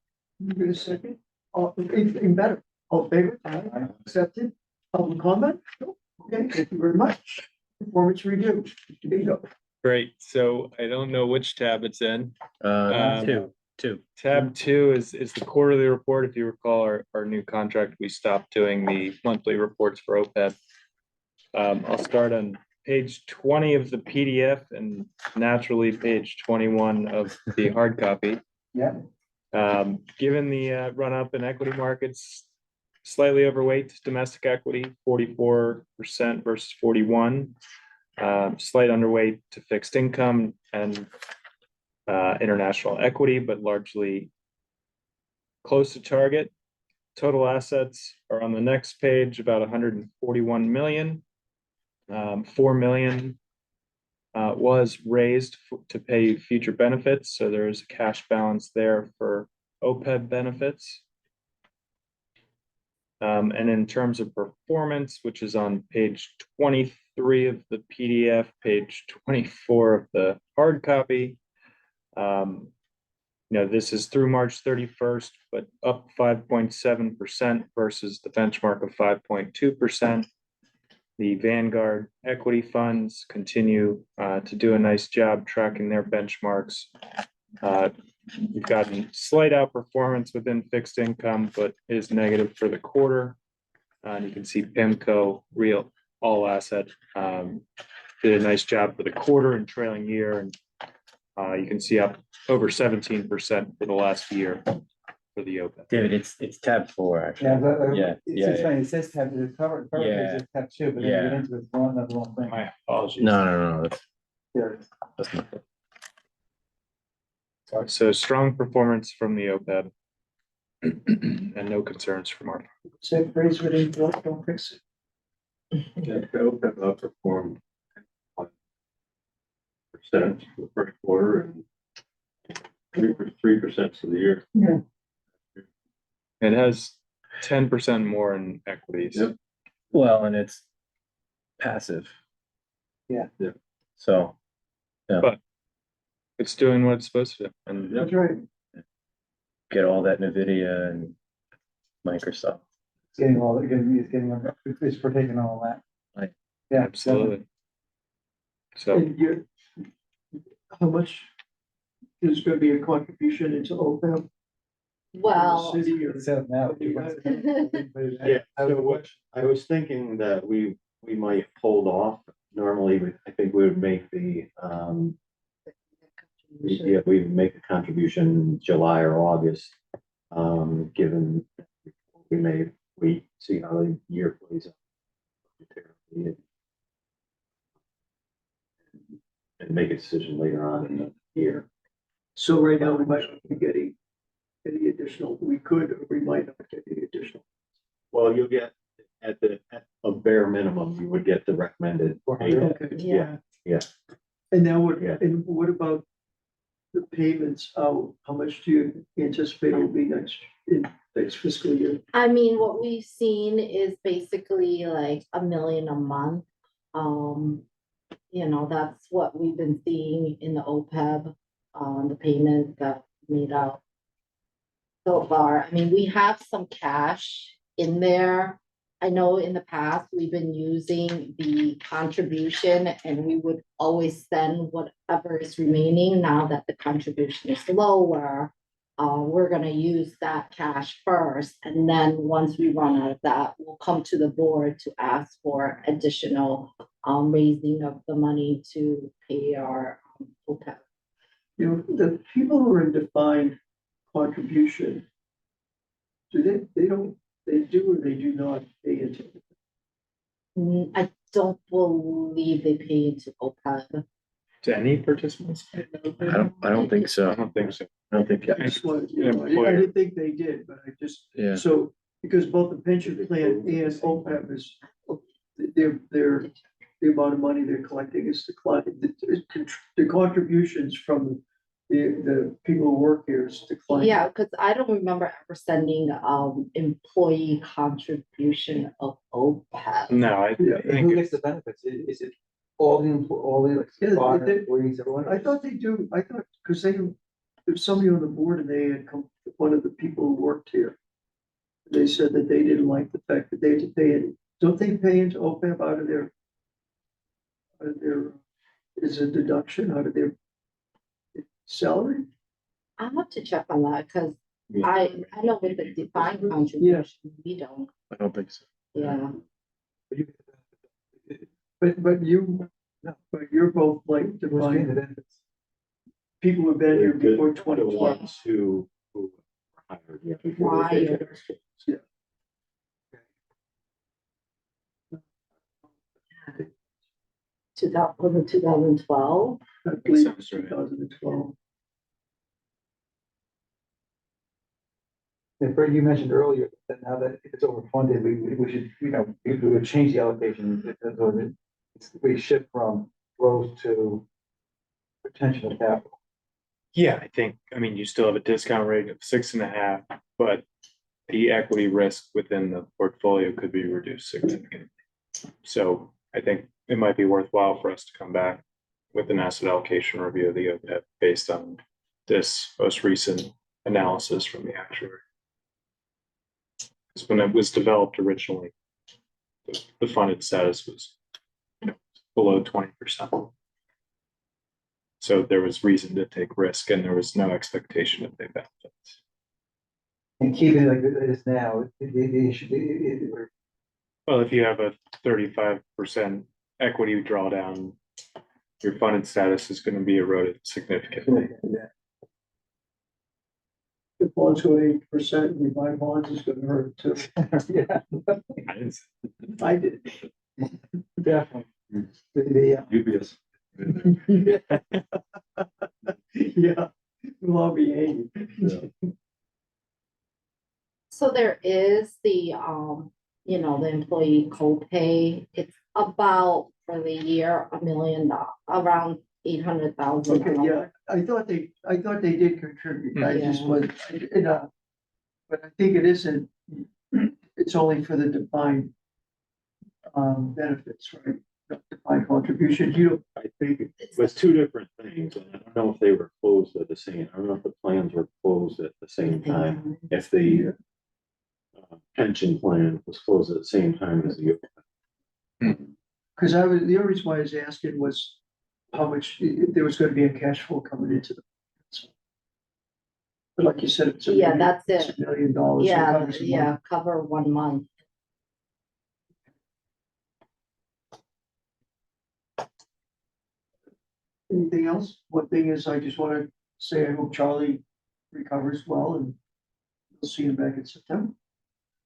Speaker 1: Give it a second. All, even better. All in favor? Aye. Accepted. Public comment? Nope. Okay, thank you very much. Performance review. Mr. Bingo.
Speaker 3: Great, so I don't know which tab it's in. Um,
Speaker 9: two.
Speaker 3: Tab 2 is the quarterly report. If you recall our new contract, we stopped doing the monthly reports for OPEB. I'll start on page 20 of the PDF and naturally page 21 of the hard copy.
Speaker 6: Yeah.
Speaker 3: Given the run up in equity markets, slightly overweight domestic equity, 44% versus 41. Slight underweight to fixed income and international equity, but largely close to target. Total assets are on the next page, about 141 million. 4 million was raised to pay future benefits, so there is a cash balance there for OPEB benefits. And in terms of performance, which is on page 23 of the PDF, page 24 of the hard copy. This is through March 31st, but up 5.7% versus the benchmark of 5.2%. The Vanguard equity funds continue to do a nice job tracking their benchmarks. We've gotten slight outperformance within fixed income, but is negative for the quarter. And you can see PIMCO, real all asset, did a nice job for the quarter and trailing year. And you can see up over 17% for the last year. for the OPEB.
Speaker 9: David, it's tab 4, actually.
Speaker 6: Yeah, but,
Speaker 9: Yeah,
Speaker 6: it's
Speaker 9: yeah,
Speaker 6: just
Speaker 9: yeah.
Speaker 6: funny, it says tab, the cover page
Speaker 9: Yeah.
Speaker 6: is tab 2, but then you get
Speaker 9: Yeah.
Speaker 6: into it, it's another one thing.
Speaker 3: My apologies.
Speaker 9: No, that's,
Speaker 6: There it is.
Speaker 9: that's not.
Speaker 3: So strong performance from the OPEB. And no concerns from our.
Speaker 1: Say phrase within, don't fix it.
Speaker 10: Yeah, the OPEB outperformed 1% for the first quarter and 3% for the year.
Speaker 3: It has 10% more in equities.
Speaker 10: Yep.
Speaker 9: Well, and it's passive.
Speaker 6: Yeah.
Speaker 10: Yeah.
Speaker 9: So,
Speaker 3: It's doing what it's supposed to do. And
Speaker 1: That's right.
Speaker 9: get all that NVIDIA and Microsoft.
Speaker 6: It's getting all, it's partaking all that.
Speaker 9: Right.
Speaker 6: Yeah.
Speaker 3: absolutely. So
Speaker 1: And you're, how much is gonna be a contribution into OPEB?
Speaker 13: Well,
Speaker 1: City or?
Speaker 6: It's set up now.
Speaker 11: Yeah, so what, I was thinking that we might hold off. Normally, I think we would make the, yeah, we make a contribution in July or August. Given we may wait, see how the year plays out. And make a decision later on in the year.
Speaker 1: So right now, we might not be getting any additional, we could, or we might not get any additional.
Speaker 11: Well, you'll get at a bare minimum, you would get the recommended.
Speaker 1: Okay.
Speaker 11: Yeah, yeah.
Speaker 1: And now what,
Speaker 11: Yeah.
Speaker 1: and what about the payments? How much do you anticipate will be in next fiscal year?
Speaker 13: I mean, what we've seen is basically like $1 million a month. That's what we've been seeing in the OPEB, the payment that made out so far. I mean, we have some cash in there. I know in the past, we've been using the contribution and we would always send whatever is remaining. Now that the contribution is lower, we're gonna use that cash first. And then once we run out of that, we'll come to the board to ask for additional raising of the money to pay our OPEB.
Speaker 1: You know, the people who are in defined contribution, they do or they do not pay into it?
Speaker 13: I don't believe they pay into OPEB.
Speaker 3: to any participants?
Speaker 9: I don't think so.
Speaker 3: I don't think so.
Speaker 9: I don't think.
Speaker 1: I just wanted, I
Speaker 3: Employer.
Speaker 1: didn't think they did, but I just,
Speaker 9: Yeah.
Speaker 1: so, because both the pension plan and OPEB is, they're, the amount of money they're collecting is declining. The contributions from the people who work here is declining.
Speaker 13: Yeah, because I don't remember ever sending employee contribution of OPEB.
Speaker 3: No, I
Speaker 1: Yeah.
Speaker 6: And who
Speaker 3: think
Speaker 6: gets the benefits? Is it all the like
Speaker 1: Yeah,
Speaker 6: fire
Speaker 1: they-
Speaker 6: employees, everyone?
Speaker 1: I thought they do, because there's somebody on the board and they had come, one of the people who worked here. They said that they didn't like the fact that they had to pay it. Don't they pay into OPEB out of their, is a deduction out of their salary?
Speaker 13: I'll have to check on that because
Speaker 9: Yeah.
Speaker 13: I know with the defined contribution, we don't,
Speaker 9: I don't think so.
Speaker 13: yeah.
Speaker 1: But you're both like
Speaker 6: Who's paying the
Speaker 1: defined,
Speaker 6: benefits?
Speaker 1: people who've been here
Speaker 11: The-
Speaker 1: before
Speaker 11: The
Speaker 1: 2020.
Speaker 11: ones who hired.
Speaker 13: Hired.
Speaker 1: Yeah.
Speaker 13: Was it 2012?
Speaker 1: I believe
Speaker 3: sounds right.
Speaker 1: 2012.
Speaker 6: And Fred, you mentioned earlier that now that if it's overfunded, we should, we would change the allocation. We shift from growth to potential capital.
Speaker 3: Yeah, I think, I mean, you still have a discount rate of 6.5, but the equity risk within the portfolio could be reduced significantly. So I think it might be worthwhile for us to come back with an asset allocation review of the OPEB based on this most recent analysis from the actuary. Because when it was developed originally, the funded status was below 20%. So there was reason to take risk and there was no expectation of big benefits.
Speaker 6: And keeping it like it is now, it should be,
Speaker 3: Well, if you have a 35% equity drawdown, your funded status is going to be eroded significantly.
Speaker 1: If bonds go 8% and you buy bonds, it's gonna hurt too.
Speaker 6: Yeah.
Speaker 1: I did.
Speaker 6: Definitely. Yeah.
Speaker 11: UBS.
Speaker 1: Yeah, we'll all be 80.
Speaker 13: So there is the, you know, the employee co-pay. It's about for the year, $1 million, around 800,000.
Speaker 1: Okay, yeah, I thought they did contribute, I just was, but I think it isn't, it's only for the defined benefits, right? Defined contribution,
Speaker 11: I think it was two different things, and I don't know if they were closed at the same, I don't know if the plans were closed at the same time. If the pension plan was closed at the same time as the.
Speaker 1: because the only reason why I was asking was how much, if there was gonna be a cash flow coming into the. But like you said, it's
Speaker 13: Yeah, that's
Speaker 1: it's
Speaker 13: it.
Speaker 1: $1 million. so it
Speaker 13: Yeah,
Speaker 1: covers a month.
Speaker 13: yeah, cover 1 month.
Speaker 1: Anything else? One thing is, I just wanna say I hope Charlie recovers well and we'll see him back in September.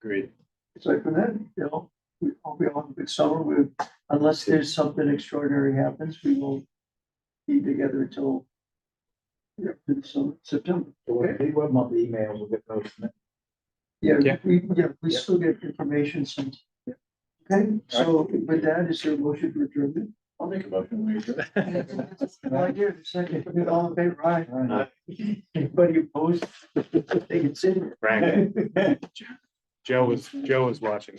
Speaker 3: Great.
Speaker 1: Aside from that, you know, we hope we all have a good summer with, unless there's something extraordinary happens, we will be together until. Yeah, through the summer, September.
Speaker 6: What monthly emails will get those?
Speaker 3: Yeah.
Speaker 1: We still get information sent. Okay, so with that, is there a motion for adjournment?
Speaker 11: I'll make a motion.
Speaker 1: Well, I did, second, all in favor, aye. Anybody opposed? They can sit.
Speaker 3: Frank. Joe was watching.